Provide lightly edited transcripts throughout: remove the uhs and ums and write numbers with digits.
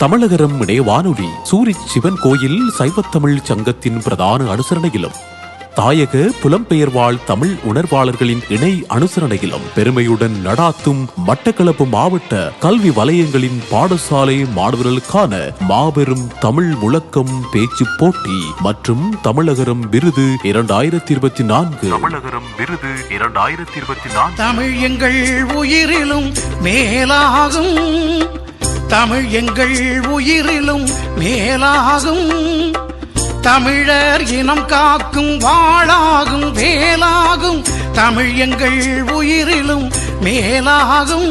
தமிழகரம் இணைய வானொலி சூரிச் சிவன் கோயில் சைவத்தமிழ் சங்கத்தின் பிரதான அனுசரணையிலும் தாயக புலம்பெயர்வாழ் தமிழ் உணர்வாளர்களின் இணை அனுசரணையிலும் பெருமையுடன் நடாத்தும் மட்டக்களப்பு மாவட்ட கல்வி வலயங்களின் பாடசாலை மாணவர்களுக்கான மாபெரும் தமிழ் முழக்கம் பேச்சு போட்டி மற்றும் தமிழகரம் விருது 2024 தமிழகரம் விருது 2024 தமிழ் எங்கள் உயிரிலும் மேலாகும், தமிழ் எங்கள் உயிரிலும் மேலாகும், தமிழர் இனம் காக்கும் வாளாகும் வேலாகும், தமிழ் எங்கள் உயிரிலும் மேலாகும்.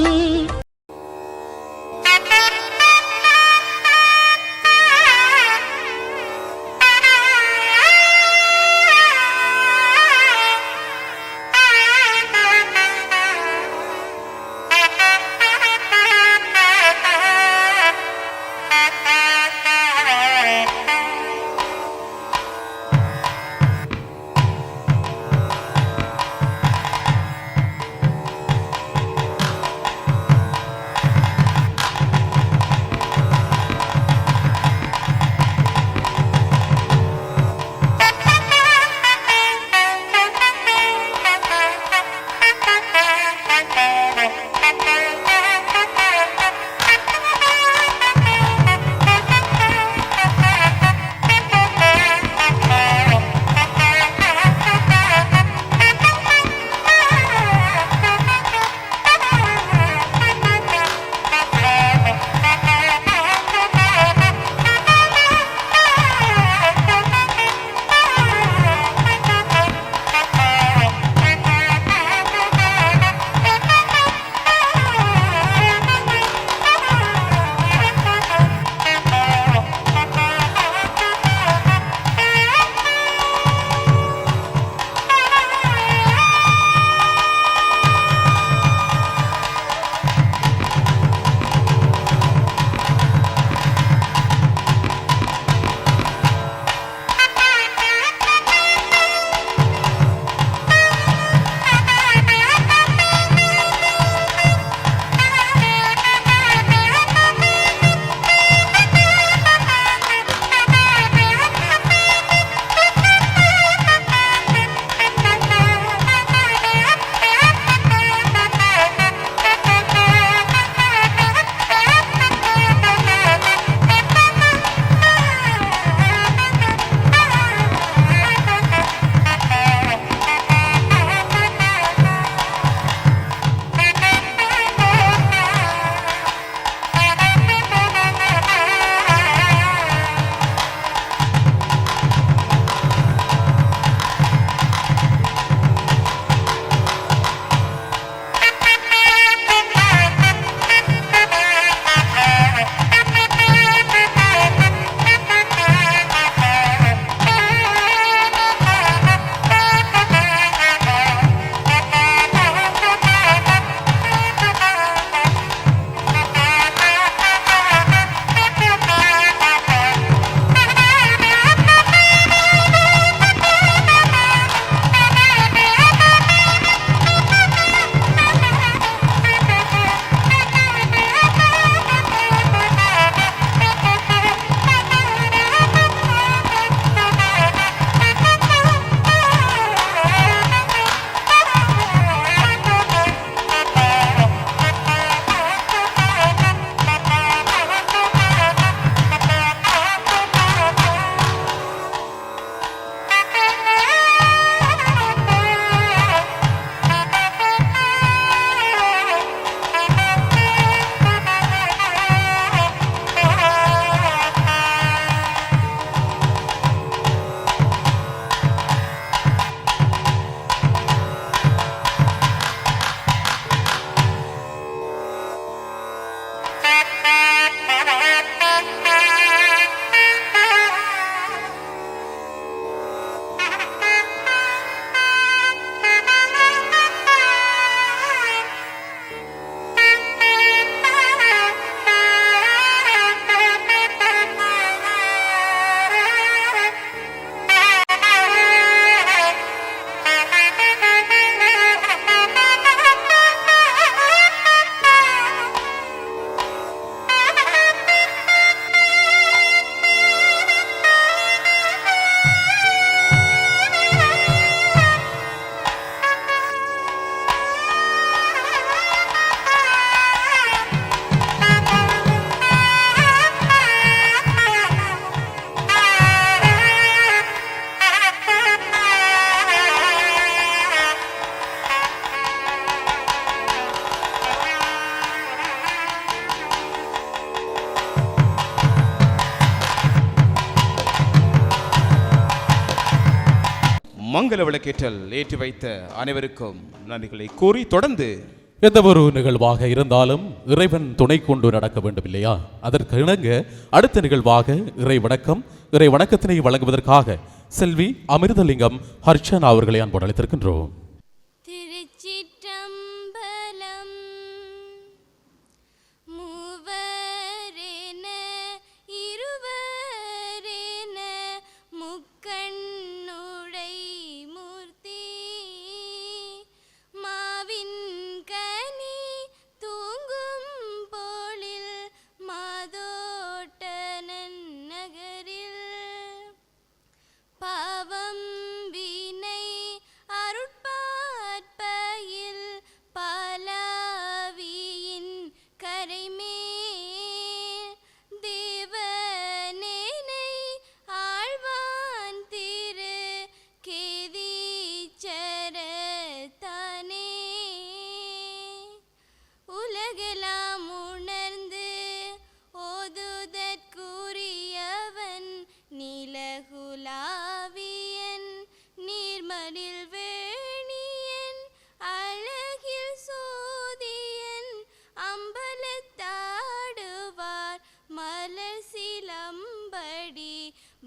மங்கள விளக்கேற்றல் ஏற்றி வைத்த அனைவருக்கும் நன்றிகளை கூறி தொடர்ந்து எந்த ஒரு நிகழ்வாக இருந்தாலும் இறைவன் துணை கொண்டு நடக்க வேண்டும் இல்லையா? அதற்கு இணங்க அடுத்த நிகழ்வாக இறை வணக்கத்தினை வழங்குவதற்காக செல்வி அமிர்தலிங்கம் ஹர்ஷனா அவர்களை அன்போடு அழைத்திருக்கின்றோம்.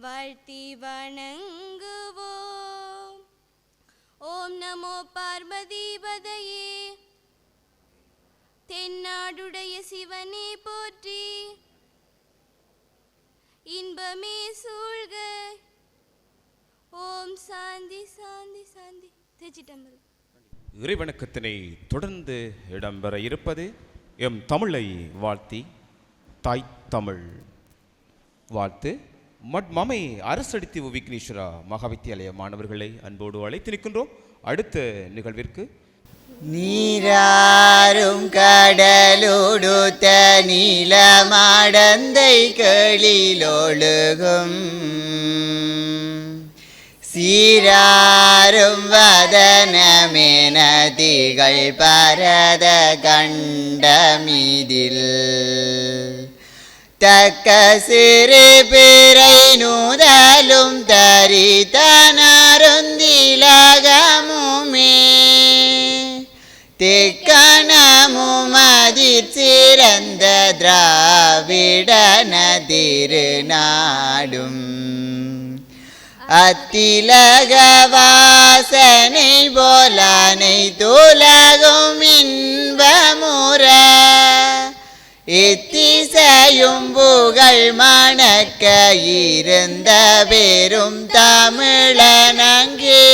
வாழ்த்தி வணங்குவோம். ஓம் நமோ பார்வதிபதையே. தென்னாடுடைய சிவனே போற்றி. இன்பமே சூழ்க. ஓம் சாந்தி சாந்தி சாந்தி. திருச்சிட்டம்பலம். இறைவணக்கத்தினை தொடர்ந்து இடம்பெற இருப்பது எம் தமிழை வாழ்த்தி தாய் தமிழ் வாழ்த்து மமை அரசடித்தீவு விக்னேஸ்வரா மகாவித்தியாலய மாணவர்களை அன்போடு அழைத்து நிற்கின்றோம். அடுத்த நிகழ்விற்கு நீராரும் கடலுடுத்த நீலமாடந்தை களிலொழுகும் சீராரும் வதனமெனதிகள் பரத கண்டமிதில் தக்க சிறு பிறை நூதலும் தரித்தனருந்திலகமுமே திக்கணமும் அதிர் சிறந்த திராவிடன திருநாடும் அத்திலக வாசனை போலனை துலகும் இன்பமுற இத்திசையும் புகழ் மணக்க இருந்த பெரும் தமிழனங்கே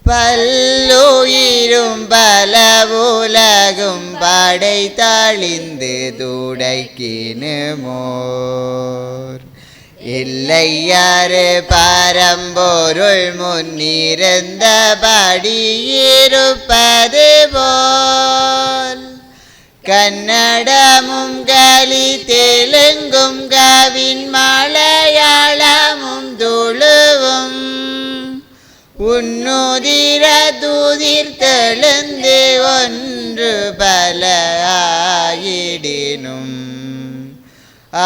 பல்லுயிரும் பல உலகும் படை தழிந்து துடைக்கினுமோர் இல்லையாறு பரம்பொருள் முன்னிருந்தபடி இருப்பது போல் கன்னடமும் கலி தெலுங்கும் கவின் மலையாளமும் துளுவும் உன்னுதிர துதிர் தெழுந்து ஒன்று பல ஆயிடினும்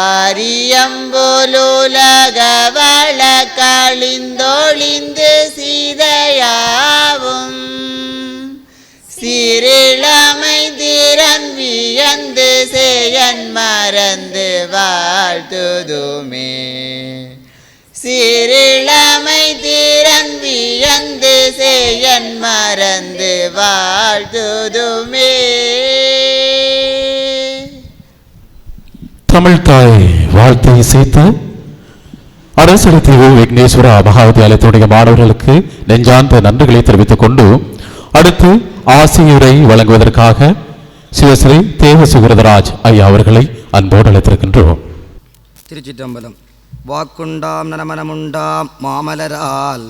ஆரியம்போலுலக வழக்களிந்தொழிந்து சீதையாவும் சிறிழமை திறன் வியந்து செய்யன் மறந்து வாழ்த்துதுமே சிறிழமை திறன் வியந்து செய்யன் மறந்து வாழ்த்துதுமே. தமிழ் தாய் வாழ்த்தை இசைத்து அரசடித்தீவு விக்னேஸ்வரா மகாவித்தியாலயத்தினுடைய மாணவர்களுக்கு நெஞ்சார்ந்த நன்றிகளை தெரிவித்துக் கொண்டு அடுத்து ஆசியுரை வழங்குவதற்காக சிவஸ்ரீ தேவசுகிரதராஜ் ஐயா அவர்களை அன்போடு அழைத்திருக்கின்றோம். திருச்சிட்டம்பலம். வாக்குண்டாம் நனமனமுண்டாம் மாமலரால்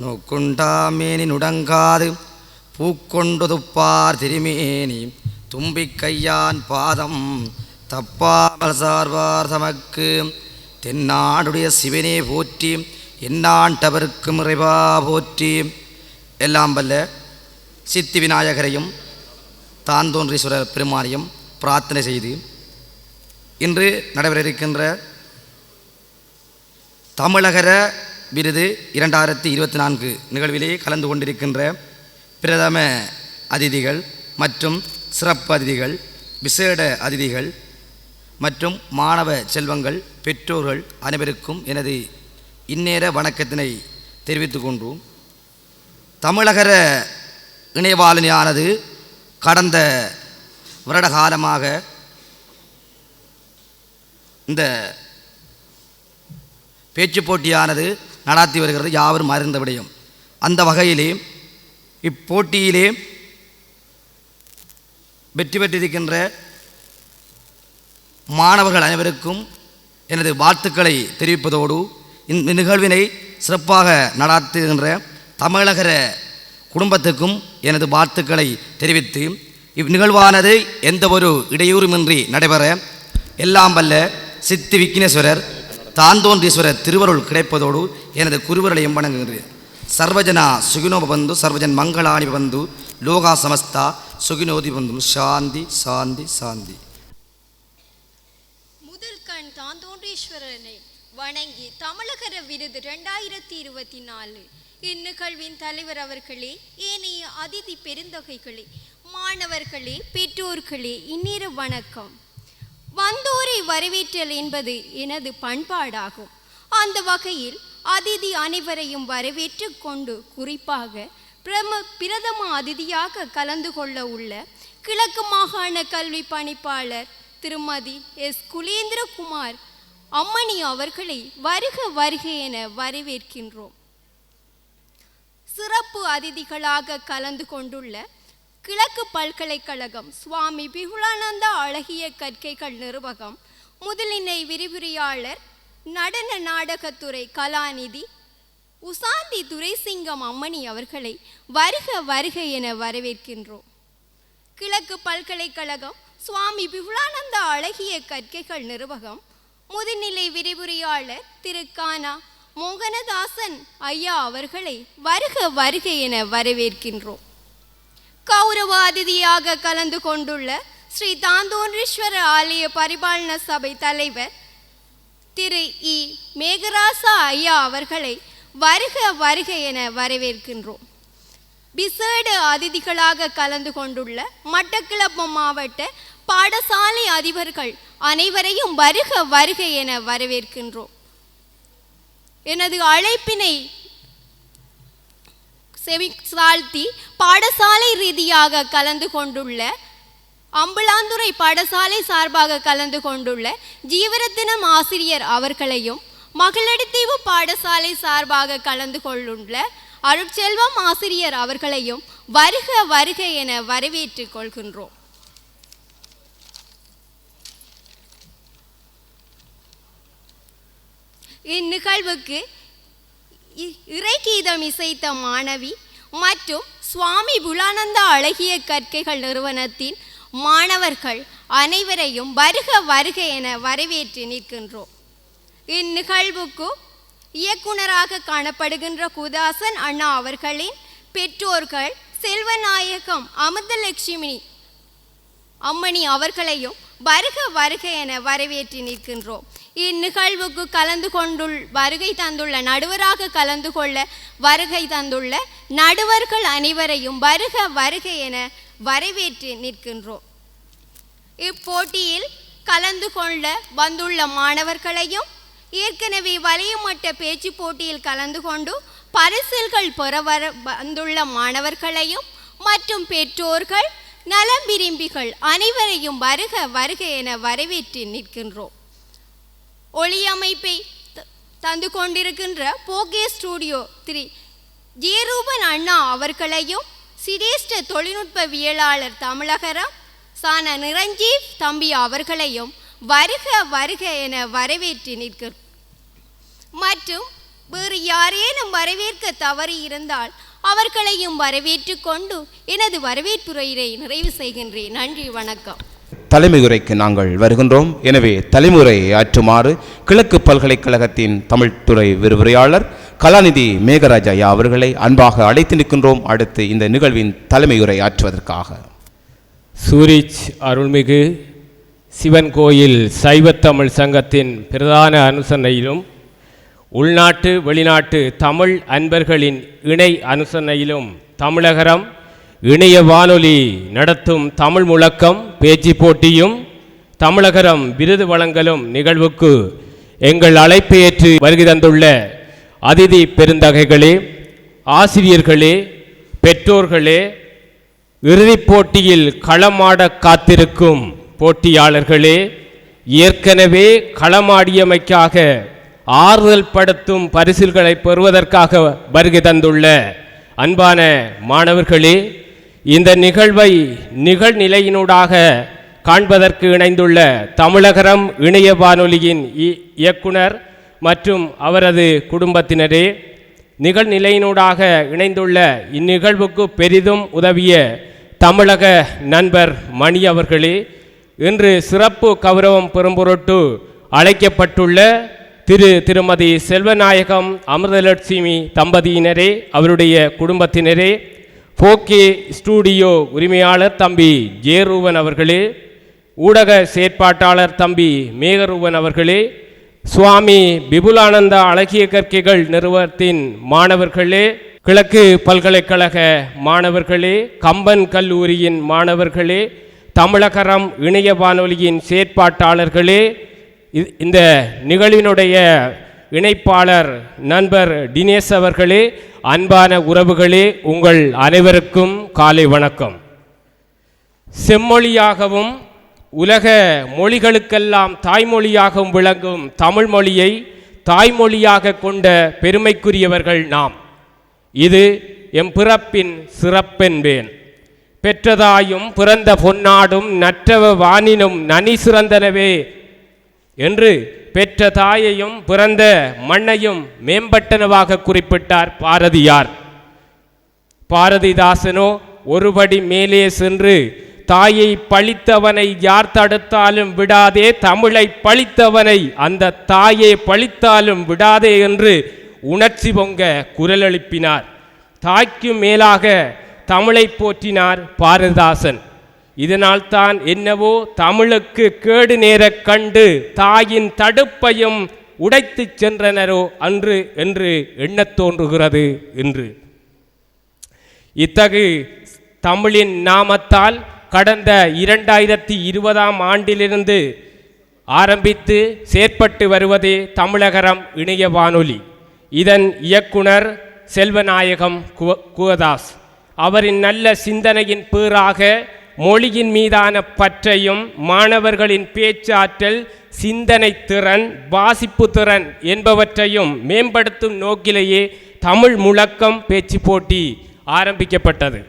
நோக்குண்டாம் மேனி நுடங்காது பூக்கொண்டு துப்பார் திருமேனி தும்பிக் கையான் பாதம் தப்பாமல் சார்வார் தமக்கு தென்னாடுடைய சிவனே போற்றி என்னாண்டவருக்கும் இறைவா போற்றி. எல்லாம் வல்ல சித்தி விநாயகரையும் தாந்தோன்றீஸ்வரர் பெருமானையும் பிரார்த்தனை செய்து இன்று நடைபெற இருக்கின்ற தமிழகர விருது 2024 நிகழ்விலே கலந்து கொண்டிருக்கின்ற பிரதம அதிதிகள் மற்றும் சிறப்பு அதிதிகள், விசேட அதிதிகள் மற்றும் மாணவ செல்வங்கள், பெற்றோர்கள் அனைவருக்கும் எனது இந்நேர வணக்கத்தினை தெரிவித்துக் கொண்டோம். தமிழகர இணையவாளினியானது கடந்த வருட காலமாக இந்த பேச்சு போட்டியானது நடாத்தி வருகிறது, யாவரும் அறிந்த விடயம். அந்த வகையிலே இப்போட்டியிலே வெற்றி பெற்றிருக்கின்ற மாணவர்கள் அனைவருக்கும் எனது வாழ்த்துக்களை தெரிவிப்பதோடு இந்த நிகழ்வினை சிறப்பாக நடாத்துகின்ற தமிழகர குடும்பத்துக்கும் எனது வாழ்த்துக்களை தெரிவித்து இந்நிகழ்வானது எந்த ஒரு இடையூறுமின்றி நடைபெற எல்லாம் வல்ல சித்தி விக்னேஸ்வரர் தாந்தோன்றீஸ்வரர் திருவருள் கிடைப்பதோடு எனது குருவர்களையும் வணங்குகிறேன். சர்வஜனா சுகினோ பந்து சர்வஜன் மங்களாணி பந்து லோகா சமஸ்தா சுகினோதி பந்து. சாந்தி சாந்தி சாந்தி. முதல் கண் தாந்தோன்றீஸ்வரனை வணங்கி தமிழகர விருது 2024 இந்நிகழ்வின் தலைவர் அவர்களே, ஏனைய அதிதி பெருந்தொகைகளே, மாணவர்களே, பெற்றோர்களே, இந்நேர வணக்கம். வந்தோரை வரவேற்றல் என்பது எனது பண்பாடாகும். அந்த வகையில் அதிதி அனைவரையும் வரவேற்று கொண்டு குறிப்பாக பிரதம அதிதியாக கலந்து கொள்ள உள்ள கிழக்கு மாகாண கல்வி பணிப்பாளர் திருமதி எஸ். குலேந்திரகுமார் அம்மணி அவர்களை வருக வருக என வரவேற்கின்றோம். சிறப்பு அதிதிகளாக கலந்து கொண்டுள்ள கிழக்கு பல்கலைக்கழகம் சுவாமி பிகுலானந்தா அழகிய கற்கைகள் நிறுவகம் முதலிணை விரிவுரையாளர் நடன நாடகத்துறை கலாநிதி உசாந்தி துரைசிங்கம் அம்மணி அவர்களை வருக வருக என வரவேற்கின்றோம். கிழக்கு பல்கலைக்கழகம் சுவாமி பிகுலானந்தா அழகிய கற்கைகள் நிறுவகம் முதுநிலை விரிவுரையாளர் திரு கானா மோகனதாசன் ஐயா அவர்களை வருக வருக என வரவேற்கின்றோம். கௌரவ அதிதியாக கலந்து கொண்டுள்ள ஸ்ரீ தாந்தோன்றீஸ்வர ஆலய பரிபாலன சபை தலைவர் திரு இ. மேகராசா ஐயா அவர்களை வருக வருக என வரவேற்கின்றோம். விசேட அதிதிகளாக கலந்து கொண்டுள்ள மட்டக்களப்பு மாவட்ட பாடசாலை அதிபர்கள் அனைவரையும் வருக வருக என வரவேற்கின்றோம். எனது அழைப்பினை செவிசாழ்த்தி பாடசாலை ரீதியாக கலந்து கொண்டுள்ள அம்பலாந்துறை பாடசாலை சார்பாக கலந்து கொண்டுள்ள ஜீவரத்தினம் ஆசிரியர் அவர்களையும், மகளடித்தீவு பாடசாலை சார்பாக கலந்து கொண்டுள்ள அருட்செல்வம் ஆசிரியர் அவர்களையும் வருக வருக என வரவேற்றுக் கொள்கின்றோம். இந்நிகழ்வுக்கு இறைகீதம் இசைத்த மாணவி மற்றும் சுவாமி புலானந்தா அழகிய கற்கைகள் நிறுவனத்தின் மாணவர்கள் அனைவரையும் வருக வருக என வரவேற்று நிற்கின்றோம். இந்நிகழ்வுக்கு இயக்குனராக காணப்படுகின்ற குதாசன் அண்ணா அவர்களின் பெற்றோர்கள் செல்வநாயகம் அமிர்தலட்சுமி அம்மணி அவர்களையும் வருக வருக என வரவேற்று நிற்கின்றோம். இந்நிகழ்வுக்கு வருகை தந்துள்ள நடுவராக கலந்து கொள்ள வருகை தந்துள்ள நடுவர்கள் அனைவரையும் வருக வருக என வரவேற்று நிற்கின்றோம். இப்போட்டியில் கலந்து கொள்ள வந்துள்ள மாணவர்களையும், ஏற்கனவே வலையமட்ட பேச்சு போட்டியில் கலந்து கொண்டு பரிசில்கள் பெற வந்துள்ள மாணவர்களையும் மற்றும் பெற்றோர்கள் நலம் விரும்பிகள் அனைவரையும் வருக வருக என வரவேற்று நிற்கின்றோம். ஒளியமைப்பை தந்து கொண்டிருக்கின்ற போகே ஸ்டூடியோ திரு ஜேரூபன் அண்ணா அவர்களையும், சிரேஷ்ட தொழில்நுட்பவியலாளர் தமிழகரம் சான நிரஞ்சீவ் தம்பி அவர்களையும் வருக வருக என வரவேற்று நிற்கிறோம். மற்றும் வேறு யாரேனும் வரவேற்க தவறி இருந்தால் அவர்களையும் வரவேற்று கொண்டு எனது வரவேற்புரையை நிறைவு செய்கின்றேன். நன்றி, வணக்கம். தலைமையுரைக்கு நாங்கள் வருகின்றோம். எனவே தலைமுறையை ஆற்றுமாறு கிழக்கு பல்கலைக்கழகத்தின் தமிழ்துறை விரிவுரையாளர் கலாநிதி மேகராஜா ஐயா அவர்களை அன்பாக அழைத்து நிற்கின்றோம். அடுத்து இந்த நிகழ்வின் தலைமையுரை ஆற்றுவதற்காக சூரிச் அருள்மிகு சிவன் கோயில் சைவத்தமிழ் சங்கத்தின் பிரதான அனுசரணையிலும் உள்நாட்டு வெளிநாட்டு தமிழ் அன்பர்களின் இணை அனுசரணையிலும் தமிழகரம் இணைய வானொலி நடத்தும் தமிழ் முழக்கம் பேச்சு போட்டியும் தமிழகரம் விருது வழங்கலும் நிகழ்வுக்கு எங்கள் அழைப்பை ஏற்று வருகை தந்துள்ள அதிதி பெருந்தகைகளே, ஆசிரியர்களே, பெற்றோர்களே, இறுதிப் போட்டியில் களமாட காத்திருக்கும் போட்டியாளர்களே, ஏற்கனவே களமாடியமைக்காக ஆறுதல் படுத்தும் பரிசில்களை பெறுவதற்காக வருகை தந்துள்ள அன்பான மாணவர்களே, இந்த நிகழ்வை நிகழ்நிலையினூடாக காண்பதற்கு இணைந்துள்ள தமிழகரம் இணைய வானொலியின் இயக்குனர் மற்றும் அவரது குடும்பத்தினரே, நிகழ்நிலையினூடாக இணைந்துள்ள இந்நிகழ்வுக்கு பெரிதும் உதவிய தமிழக நண்பர் மணி அவர்களே, இன்று சிறப்பு கௌரவம் பெறும் பொருட்டு அழைக்கப்பட்டுள்ள திருமதி செல்வநாயகம் அமிர்தலட்சுமி தம்பதியினரே, அவருடைய குடும்பத்தினரே, போக்கே ஸ்டூடியோ உரிமையாளர் தம்பி ஜேரூவன் அவர்களே, ஊடக செயற்பாட்டாளர் தம்பி மேகரூவன் அவர்களே, சுவாமி விபுலானந்தா அழகிய கற்கைகள் நிறுவனத்தின் மாணவர்களே, கிழக்கு பல்கலைக்கழக மாணவர்களே, கம்பன் கல்லூரியின் மாணவர்களே, தமிழகரம் இணைய வானொலியின் செயற்பாட்டாளர்களே, இந்த நிகழ்வினுடைய இணைப்பாளர் நண்பர் தினேஷ் அவர்களே, அன்பான உறவுகளே, உங்கள் அனைவருக்கும் காலை வணக்கம். செம்மொழியாகவும் உலக மொழிகளுக்கெல்லாம் தாய்மொழியாகவும் விளங்கும் தமிழ் மொழியை தாய்மொழியாக கொண்ட பெருமைக்குரியவர்கள் நாம். இது எம் பிறப்பின் சிறப்பென்பேன். பெற்றதாயும் பிறந்த பொன்னாடும் நற்றவ வானினும் நனி சிறந்தனவே என்று பெற்ற தாயையும் பிறந்த மண்ணையும் மேம்பட்டனவாக குறிப்பிட்டார் பாரதியார். பாரதிதாசனோ ஒருபடி மேலே சென்று தாயை பழித்தவனை யார் தடுத்தாலும் விடாதே, தமிழை பழித்தவனை அந்த தாயை பழித்தாலும் விடாதே என்று உணர்ச்சி பொங்க குரல் எழுப்பினார். தாய்க்கு மேலாக தமிழை போற்றினார் பாரதிதாசன். இதனால் தான் என்னவோ தமிழுக்கு கேடு நேர கண்டு தாயின் தடுப்பையும் உடைத்து சென்றனரோ அன்று என்று எண்ணத் தோன்றுகிறது. என்று இத்தகு தமிழின் நாமத்தால் கடந்த 2020ஆம் ஆண்டிலிருந்து ஆரம்பித்து செயற்பட்டு வருவதே தமிழகரம் இணைய வானொலி. இதன் இயக்குனர் செல்வநாயகம் குகதாஸ். அவரின் நல்ல சிந்தனையின் பேராக மொழியின் மீதான பற்றையும் மாணவர்களின் பேச்சாற்றல், சிந்தனை திறன், வாசிப்பு திறன் என்பவற்றையும் மேம்படுத்தும் நோக்கிலேயே தமிழ் முழக்கம் பேச்சு போட்டி ஆரம்பிக்கப்பட்டது.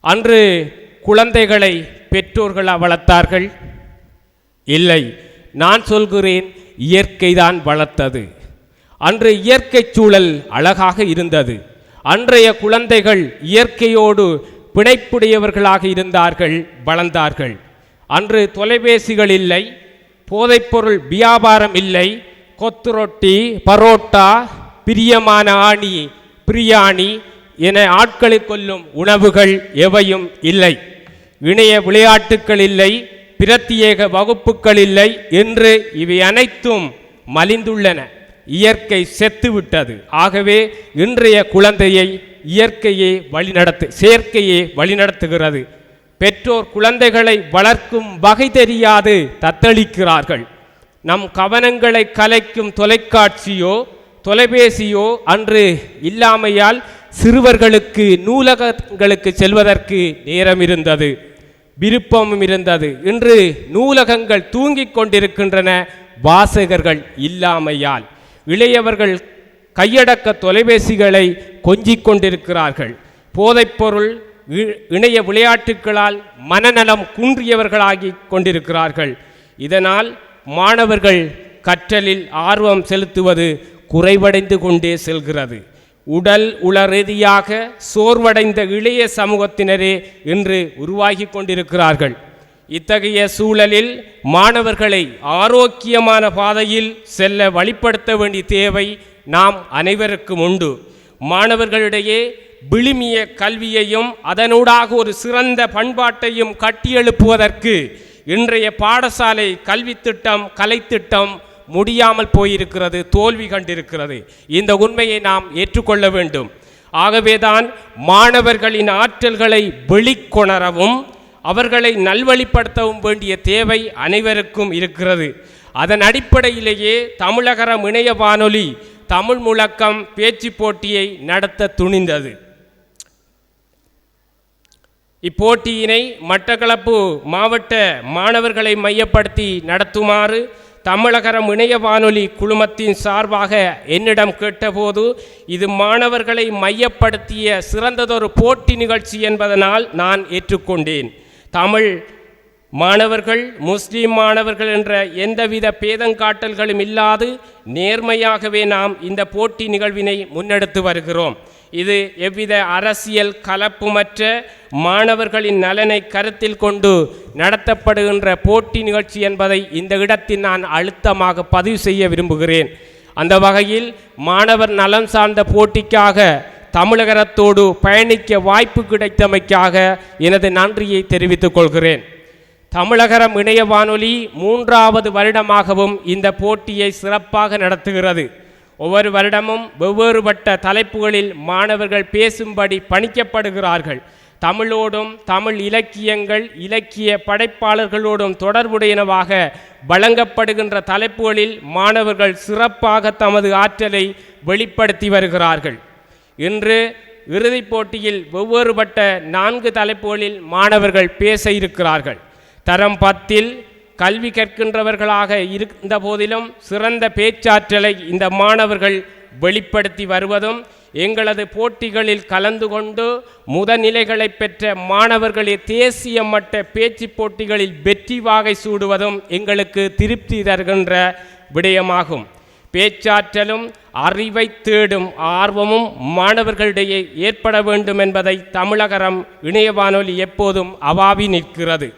அன்று குழந்தைகளை பெற்றோர்கள் வளர்த்தார்கள்? இல்லை, நான் சொல்கிறேன், இயற்கைதான் வளர்த்தது. அன்று இயற்கை சூழல் அழகாக இருந்தது. அன்றைய குழந்தைகள் இயற்கையோடு பிணைப்புடையவர்களாக இருந்தார்கள், வளர்ந்தார்கள். அன்று தொலைபேசிகள் இல்லை, போதைப்பொருள் வியாபாரம் இல்லை, கொத்து ரொட்டி, பரோட்டா, பிரியமான ஆணி, பிரியாணி என ஆட்களை கொல்லும் உணவுகள் எவையும் இல்லை. இணைய விளையாட்டுக்கள் இல்லை, பிரத்யேக வகுப்புகள் இல்லை என்று இவை அனைத்தும் மலிந்துள்ளன. இயற்கை செத்துவிட்டது. ஆகவே இன்றைய குழந்தையை செயற்கையே வழிநடத்துகிறது. பெற்றோர் குழந்தைகளை வளர்க்கும் வகை தெரியாது தத்தளிக்கிறார்கள். நம் கவனங்களை கலைக்கும் தொலைக்காட்சியோ தொலைபேசியோ அன்று இல்லாமையால் சிறுவர்களுக்கு நூலகங்களுக்கு செல்வதற்கு நேரம் இருந்தது, விருப்பமும் இருந்தது. இன்று நூலகங்கள் தூங்கிக் கொண்டிருக்கின்றன வாசகர்கள் இல்லாமையால். இளையவர்கள் கையடக்க தொலைபேசிகளை கொஞ்சிக் கொண்டிருக்கிறார்கள். போதைப்பொருள், இணைய விளையாட்டுகளால் மனநலம் குன்றியவர்களாகி கொண்டிருக்கிறார்கள். இதனால் மாணவர்கள் கற்றலில் ஆர்வம் செலுத்துவது குறைவடைந்து கொண்டே செல்கிறது. உடல் உள ரீதியாக சோர்வடைந்த இளைய சமூகத்தினரே இன்று உருவாகி கொண்டிருக்கிறார்கள். இத்தகைய சூழலில் மாணவர்களை ஆரோக்கியமான பாதையில் செல்ல வழிப்படுத்த வேண்டிய தேவை நாம் அனைவருக்கும் உண்டு. மாணவர்களிடையே விழுமிய கல்வியையும் அதனூடாக ஒரு சிறந்த பண்பாட்டையும் கட்டியெழுப்புவதற்கு இன்றைய பாடசாலை கல்வி திட்டம், கலைத்திட்டம் முடியாமல் போயிருக்கிறது, தோல்வி கண்டிருக்கிறது. இந்த உண்மையை நாம் ஏற்றுக்கொள்ள வேண்டும். ஆகவேதான் மாணவர்களின் ஆற்றல்களை வெளிக்கொணரவும் அவர்களை நல்வழிப்படுத்தவும் வேண்டிய தேவை அனைவருக்கும் இருக்கிறது. அதன் அடிப்படையிலேயே தமிழகரம் இணைய வானொலி தமிழ் முழக்கம் பேச்சு போட்டியை நடத்த துணிந்தது. இப்போட்டியினை மட்டக்களப்பு மாவட்ட மாணவர்களை மையப்படுத்தி நடத்துமாறு தமிழகரம் இணைய வானொலி குழுமத்தின் சார்பாக என்னிடம் கேட்டபோது, இது மாணவர்களை மையப்படுத்திய சிறந்ததொரு போட்டி நிகழ்ச்சி என்பதனால் நான் ஏற்றுக்கொண்டேன். தமிழ் மாணவர்கள், முஸ்லீம் மாணவர்கள் என்ற எந்தவித பேதங்காட்டல்களும் இல்லாது நேர்மையாகவே நாம் இந்த போட்டி நிகழ்வினை முன்னெடுத்து வருகிறோம். இது எவ்வித அரசியல் கலப்புமற்ற மாணவர்களின் நலனை கருத்தில் கொண்டு நடத்தப்படுகின்ற போட்டி நிகழ்ச்சி என்பதை இந்த இடத்தில் நான் அழுத்தமாக பதிவு செய்ய விரும்புகிறேன். அந்த வகையில் மாணவர் நலம் சார்ந்த போட்டிக்காக தமிழகத்தோடு பயணிக்க வாய்ப்பு கிடைத்தமைக்காக எனது நன்றியை தெரிவித்துக் கொள்கிறேன். தமிழகரம் இணைய வானொலி 3வது வருடமாகவும் இந்த போட்டியை சிறப்பாக நடத்துகிறது. ஒவ்வொரு வருடமும் வெவ்வேறுபட்ட தலைப்புகளில் மாணவர்கள் பேசும்படி பணிக்கப்படுகிறார்கள். தமிழோடும் தமிழ் இலக்கியங்கள், இலக்கிய படைப்பாளர்களோடும் தொடர்புடையனவாக வழங்கப்படுகின்ற தலைப்புகளில் மாணவர்கள் சிறப்பாக தமது ஆற்றலை வெளிப்படுத்தி வருகிறார்கள். இன்று இறுதிப் போட்டியில் வெவ்வேறுபட்ட 4 தலைப்புகளில் மாணவர்கள் பேச இருக்கிறார்கள். தரம் 10 கல்வி கற்கின்றவர்களாக இருந்த போதிலும் சிறந்த பேச்சாற்றலை இந்த மாணவர்கள் வெளிப்படுத்தி வருவதும், எங்களது போட்டிகளில் கலந்து கொண்டு முதநிலைகளை பெற்ற மாணவர்களே தேசிய மட்ட பேச்சு போட்டிகளில் வெற்றி வாகை சூடுவதும் எங்களுக்கு திருப்தி தருகின்ற விடயமாகும். பேச்சாற்றலும் அறிவை தேடும் ஆர்வமும் மாணவர்களிடையே ஏற்பட வேண்டும் என்பதை தமிழகரம் இணைய வானொலி எப்போதும் அவாவி நிற்கிறது.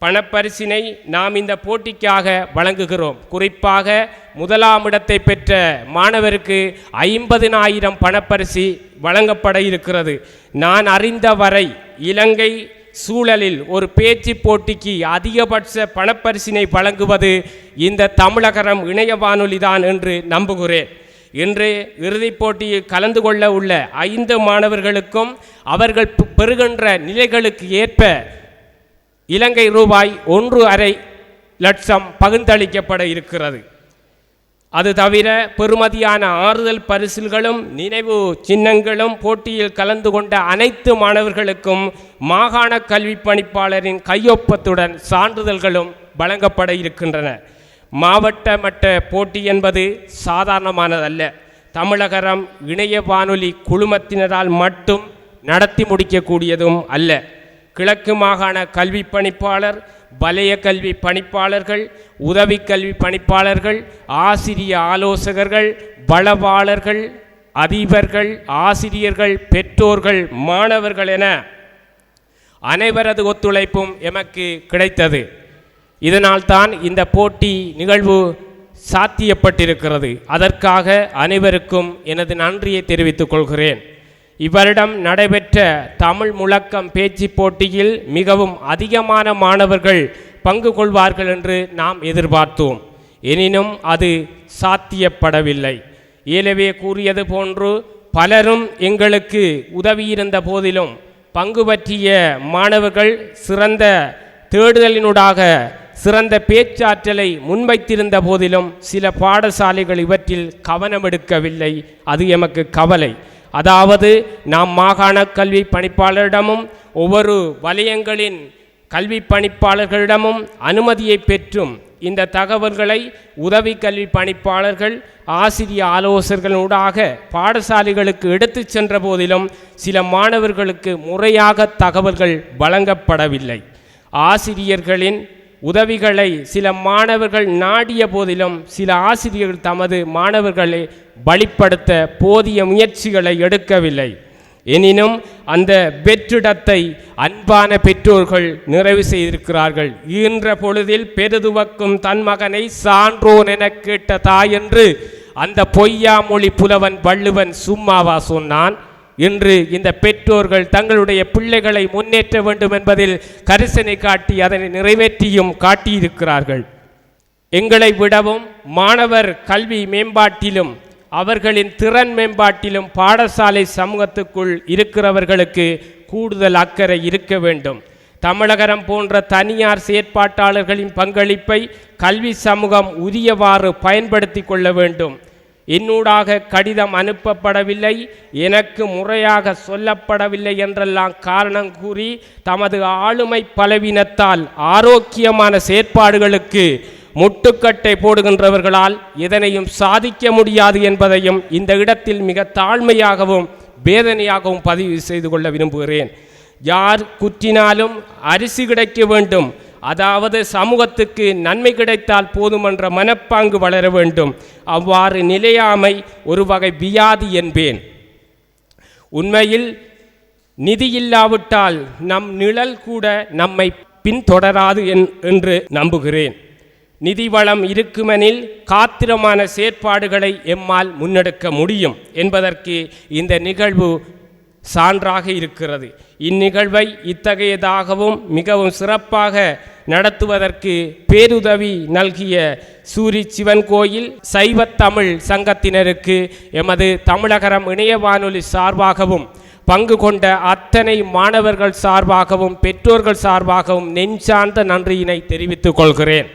பணப்பரிசினை நாம் இந்த போட்டிக்காக வழங்குகிறோம். குறிப்பாக 1ஆம் இடத்தை பெற்ற மாணவருக்கு 50,000 பணப்பரிசு வழங்கப்பட இருக்கிறது. நான் அறிந்த வரை இலங்கை சூழலில் ஒரு பேச்சு போட்டிக்கு அதிகபட்ச பணப்பரிசினை வழங்குவது இந்த தமிழகரம் இணைய வானொலி தான் என்று நம்புகிறேன். இன்று இறுதிப் போட்டியில் கலந்து கொள்ள உள்ள 5 மாணவர்களுக்கும் அவர்கள் பெறுகின்ற நிலைகளுக்கு ஏற்ப இலங்கை ரூபாய் 1.5 லட்சம் பகிர்ந்தளிக்கப்பட இருக்கிறது. அது தவிர பெறுமதியான ஆறுதல் பரிசில்களும் நினைவு சின்னங்களும் போட்டியில் கலந்து கொண்ட அனைத்து மாணவர்களுக்கும் மாகாண கல்வி பணிப்பாளரின் கையொப்பத்துடன் சான்றிதழ்களும் வழங்கப்பட இருக்கின்றன. மாவட்ட மட்ட போட்டி என்பது சாதாரணமானதல்ல. தமிழகரம் இணைய வானொலி குழுமத்தினரால் மட்டும் நடத்தி முடிக்கக்கூடியதும் அல்ல. கிழக்கு மாகாண கல்வி பணிப்பாளர், வலய கல்வி பணிப்பாளர்கள், உதவி கல்வி பணிப்பாளர்கள், ஆசிரிய ஆலோசகர்கள், வளவாளர்கள், அதிபர்கள், ஆசிரியர்கள், பெற்றோர்கள், மாணவர்கள் என அனைவரது ஒத்துழைப்பும் எமக்கு கிடைத்தது. இதனால்தான் இந்த போட்டி நிகழ்வு சாத்தியப்பட்டிருக்கிறது. அதற்காக அனைவருக்கும் எனது நன்றியை தெரிவித்துக் கொள்கிறேன். இவ்வருடம் நடைபெற்ற தமிழ் முழக்கம் பேச்சு போட்டியில் மிகவும் அதிகமான மாணவர்கள் பங்கு கொள்வார்கள் என்று நாம் எதிர்பார்த்தோம். எனினும் அது சாத்தியப்படவில்லை. ஏலவே கூறியது போன்று பலரும் எங்களுக்கு உதவியிருந்த போதிலும் பங்கு பற்றிய மாணவர்கள் சிறந்த தேடுதலினூடாக சிறந்த பேச்சாற்றலை முன்வைத்திருந்த போதிலும் சில பாடசாலைகள் இவற்றில் கவனம் எடுக்கவில்லை. அது எமக்கு கவலை. அதாவது நாம் மாகாண கல்வி பணிப்பாளரிடமும் ஒவ்வொரு வலயங்களின் கல்வி பணிப்பாளர்களிடமும் அனுமதியை பெற்றும் இந்த தகவல்களை உதவி கல்வி பணிப்பாளர்கள், ஆசிரிய ஆலோசகர்களூடாக பாடசாலைகளுக்கு எடுத்து சென்ற போதிலும் சில மாணவர்களுக்கு முறையாக தகவல்கள் வழங்கப்படவில்லை. ஆசிரியர்களின் உதவிகளை சில மாணவர்கள் நாடிய போதிலும் சில ஆசிரியர்கள் தமது மாணவர்களை வழிப்படுத்த போதிய முயற்சிகளை எடுக்கவில்லை. எனினும் அந்த வெற்றிடத்தை அன்பான பெற்றோர்கள் நிறைவு செய்திருக்கிறார்கள். ஈன்ற பொழுதில் பெருதுவக்கும் தன் மகனை சான்றோன் என கேட்ட தாய் என்று அந்த பொய்யா மொழி புலவன் வள்ளுவன் சும்மாவா சொன்னான்? இன்று இந்த பெற்றோர்கள் தங்களுடைய பிள்ளைகளை முன்னேற்ற வேண்டும் என்பதில் கரிசனை காட்டி அதனை நிறைவேற்றியும் காட்டியிருக்கிறார்கள். எங்களை விடவும் மாணவர் கல்வி மேம்பாட்டிலும் அவர்களின் திறன் மேம்பாட்டிலும் பாடசாலை சமூகத்துக்குள் இருக்கிறவர்களுக்கு கூடுதல் அக்கறை இருக்க வேண்டும். தமிழகரம் போன்ற தனியார் செயற்பாட்டாளர்களின் பங்களிப்பை கல்வி சமூகம் உரியவாறு பயன்படுத்தி கொள்ள வேண்டும். என்னூடாக கடிதம் அனுப்பப்படவில்லை, எனக்கு முறையாக சொல்லப்படவில்லை என்றெல்லாம் காரணம் கூறி தமது ஆளுமை பலவீனத்தால் ஆரோக்கியமான செயற்பாடுகளுக்கு முட்டுக்கட்டை போடுகின்றவர்களால் எதனையும் சாதிக்க முடியாது என்பதையும் இந்த இடத்தில் மிக தாழ்மையாகவும் வேதனையாகவும் பதிவு செய்து கொள்ள விரும்புகிறேன். யார் குற்றினாலும் அரிசி கிடைக்க வேண்டும், அதாவது சமூகத்துக்கு நன்மை கிடைத்தால் போதுமென்ற மனப்பாங்கு வளர வேண்டும். அவ்வாறு நிலையாமை ஒரு வகை வியாதி என்பேன். உண்மையில் நிதி இல்லாவிட்டால் நம் நிழல் கூட நம்மை பின்தொடராது என்று நம்புகிறேன். நிதி வளம் இருக்குமெனில் காத்திரமான செயற்பாடுகளை எம்மால் முன்னெடுக்க முடியும் என்பதற்கு இந்த நிகழ்வு சான்றாக இருக்கிறது. இந்நிகழ்வை இத்தகையதாகவும் மிகவும் சிறப்பாக நடத்துவதற்கு பேருதவி நல்கிய சூரி சிவன் கோயில் சைவத்தமிழ் சங்கத்தினருக்கு எமது தமிழகரம் இணைய வானொலி சார்பாகவும் பங்கு கொண்ட அத்தனை மாணவர்கள் சார்பாகவும் பெற்றோர்கள் சார்பாகவும் நெஞ்சார்ந்த நன்றியினை தெரிவித்துக் கொள்கிறேன்.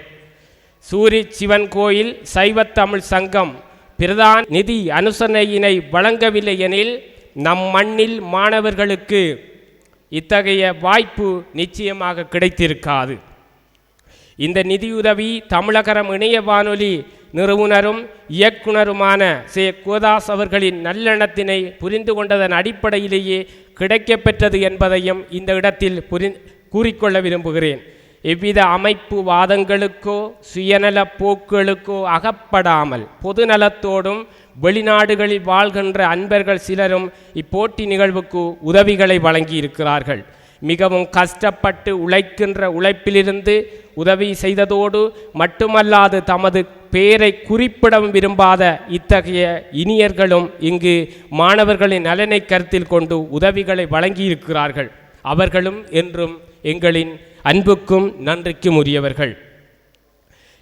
சூரி சிவன் கோயில் சைவத்தமிழ் சங்கம் பிரதான் நிதி அனுசரணையினை வழங்கவில்லை எனில் நம் மண்ணில் மாணவர்களுக்கு இத்தகைய வாய்ப்பு நிச்சயமாக கிடைத்திருக்காது. இந்த நிதியுதவி தமிழகரம் இணைய வானொலி நிறுவனரும் இயக்குனருமான சே கோதாஸ் அவர்களின் நல்லெண்ணத்தினை புரிந்து கொண்டதன் அடிப்படையிலேயே கிடைக்கப்பெற்றது என்பதையும் இந்த இடத்தில் கூறிக்கொள்ள விரும்புகிறேன். எவ்வித அமைப்பு வாதங்களுக்கோ சுயநல போக்குகளுக்கோ அகப்படாமல் பொதுநலத்தோடும் வெளிநாடுகளில் வாழ்கின்ற அன்பர்கள் சிலரும் இப்போட்டி நிகழ்வுக்கு உதவிகளை வழங்கியிருக்கிறார்கள். மிகவும் கஷ்டப்பட்டு உழைக்கின்ற உழைப்பிலிருந்து உதவி செய்ததோடு மட்டுமல்லாது தமது பெயரை குறிப்பிடவும் விரும்பாத இத்தகைய இனியர்களும் இங்கு மாணவர்களின் நலனை கருத்தில் கொண்டு உதவிகளை வழங்கியிருக்கிறார்கள். அவர்களும் என்றும் எங்களின் அன்புக்கும் நன்றிக்கும் உரியவர்கள்.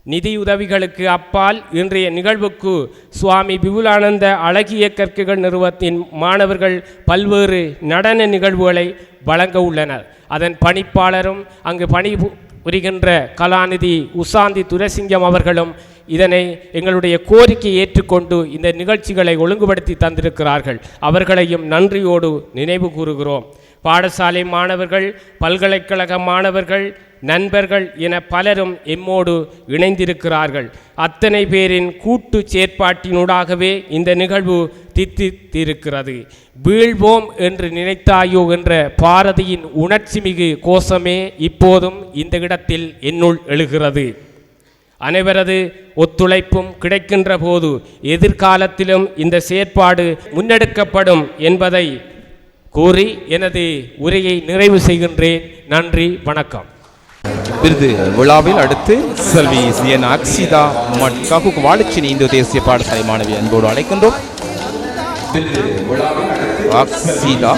நிதியுதவிகளுக்கு அப்பால் இன்றைய நிகழ்வுக்கு சுவாமி விபுலானந்த அழகிய கற்கைகள் நிறுவனத்தின் மாணவர்கள் பல்வேறு நடன நிகழ்வுகளை வழங்க உள்ளனர். அதன் பணிப்பாளரும் அங்கு பணிபுரிகின்ற கலாநிதி உசாந்தி துரசிங்கம் அவர்களும் இதனை எங்களுடைய கோரிக்கையை ஏற்றுக்கொண்டு இந்த நிகழ்ச்சிகளை ஒழுங்குபடுத்தி தந்திருக்கிறார்கள். அவர்களையும் நன்றியோடு நினைவு கூறுகிறோம். பாடசாலை மாணவர்கள், பல்கலைக்கழக மாணவர்கள், நண்பர்கள் என பலரும் எம்மோடு இணைந்திருக்கிறார்கள். அத்தனை பேரின் கூட்டு செயற்பாட்டினூடாகவே இந்த நிகழ்வு தித்தித்திருக்கிறது. வீழ்வோம் என்று நினைத்தாயோ என்ற பாரதியின் உணர்ச்சி மிகு கோஷமே இப்போதும் இந்த இடத்தில் என்னுள் எழுகிறது. அனைவரது ஒத்துழைப்பும் கிடைக்கின்ற போது எதிர்காலத்திலும் இந்த செயற்பாடு முன்னெடுக்கப்படும் என்பதை கூறி எனது உரையை நிறைவு செய்கின்றேன். நன்றி, வணக்கம். விருது விழாவில் அடுத்து செல்வி சிஎன் அக்ஷிதா மட்காகு வாழச்சினி இந்து தேசிய பாடசாலை மாணவி அன்போடு அழைக்கின்றோம். அக்ஷிதா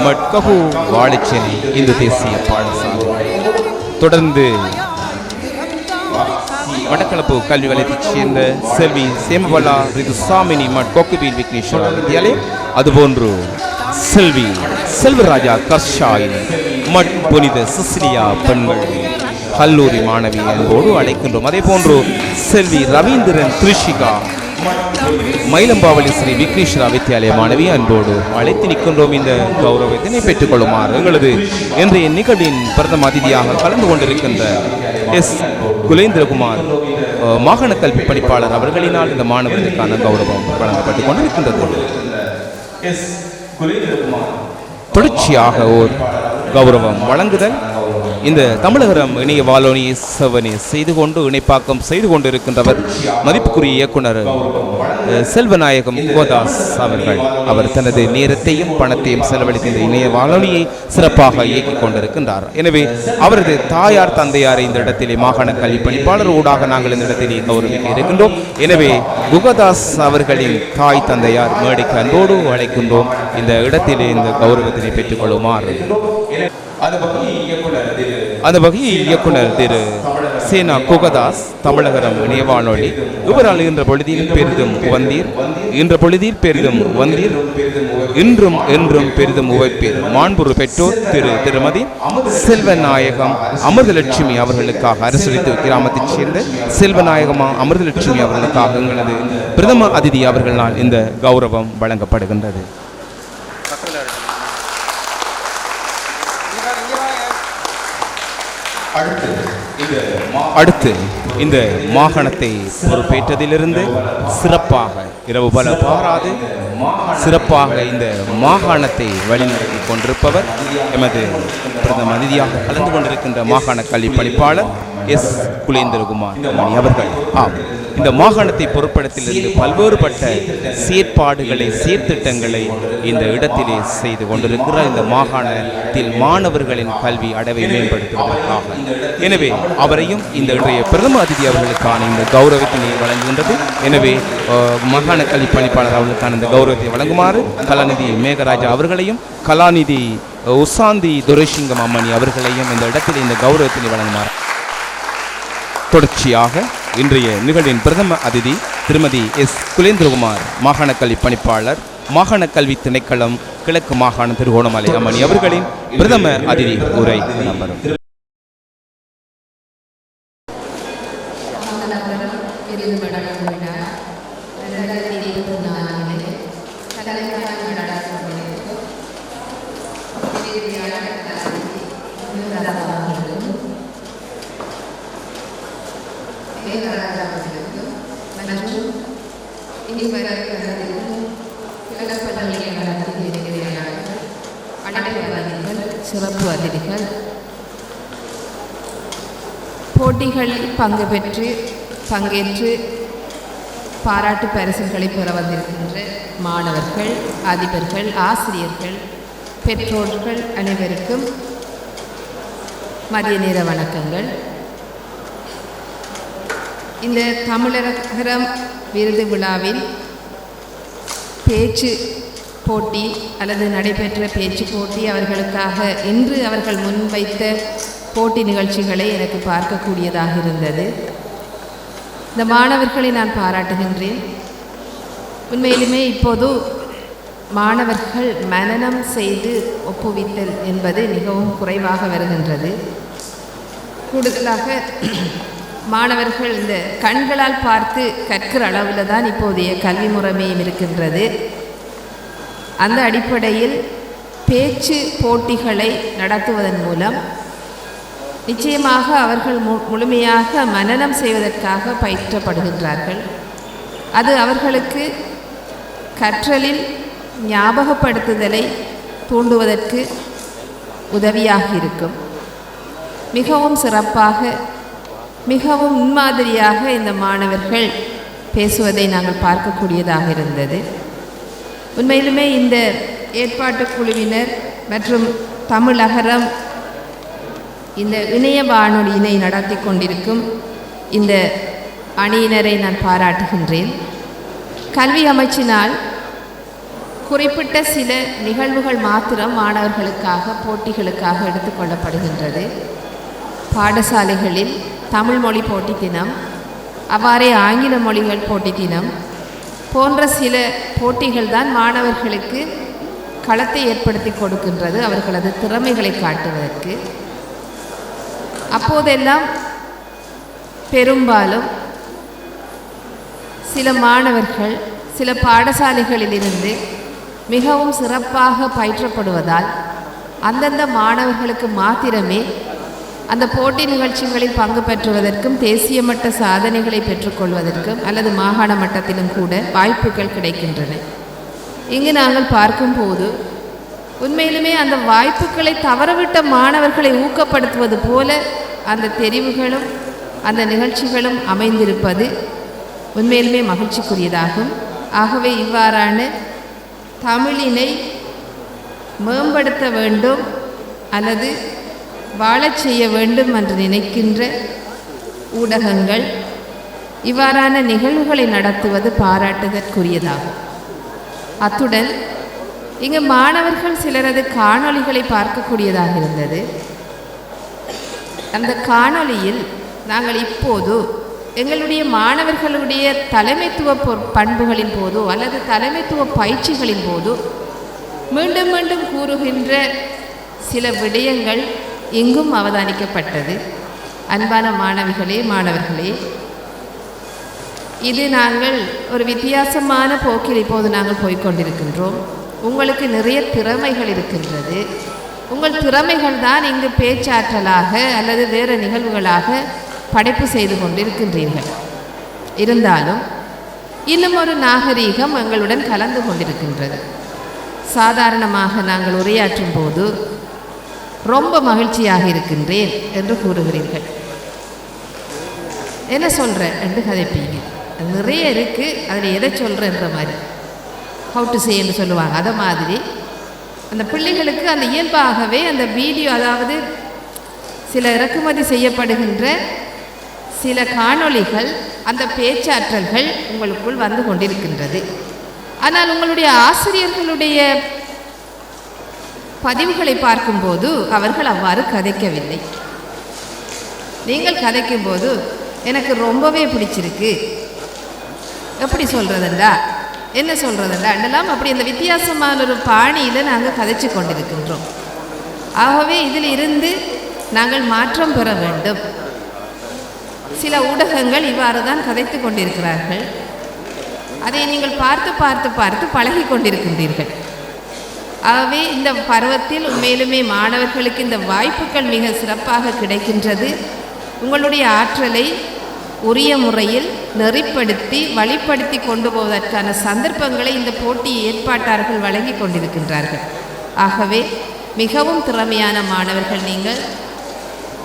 மட்காகு வாழச்சினி இந்து தேசிய பாடசாலை. தொடர்ந்து மட்டக்களப்பு கல்வி வலயத்தைச் சேர்ந்த செல்வி சேமவலா ரிதுசாமினி மட்கோக்குபீல் விக்னேஸ்வரா வித்யாலயம், அதுபோன்று செல்வி செல்வராஜா கர்ஷாயின் மட் புனித சிசிலியா பெண்கள் கல்லூரி மாணவி என்போடு அழைக்கின்றோம். அதே போன்று செல்வி ரவீந்திரன் திருஷிகா மயிலம்பாவளி ஸ்ரீ விக்னேஸ்வரா வித்யாலய மாணவி அன்போடு அழைத்து நிற்கின்றோம். இந்த கௌரவத்தினை பெற்றுக் கொள்ளுமாறு எங்களது இன்றைய நிகழ்வின் பிரதம அதிதியாக கலந்து கொண்டிருக்கின்ற எஸ் குலேந்திரகுமார் மாகாண கல்வி பணிப்பாளர் அவர்களினால் இந்த மாணவர்களுக்கான கௌரவம் வழங்கப்பட்டுக் கொண்டிருக்கின்றது. தொடர்ச்சியாக ஓர் கௌரவம் வழங்குதல் இந்த தமிழகரம் இணைய வானொலியை செவனே செய்து கொண்டு இணைப்பாக்கம் செய்து கொண்டிருக்கின்றவர் மதிப்புக்குரிய இயக்குனர் செல்வநாயகம் கோதாஸ் அவர்கள். அவர் தனது நேரத்தையும் பணத்தையும் செலவழித்து இந்த இணைய வானொலியை சிறப்பாக இயக்கிக் கொண்டிருக்கின்றார். எனவே அவரது தாயார் தந்தையாரை இந்த இடத்திலே மாகாண கல்வி பணிப்பாளர் ஊடாக நாங்கள் இந்த இடத்திலே கௌரவிக்க இருக்கின்றோம். எனவே குகதாஸ் அவர்களின் தாய் தந்தையார் மேடைக்கு அன்போடு அழைக்கின்றோம். இந்த இடத்திலே இந்த கௌரவத்தினை பெற்றுக் கொள்ளுமாறு அந்த வகையில் இயக்குனர் திரு சேனா குகதாஸ் தமிழகரம் இணைய வானொலி இவரால் இன்ற பொழுதில் பெரிதும் வந்தீர், இன்ற பொழுதில் பெரிதும் வந்தீர், இன்றும் என்றும் பெரிதும் உவைப்பீர். மாண்புறு பெற்றோர் திருமதி செல்வநாயகம் அமிர்தலட்சுமி அவர்களுக்காக அரசளித்து கிராமத்தைச் சேர்ந்த செல்வநாயகம் அமிர்தலட்சுமி அவர்களுக்காக எங்களது பிரதம அதிதி அவர்களால் இந்த கௌரவம் வழங்கப்படுகின்றது. அடுத்து இந்த மாகாணத்தை பொறுப்பேற்றதிலிருந்து சிறப்பாக இரவு பல பாராது சிறப்பாக இந்த மாகாணத்தை வழிநடத்தி கொண்டிருப்பவர் எமது பிரதம அதிதியாக கலந்து கொண்டிருக்கின்ற மாகாண கல்வி பணிப்பாளர் எஸ். குலேந்திரகுமார் மணி அவர்கள். இந்த மாகாணத்தை பொறுப்பிடத்திலிருந்து பல்வேறுபட்ட செயற்பாடுகளை செயற்திட்டங்களை இந்த இடத்திலே செய்து கொண்டிருக்கிறார். இந்த மாகாணத்தில் மாணவர்களின் கல்வி அடைவை மேம்படுத்துவதற்காக. எனவே அவரையும் இந்த இன்றைய பிரதம அதிதி அவர்களுக்கான இந்த கௌரவத்தினை வழங்குகின்றது. எனவே மாகாண கல்வி பணிப்பாளர் அவர்களுக்கான இந்த கௌரவத்தை வழங்குமாறு கலாநிதி மேகராஜா அவர்களையும் கலாநிதி உசாந்தி துரைசிங்கம் அம்மணி அவர்களையும் இந்த இடத்தில் இந்த கௌரவத்தினை வழங்குமாறு. தொடர்ச்சியாக இன்றைய நிகழ்வின் பிரதம அதிதி திருமதி எஸ். குலேந்திரகுமார் மாகாண கல்வி பணிப்பாளர் மாகாண கல்வி திணைக்களம் கிழக்கு மாகாண திருகோணமலை அம்மணி அவர்களின் பிரதம அதிதி உரை நம்பரும். சிறப்பு அதிதிகள், போட்டிகளில் பங்கேற்று பாராட்டு பரிசுகளை பெற வந்திருக்கின்ற மாணவர்கள், அதிபர்கள், ஆசிரியர்கள், பெற்றோர்கள் அனைவருக்கும் மதிய நேர வணக்கங்கள். இந்த தமிழகம் விருது விழாவில் பேச்சு போட்டி அல்லது நடைபெற்ற பேச்சு போட்டி அவர்களுக்காக இன்று அவர்கள் முன்வைத்த போட்டி நிகழ்ச்சிகளை எனக்கு பார்க்கக்கூடியதாக இருந்தது. இந்த மாணவர்களை நான் பாராட்டுகின்றேன். உண்மையிலுமே இப்போது மாணவர்கள் மனனம் செய்து ஒப்புவித்தல் என்பது மிகவும் குறைவாக வருகின்றது. கூடுதலாக மாணவர்கள் இந்த கண்களால் பார்த்து கற்கிற அளவில் தான் இப்போதைய கல்வி முறைமையும் இருக்கின்றது. அந்த அடிப்படையில் பேச்சு போட்டிகளை நடத்துவதன் மூலம் நிச்சயமாக அவர்கள் முழுமையாக மனனம் செய்வதற்காக பயிற்றப்படுகின்றார்கள். அது அவர்களுக்கு கற்றலில் ஞாபகப்படுத்துதலை தூண்டுவதற்கு உதவியாக இருக்கும். மிகவும் சிறப்பாக, மிகவும் முன்மாதிரியாக இந்த மாணவர்கள் பேசுவதை நாங்கள் பார்க்கக்கூடியதாக இருந்தது. உண்மையிலுமே இந்த ஏற்பாட்டு குழுவினர் மற்றும் தமிழகரம் இந்த இணைய வானொலியினை நடத்தி கொண்டிருக்கும் இந்த அணியினரை நான் பாராட்டுகின்றேன். கல்வி அமைச்சினால் குறிப்பிட்ட சில நிகழ்வுகள் மாத்திரம் மாணவர்களுக்காக போட்டிகளுக்காக எடுத்துக்கொள்ளப்படுகின்றது. பாடசாலைகளில் தமிழ் மொழி போட்டி தினம், அவ்வாறே ஆங்கில மொழிகள் போட்டி தினம் போன்ற சில போட்டிகள் தான் மாணவர்களுக்கு களத்தை ஏற்படுத்தி கொடுக்கின்றது, அவர்களது திறமைகளை காட்டுவதற்கு. அப்போதெல்லாம் பெரும்பாலும் சில மாணவர்கள் சில பாடசாலைகளிலிருந்து மிகவும் சிறப்பாக பயிற்றப்படுவதால் அந்தந்த மாணவர்களுக்கு மாத்திரமே அந்த போட்டி நிகழ்ச்சிகளில் பங்கு பெற்றுவதற்கும் தேசிய மட்ட சாதனைகளை பெற்றுக்கொள்வதற்கும் அல்லது மாகாண மட்டத்திலும் கூட வாய்ப்புகள் கிடைக்கின்றன. இங்கு நாங்கள் பார்க்கும்போது உண்மையிலுமே அந்த வாய்ப்புகளை தவறவிட்ட மாணவர்களை ஊக்கப்படுத்துவது போல அந்த தெரிவுகளும் அந்த நிகழ்ச்சிகளும் அமைந்திருப்பது உண்மையிலுமே மகிழ்ச்சிக்குரியதாகும். ஆகவே இவ்வாறான தமிழினை மேம்படுத்த வேண்டும் அல்லது வாழச் செய்ய வேண்டும் என்று நினைக்கின்ற ஊடகங்கள் இவ்வாறான நிகழ்வுகளை நடத்துவது பாராட்டுதற்குரியதாகும். அத்துடன் இங்கு மாணவர்கள் சிலரது காணொளிகளை பார்க்கக்கூடியதாக இருந்தது. அந்த காணொளியில் நாங்கள் இப்போது எங்களுடைய மாணவர்களுடைய தலைமைத்துவ பண்புகளின் போதோ அல்லது தலைமைத்துவ பயிற்சிகளின் போதோ மீண்டும் மீண்டும் கூறுகின்ற சில விடயங்கள் இங்கும் அவதானிக்கப்பட்டது. அன்பான மாணவிகளே, மாணவர்களே, இது நாங்கள் ஒரு வித்தியாசமான போக்கில் இப்போது நாங்கள் போய்கொண்டிருக்கின்றோம். உங்களுக்கு நிறைய திறமைகள் இருக்கின்றது. உங்கள் திறமைகள் தான் இங்கு பேச்சாற்றலாக அல்லது வேறு நிகழ்வுகளாக படைப்பு செய்து கொண்டிருக்கின்றீர்கள். இருந்தாலும் இன்னும் ஒரு நாகரீகம் எங்களுடன் கலந்து கொண்டிருக்கின்றது. சாதாரணமாக நாங்கள் உரையாற்றும் போது ரொம்ப மகிழ்ச்சியாக இருக்கின்றேன் என்று கூறுகிறீர்கள். என்ன சொல்கிறேன் என்று கதைப்பீங்க. நிறைய இருக்குது, அதில் எதை சொல்கிறேன்ற மாதிரி ஹவு டு சே என்று சொல்லுவாங்க. அதை மாதிரி அந்த பிள்ளைகளுக்கு அந்த இயல்பாகவே அந்த வீடியோ, அதாவது சில இறக்குமதி செய்யப்படுகின்ற சில காணொளிகள், அந்த பேச்சாற்றல்கள் உங்களுக்குள் வந்து கொண்டிருக்கின்றது. ஆனால் உங்களுடைய ஆசிரியர்களுடைய பதிவுகளை பார்க்கும்போது அவர்கள் அவ்வாறு கதைக்கவில்லை. நீங்கள் கதைக்கும்போது எனக்கு ரொம்பவே பிடிச்சிருக்கு, எப்படி சொல்கிறதுண்டா, என்ன சொல்கிறதுண்டா என்றெல்லாம் அப்படி அந்த வித்தியாசமான ஒரு பாணியில் நாங்கள் கதைச்சு கொண்டிருக்கின்றோம். ஆகவே இதில் இருந்து நாங்கள் மாற்றம் பெற வேண்டும். சில ஊடகங்கள் இவ்வாறு தான் கதைத்து கொண்டிருக்கிறார்கள். அதை நீங்கள் பார்த்து பார்த்து பார்த்து பழகி கொண்டிருக்கின்றீர்கள். ஆகவே இந்த பருவத்தில் உண்மையிலுமே மாணவர்களுக்கு இந்த வாய்ப்புகள் மிக சிறப்பாக கிடைக்கின்றது. உங்களுடைய ஆற்றலை உரிய முறையில் நெறிப்படுத்தி வழிப்படுத்தி கொண்டு போவதற்கான சந்தர்ப்பங்களை இந்த போட்டி ஏற்பாட்டாளர்கள் வழங்கி கொண்டிருக்கின்றார்கள். ஆகவே மிகவும் திறமையான மாணவர்கள்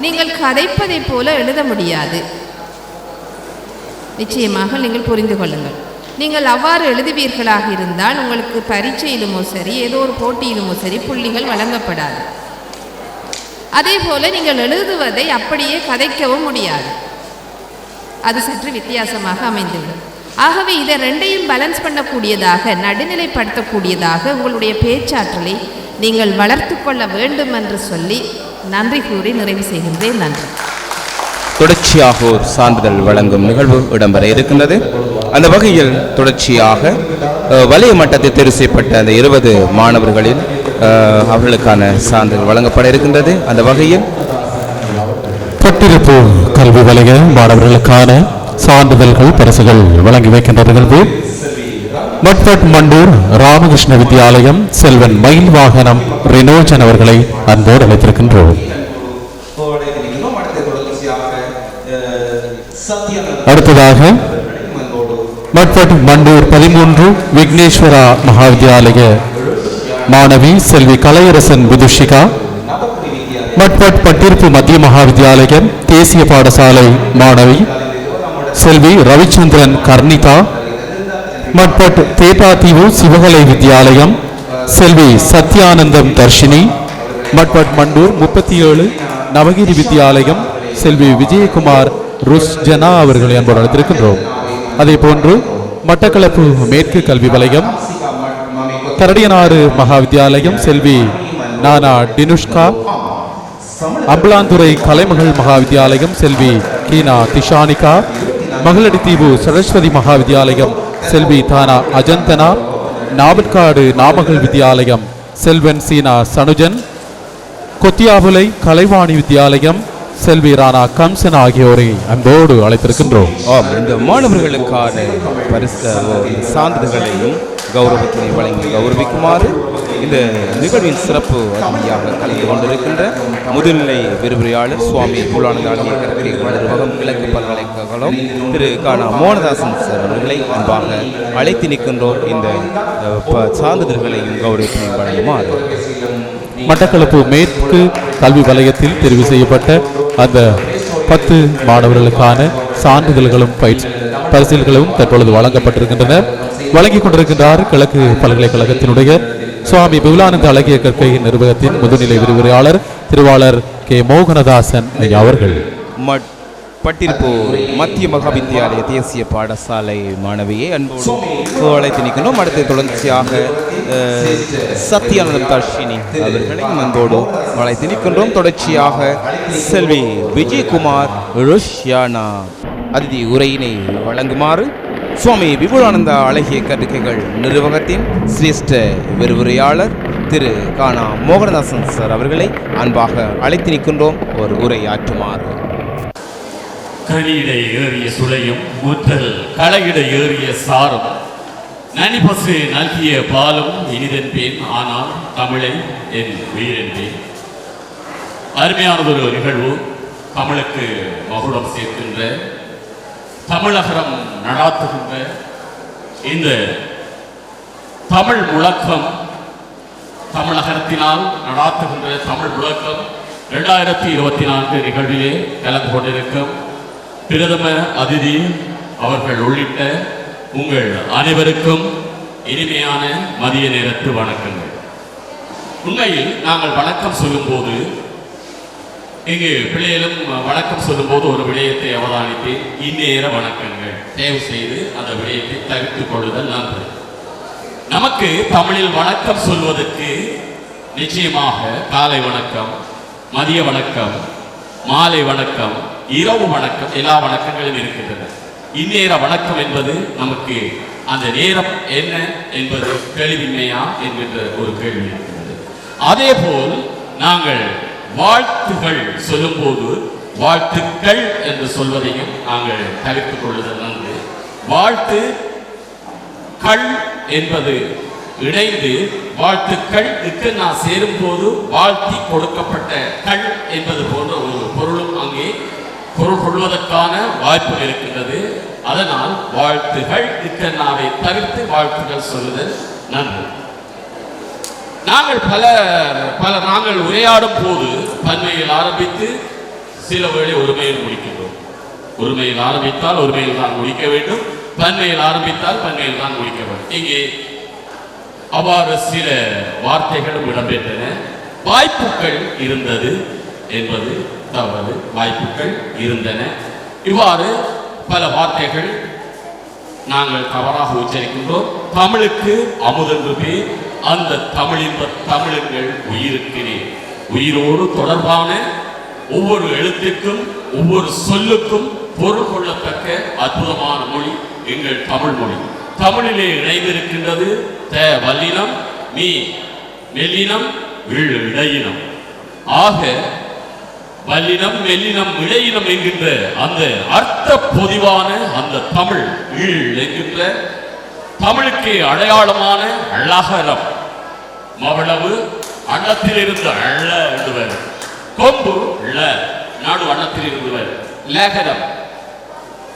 நீங்கள் கதைப்பதை போல எழுத முடியாது. நிச்சயமாக நீங்கள் புரிந்து கொள்ளுங்கள். நீங்கள் அவ்வாறு எழுதுவீர்களாக இருந்தால் உங்களுக்கு பரீட்சையிலுமோ சரி, ஏதோ ஒரு போட்டியிலுமோ சரி புள்ளிகள் வழங்கப்படாது. அதே போல நீங்கள் எழுதுவதை அப்படியே கதைக்கவும் முடியாது. அது சற்று வித்தியாசமாக அமைந்துவிடும். ஆகவே இதை ரெண்டையும் பேலன்ஸ் பண்ணக்கூடியதாக, நடுநிலைப்படுத்தக்கூடியதாக உங்களுடைய பேச்சாற்றலை நீங்கள் வளர்த்து கொள்ள வேண்டும் என்று சொல்லி நன்றி கூறி நிறைவு செய்கின்றேன். நன்றி. தொடர்ச்சியாக ஒரு சான்றிதழ் வழங்கும் நிகழ்வு இடம்பெற இருக்கின்றது. அந்த வகையில் தொடர்ச்சியாக வலய மட்டத்தில் தெரிவு செய்யப்பட்ட அந்த 20 மாணவர்களில் அவர்களுக்கான சான்றிதழ் வழங்கப்பட இருக்கின்றது. அந்த வகையில் பட்டிருப்பு கல்வி வலய மாணவர்களுக்கான சான்றிதழ்கள் பரிசுகள் வழங்கி வைக்கின்ற நிகழ்வு மட்பட் மண்டூர் ராமகிருஷ்ண வித்யாலயம் செல்வன் மயில் வாகனம் ரினோஜன் அவர்களை அன்போடு அழைத்திருக்கின்றோம். அடுத்ததாக மட்பட் மண்டூர் 13 விக்னேஸ்வரா மகாவித்யாலய மாணவி செல்வி கலையரசன் விதுஷிகா, மட்பட் பட்டிருப்பு மத்திய மகாவித்யாலயம் தேசிய பாடசாலை மாணவி செல்வி ரவிச்சந்திரன் கர்ணிதா, மட்பட் தேட்டாத்தீவு சிவகலை வித்யாலயம் செல்வி சத்யானந்தம் தர்ஷினி, மட்பட் மண்டூர் 37 நவகிரி வித்யாலயம் செல்வி விஜயகுமார் ருஸ்ஜனா அவர்களை அன்போடு அழைத்திருக்கின்றோம். அதே போன்று மட்டக்களப்பு மேற்கு கல்வி வலயம் கரடியனாறு மகாவித்யாலயம் செல்வி நானா டினுஷ்கா, அம்பலாந்துறை கலைமகள் மகாவித்யாலயம் செல்வி கீனா திஷானிகா, மகளடித்தீவு சரஸ்வதி மகாவித்யாலயம் செல்வி தானா அஜந்தனா, நாவற்காடு நாமகள் வித்யாலயம் செல்வன் சீனா சனுஜன், கொத்தியாபுலை கலைவாணி வித்யாலயம் செல்வி ராணா கம்சன் ஆகியோரை அன்போடு அழைத்திருக்கின்றோம். இந்த மாணவர்களுக்கான சான்றிதழ்களையும் கௌரவத்தினை வழங்கி கௌரவிக்குமாறு இந்த நிகழ்வின் சிறப்பு அதிதியாக கலந்து கொண்டிருக்கின்ற முதுநிலை விரிவுரையாளர் சுவாமி புலானந்த அழகிய கற்கைகள் நிர்வாகம் கிழக்கு பல்கலைக்கழகம் திரு கானா மோகனதாசன் சார் அவர்களை அன்பாக அழைத்து நிற்கின்றோர். இந்த சான்றிதழ்களையும் கௌரவத்தினை வழங்குமாறு மட்டக்களப்பு மேற்கு கல்வி வலயத்தில் தெரிவு செய்யப்பட்ட அந்த 10 மாணவர்களுக்கான சான்றிதழ்களும் பரிசில்களும் தற்பொழுது வழங்கப்பட்டிருக்கின்றன. வழங்கிக் கொண்டிருக்கின்றார் கிழக்கு பல்கலைக்கழகத்தினுடைய சுவாமி விபுலானந்த அழகிய கற்கை நிர்வாகத்தின் முதுநிலை விரிவுரையாளர் திருவாளர் கே மோகனதாசன் அவர்கள். பட்டிருப்பு மத்திய மகாவித்தியாலய தேசிய பாடசாலை மாணவியை அன்போடு அழைத்து நிற்கின்றோம். அடுத்து தொடர்ச்சியாக சத்யானந்தம் தர்ஷினி அவர்களை அன்போடு அழைத்து நிற்கின்றோம். தொடர்ச்சியாக செல்வி விஜயகுமார் ருஷ்யானா அதிதி உரையினை வழங்குமாறு சுவாமி விபுலானந்தா அழகிய கற்கைகள் நிர்வாகத்தின் சிரேஷ்ட விரிவுரையாளர் திரு கானா மோகனதாசன் சார் அவர்களை அன்பாக அழைத்து நிற்கின்றோம் ஒரு உரை ஆற்றுமாறு. கனியிடை ஏறிய சுளையும் முற்றல் களையிடை ஏறிய சாரும் நனிபசு நல்கிய பாலும் இனிதென்பேன். ஆனால் தமிழை என் உயிரென்பேன். அருமையானதொரு நிகழ்வு. தமிழுக்கு மகுடம் சேர்க்கின்ற, தமிழகரம் நடாத்துகின்ற இந்த தமிழ் முழக்கம், தமிழகத்தினால் நடாத்துகின்ற தமிழ் முழக்கம் 2024 நிகழ்விலே கலந்து கொண்டிருக்கும் பிரதம அதிதி அவர்கள் உள்ளிட்ட உங்கள் அனைவருக்கும் இனிமையான மதிய நேரத்து வணக்கங்கள். உண்மையில் நாங்கள் வணக்கம் சொல்லும்போது, இங்கு பிள்ளைகளும் வணக்கம் சொல்லும்போது ஒரு விடயத்தை அவதானித்தேன். இந்நேர வணக்கங்கள் தயவு செய்து அந்த விடயத்தை தவிர்த்துக் கொள்ளுதல் நன்று. நமக்கு தமிழில் வணக்கம் சொல்வதற்கு நிச்சயமாக காலை வணக்கம், மதிய வணக்கம், மாலை வணக்கம், இரவு வணக்கம், எல்லா வணக்கங்களும் இருக்கின்றன. இந்நேர வணக்கம் என்பது நமக்கு அந்த நேரம் என்ன என்பது கேள்விமையா என்கின்ற ஒரு கேள்வி இருக்கிறது. அதே போல் நாங்கள் வாழ்த்துகள் சொல்லும்போது வாழ்த்துக்கள் என்று சொல்வதையும் நாங்கள் தவிர்த்துக் கொள்ளுதல் நன்று. வாழ்த்து கள் என்பது இணைந்து வாழ்த்துக்கள் நான் சேரும் போது வாழ்த்தி கொடுக்கப்பட்ட கள் என்பது போன்ற ஒரு பொருளும் அங்கே பொருள் கொள்வதற்கான வாய்ப்பு இருக்கின்றது. அதனால் வாழ்த்துகள் இக்கண்ணாவை தவிர்த்து வாழ்த்துகள் சொல்லுதல் நன்று. நாங்கள் நாங்கள் உரையாடும் போது பன்மையில் ஆரம்பித்து சில வேளை ஒருமையில் முடிக்கின்றோம். ஒருமையில் ஆரம்பித்தால் ஒருமையில் தான் முடிக்க வேண்டும், பன்மையில் ஆரம்பித்தால் பன்மையில் தான் முடிக்க வேண்டும். இங்கே அவ்வாறு சில வார்த்தைகளும் இடம்பெற்றன. வாய்ப்புகள் இருந்தது என்பது தவறு. வாய்ப்புகள் இருந்தன. இவ்வாறு பல வார்த்தைகள் நாங்கள் தவறாக உச்சரிக்கின்றோம். தமிழுக்கு அமுதென்று பேர். அந்த தமிழுங்கள் உயிருக்கு உயிரோடு தொடர்பான ஒவ்வொரு எழுத்துக்கும் ஒவ்வொரு சொல்லுக்கும் பொருள் கொள்ளத்தக்க அற்புதமான மொழி எங்கள் தமிழ் மொழி. தமிழிலே இணைந்திருக்கின்றது த வல்லினம், மீ மெல்லினம், இடையினம். ஆக வல்லினம், மெல்லினம், இடையினம் என்கின்ற அந்த அர்த்த பொதிவான அந்த தமிழ் என்கின்ற தமிழுக்கு அடையாளமான அழகரம். மவளவு அன்னத்தில் இருந்து அள்ள எழுதுவர், கொம்பு ல நாடு அன்னத்தில் இருந்தவர், லேகரம்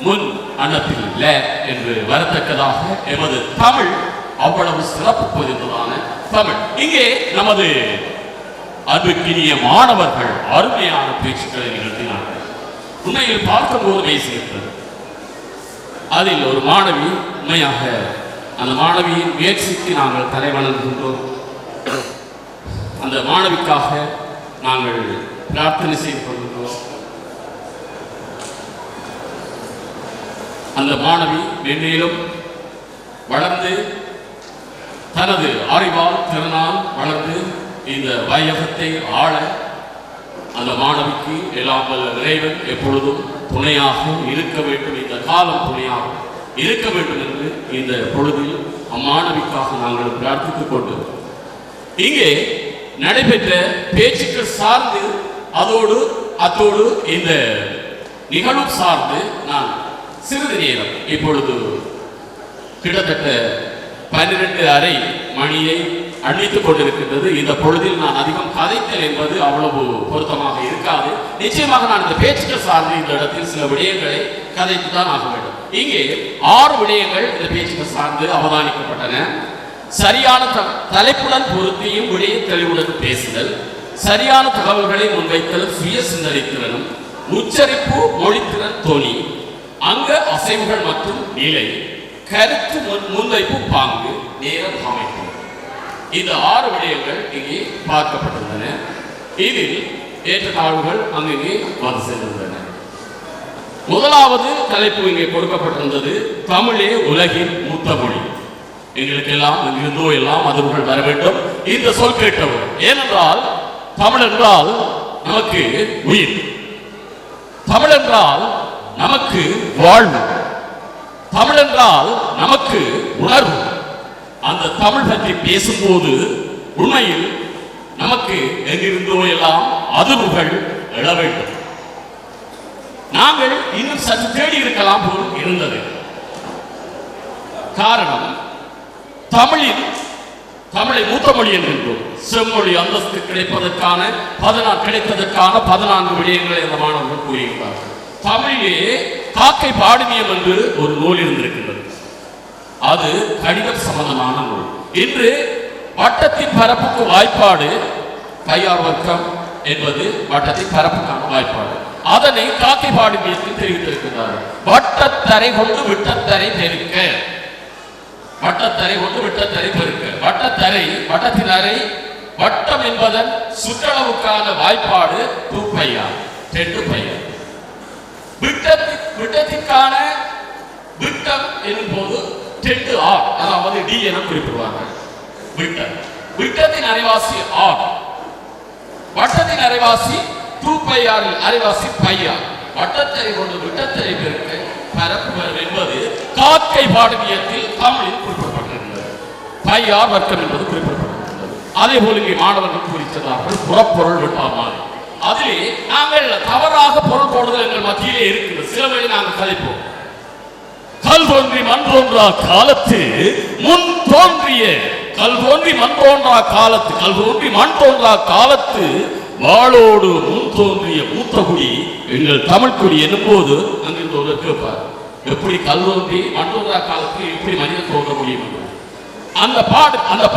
முன் அன்னத்தில் ல என்று வரத்தக்கதாக எமது தமிழ் அவ்வளவு சிறப்பு பொதிந்ததான தமிழ். இங்கே நமது அன்புக்கினிய மாணவர்கள் அருமையான பேச்சுக்களை நிகழ்த்தினார்கள். உண்மையில் பார்க்கும்போது பேசியிருக்கிறது. அதில் ஒரு மாணவி உண்மையாக அந்த மாணவியின் முயற்சிக்கு நாங்கள் தலை வணங்குகின்றோம். அந்த மாணவிக்காக நாங்கள் பிரார்த்தனை செய்து கொள்கின்றோம். அந்த மாணவி மென்மேலும் வளர்ந்து தனது அறிவால் திறனால் வளர்ந்து இந்த வையகத்தை ஆள அந்த மாணவிக்கு எல்லாம் வல்ல இறைவன் எப்பொழுதும் துணையாக இருக்க வேண்டும், இந்த காலம் துணையாக இருக்க வேண்டும் என்று இந்த பொழுதில் அம்மாணவிக்காக நாங்கள் பிரார்த்தித்துக் கொண்டு இங்கே நடைபெற்ற பேச்சுக்கள் சார்ந்து அத்தோடு இந்த நிகழ்வு சார்ந்து நான் சிறிது நேரம் இப்பொழுது கிட்டத்தட்ட 12:30 மணியை அணித்துக் கொண்டிருக்கின்றது. இந்த பொழுதில் நான் அதிகம் கதைத்தல் என்பது அவ்வளவு பொருத்தமாக இருக்காது. நிச்சயமாக நான் இந்த பேச்சுக்கள் சார்ந்து இந்த இடத்தில் சில விடயங்களை கதைத்து தான் ஆக வேண்டும். இங்கே 6 விடயங்கள் இந்த பேச்சுக்கள் சார்ந்து அவதானிக்கப்பட்டன. சரியான தலைப்புடன் பொருத்தியும் விடய தெளிவுடன் பேசுதல், சரியான தகவல்களை முன்வைத்தல், சுய சிந்தனைத்திறனும், உச்சரிப்பு, மொழித்திறன், தொனி, அங்க அசைவுகள் மற்றும் நிலை, கருத்து முன்வைப்பு, பாங்கு, நேரம் அமைப்பு. இந்த 6 விடயங்கள் இங்கே பார்க்கப்பட்டுள்ளன. இதில் ஏற்றத்தாழ்வுகள் அங்கே வந்து சென்றுள்ளன. முதலாவது தலைப்பு இங்கே கொடுக்கப்பட்டிருந்தது தமிழே உலகின் மூத்த மொழி. எங்களுக்கு எல்லாம் எங்கிருந்தோ எல்லாம் அதர்கள் வர வேண்டும் இந்த சொல் கேட்டவர். ஏனென்றால் தமிழ் என்றால் நமக்கு உயிர், தமிழ் என்றால் நமக்கு வாழ்வு, தமிழ் என்றால் நமக்கு உணர்வு. அந்த தமிழ் பற்றி பேசும்போது உண்மையில் நமக்கு எங்கிருந்தோ எல்லாம் அதிர்வுகள் எழ வேண்டும். நாங்கள் இன்னும் சற்று தேடி இருக்கலாம் போல் இருந்தது. காரணம், தமிழை மூத்த மொழி என்கின்றோம். செம்மொழி அந்தஸ்து கிடைப்பதற்கான 14 விடயங்களை அந்த மாணவர்கள் கூறியிருக்கிறார்கள். தமிழிலே காக்கை பாடுமியம் என்று ஒரு நூல் இருந்திருக்கின்றது. அது கடிதம் சம்பந்தமான நூல். இன்று வட்டத்தின் பரப்புக்கு வாய்ப்பாடு கையார் வர்க்கம் என்பது வட்டத்தின் பரப்புக்கான வாய்ப்பாடு. அதனை காக்கை பாடுமியத்தில் தெரிவித்திருக்கிறார்கள். வட்டத்தரை கொண்டு விட்டத்தரை பெருக்க, வட்டத்தரை கொண்டு விட்டத்தரை பெருக்க. வட்டத்தரை வட்டத்தின் அறை, வட்டம் என்பதன் சுற்றளவுக்கான வாய்ப்பாடு 2πr 10πr. விட்டத்திற்கான விட்டம் என்னும் போது 10r, அதாவது d என குறிப்பிடுவார்கள். விட்டத்தின் அரைவாசி r, வட்டத்தின் அரைவாசி 2πr, அரைவாசி πr. வட்டத்தரை கொண்டு விட்டத்தரை பெருக்க பரப்பு என்பது காக்கை பாடுமியத்தில் தமிழில் குறிப்பிடப்பட்டிருக்கிறது. πr வர்க்கம் என்பது குறிப்பிடப்பட்டிருக்கிறது. அதே போல இங்கே மாணவர்கள் குறித்ததார்கள் புறப்பொருள் வெட்டாமாறு. அதிலே நாங்கள் தவறாக பொருள் போடுதல் எங்கள் மத்தியிலே இருக்கிறது. சில வேளை நாங்கள் கதைப்போம், கல் தோன்றி மண் தோன்றா காலத்து முன் தோன்றிய, கல் தோன்றி மண் தோன்றா காலத்து, கல் தோன்றி மண் தோன்றா காலத்து வாளோடு முன் தோன்றிய மூத்தகுடி எங்கள் தமிழ் குடி என்னும் போது அங்கிருந்து ஒரு கேட்பார், எப்படி கல் தோன்றி மண் தோன்றா காலத்து எப்படி மனிதன் தோன்ற முடியும் என்று. அந்த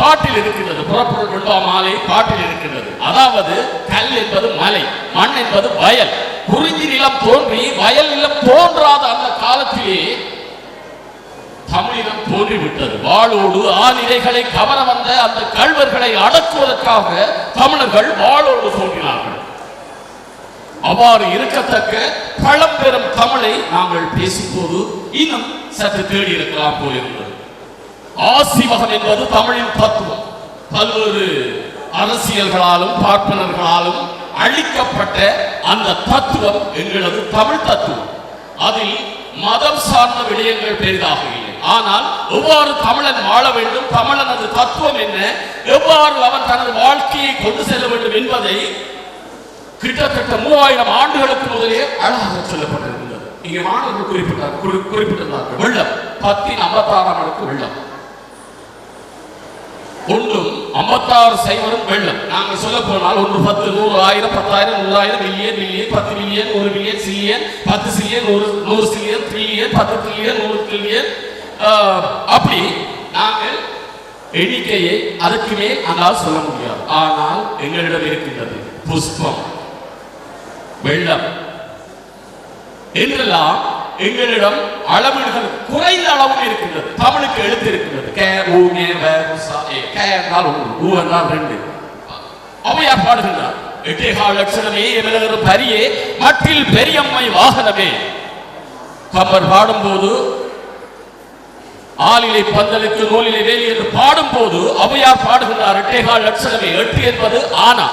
பாட்டில் இருக்கின்றது, புறப்பொருள் வெண்பா மாலை பாட்டில் இருக்கின்றது. அதாவது கல் என்பது மலை, மண் என்பது வயல். குறிஞ்சி நிலம் தோன்றி வயல் நிலம் தோன்றாத அந்த காலத்திலே தமிழினம் தோன்றிவிட்டது. வாளோடு ஆநிலைகளை கவர வந்த அந்த கள்வர்களை அடக்குவதற்காக தமிழர்கள் வாளோடு தோன்றினார்கள். அவ்வாறு இருக்கத்தக்க பழம்பெரும் தமிழை நாங்கள் பேசும்போது இன்னும் சற்று தேடி இருக்கலாம் போலிருந்தது. ஆசிவகம் என்பது தமிழின் தத்துவம். பல்வேறு அரசியல்களாலும் பார்ப்பனர்களாலும் அழிக்கப்பட்ட அந்த தத்துவம் எங்களது தமிழ் தத்துவம். அதில் மதம் சார்ந்த விடயங்கள் பெரிதாக இல்லை. ஆனால் எவ்வாறு தமிழன் வாழ வேண்டும், தமிழனது தத்துவம் என்ன, எவ்வாறு அவன் தனது வாழ்க்கையை கொண்டு செல்ல வேண்டும் என்பதை கிட்டத்தட்ட 3000 ஆண்டுகளுக்கு முதலே அழகாக சொல்லப்பட்டிருக்கிறது. இங்கே மாணவர்கள் குறிப்பிட்டிருந்தார்கள். வெள்ளம் 1056ஆம் ஆண்டுக்கு வெள்ளம் ஒன்றும் 56 சைவரும் வெள்ளம். நாங்கள் சொல்ல போனால் 1 10 100 1000 10000 100,000 million million 10 million 1 million billion 10 billion 100 billion trillion 10 trillion 100 trillion. அப்படி நாங்கள் எண்ணிக்கையை அதற்கு மேல் அங்கால் சொல்ல முடியாது. ஆனால் எங்களிடம் இருக்கின்றது புஷ்பம், வெள்ளம் என்றெல்லாம் எங்களிடம் அளவீடுகள் குறைந்த அளவும் இருக்கின்றது. தமிழுக்கு எழுத்து இருக்கின்றது. அவையார் பாடுகின்றார், எட்டேகால் லட்சணமே எமலர் பரியே மட்டில் பெரியம்மை வாகனமே. கம்பர் பாடும்போது ஆளிலை பந்தலுக்கு நூலிலை வேலி என்று பாடும் போது அவையார் பாடுகின்றார், எட்டேகால் லட்சணமே. 8 என்பது ஆனா,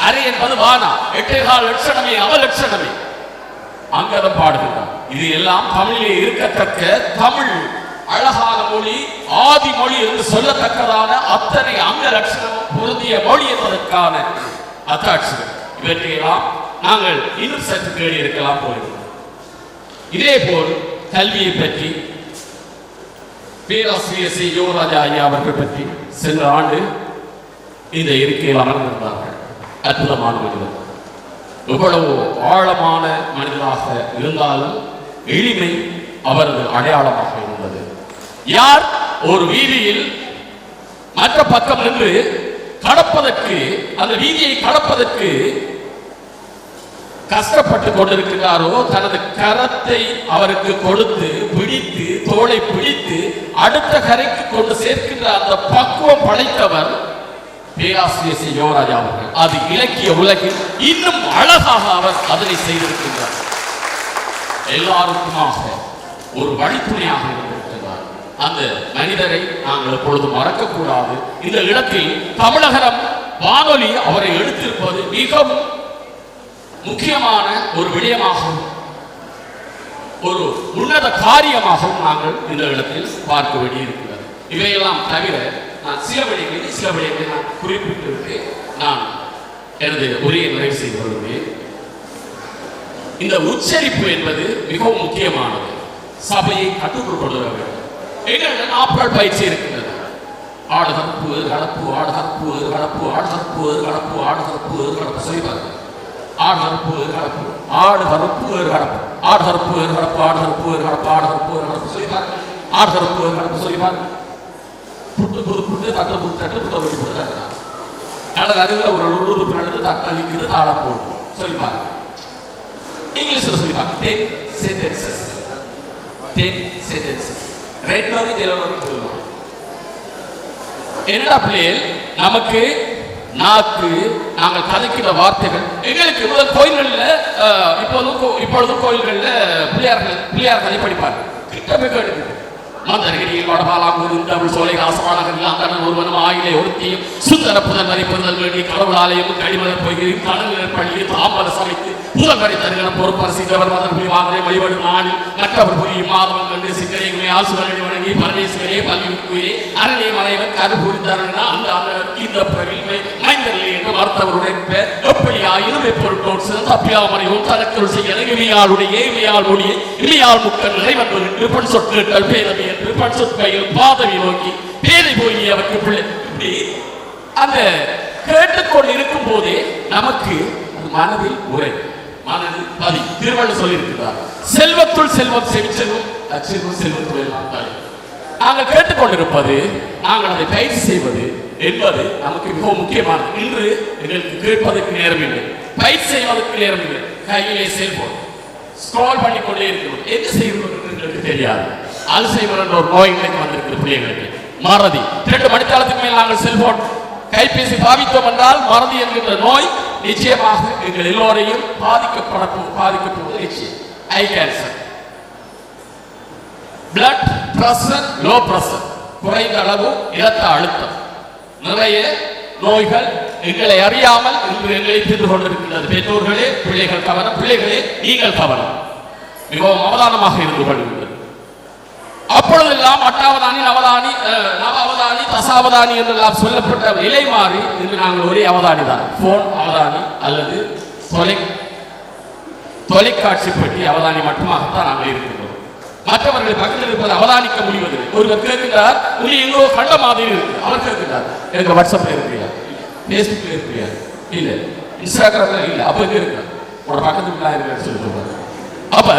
அரை என்பது வானா, எட்டேகால் லட்சணமே அவலட்சணமே. அங்கதம் பாடுகின்றார். இது எல்லாம் தமிழிலே இருக்கத்தக்க தமிழ் அழகான மொழி, ஆதி மொழி என்று சொல்லத்தக்கதான அத்தனை அங்க லட்சணமும் பொருந்திய மொழி என்பதற்கான அத்தாட்சிகள். இவற்றையெல்லாம் நாங்கள் இன்னும் சற்று தேடி இருக்கலாம் போகிறோம். இதே போல் கல்வியை பற்றி பேராசிரியர் சி யுவராஜா ஐயா அவர்கள் பற்றி சென்ற ஆண்டு இந்த இருக்கையில் அமர்ந்திருந்தார்கள். அற்புதமான மனிதர், எவ்வளவு ஆழமான மனிதனாக இருந்தாலும் எளிமை அவரது அடையாளமாக இருந்தது. யார் ஒரு வீதியில் மற்ற பக்கம் நின்று கடப்பதற்கு, அந்த வீதியை கடப்பதற்கு கஷ்டப்பட்டு கொண்டிருக்கிறாரோ, தனது கரத்தை அவருக்கு கொடுத்து பிடித்து, தோளை பிடித்து அடுத்த கரைக்கு கொண்டு சேர்க்கின்ற அந்த பக்குவம் படைத்தவர் பேராசிரியர் சி யுவராஜா அவர்கள். அது இலக்கிய உலகில் இன்னும் அழகாக அவர் அதனை செய்திருக்கின்றார். எல்லாருக்குமாக ஒரு வழித்துணையாக இருந்திருக்கிறார். அந்த மனிதரை நாங்கள் எப்பொழுதும் மறக்கக்கூடாது. இந்த இடத்தில் தமிழகம் வானொலி அவரை எடுத்திருப்பது மிகவும் முக்கியமான ஒரு விடயமாகவும் ஒரு உன்னத காரியமாகவும் நாங்கள் இந்த இடத்தில் பார்க்க வேண்டியிருக்கிறது. இவையெல்லாம் தவிர நான் சில விடயங்களை நான் குறிப்பிட்டு நான் எனது உரையை நிறைவு செய்து கொள்கிறேன். இந்த உச்சரிப்பு என்பது மிகவும் முக்கியமானது. சபையை கட்டுக்குள் கொண்டு வர வேண்டும். எங்களிடம் 40 பயிற்சி இருக்கின்றது. ஆடு கற்பு கடப்பு ஆடு கற்பு கடப்பு ஆடு கற்பு கடப்பு ஆடு கற்பு கடப்பு செய்வார். ஆடு கற்பு கடப்பு ஆடு கற்பு கடப்பு ஆடு கற்பு கடப்பு ஆடு கற்பு கடப்பு ஆடு கற்பு கடப்பு செய்வார். ஆடு கற்பு கடப்பு செய்வார். புட்டு புது புட்டு தட்டு புட்டு தட்டு புட்ட வழி போட்டு அல்லது அருகில் ஒரு உறுப்பு நடந்து தக்களிக்கிறது தாளம் போடும் சொல்லிப்பாங்க. இங்கிலீஷில் சொல்லிப்பாங்க 10 sentences 10 sentences ரெண்டாவது தெளிவாக சொல்லுவாங்க. என்னடா பிள்ளைகள் நமக்கு நாக்கு நாங்கள் கதைக்கிற வார்த்தைகள் எங்களுக்கு முதல் கோயில்களில் இப்பொழுதும் கோயில்களில் பிள்ளையார் கதை படிப்பார். கிட்டமே கேட்டு மந்தரகிரியில் வடபாலாங்கூர் தமிழ் சோலை ராசமானகரில் அந்தணன் ஒருவனும் ஆயிலை ஒருத்தியும் சுந்தர புதன் வரைப்பதல் வேண்டி கடவுளாலயம் கடிமலர் பொய்கையில் கடல் பள்ளி தாம்பர சமைத்து முதல் வரை தருகிற பொறுப்பரசி கவர் மதன் புலி வாங்கலை வழிபடு நாளில் மற்றவர் புலியும் மாதவன் கண்டு சிக்கரை ஆசுவரடி வணங்கி பரமேஸ்வரே பல்விக்குயிரே அரணை மலைவன் கருபூரி தரனா அந்த இந்த பகிர்மை மைந்தர்களே என்று மருத்துவருடைய எப்படி ஆயினும் எப்பொருட்டோடு சிறந்த அப்பியாமறையும் தனக்குள் செய்ய இமையாளுடைய இமையாள் மொழியை இமையாள் முக்கள் நிறைவன்பு என்று பண் சொற்கள் பேரவை என்று பண் சொற்கையில் பாதவி நோக்கி பேரை போய் அவருக்கு பிள்ளை இப்படி அந்த கேட்டுக்கொண்டு இருக்கும் போதே நமக்கு மனதில் உரை மனதில் பதி திருவள்ளுவர் சொல்லியிருக்கிறார். செல்வத்துள் செல்வம் செவிச்செல்வம் அச்செல்வம் செல்வத்துள் நாங்கள் கேட்டுக்கொண்டிருப்பது நாங்கள் அதை பயிற்சி செய்வது என்பது நமக்கு மிகவும் முக்கியமானது. இன்று எங்களுக்கு கேட்பதற்கு நேரம் இல்லை, பயிற்சி செய்வதற்கு நேரம் இல்லை. கையிலே செல்போன் ஸ்க்ரோல் பண்ணிக்கொண்டே இருக்கிறோம். என்ன செய்வது எங்களுக்கு தெரியாது. அல்சைமர் என்ற ஒரு நோய் நிலைக்கு வந்திருக்கிற பிள்ளைகளுக்கு மறதி 2 மணித்தாளத்துக்கு மேல் நாங்கள் செல்போன் கைபேசி பாவித்தோம் என்றால் மறதி என்கின்ற நோய் நிச்சயமாக எங்கள் எல்லோரையும் பாதிக்கப்படுவது நிச்சயம். Eye cancer, blood pressure, low pressure, குறைந்த அளவு இரத்த அழுத்தம், நிறைய நோய்கள் எங்களை அறியாமல் இன்று எங்களை தின்று கொண்டிருக்கின்றது. பெற்றோர்களே பிள்ளைகள் கவனம், பிள்ளைகளே நீங்கள் கவனம், மிகவும் அவதானமாக இருந்து கொள்கின்றது. அப்பொழுதெல்லாம் அட்டாவதானி நவதானி நவ அவதானி தசாவதானி என்றெல்லாம் சொல்லப்பட்ட நிலை மாறி இன்று நாங்கள் ஒரே அவதானி தான். போன் அவதானி அல்லது தொலைக்காட்சி பெட்டி அவதானி மட்டுமாகத்தான் நாங்கள் இருக்கின்றோம். மற்றவர்களை பக்கத்தில் இருப்பது அவதானிக்க முடிவதில்லை. ஒருவர் கேட்கின்றார், உனி எங்கோ கண்ட மாதிரி இருக்கு. அவர் கேட்கின்றார், எங்க வாட்ஸ்அப்ல இருக்கிறியா, பேஸ்புக்ல இருக்கிறியா, இல்ல இன்ஸ்டாகிராம்ல இல்ல, அப்ப எங்க இருக்க ஒரு பக்கத்துக்குள்ள இருக்க சொல்லிட்டு. அப்ப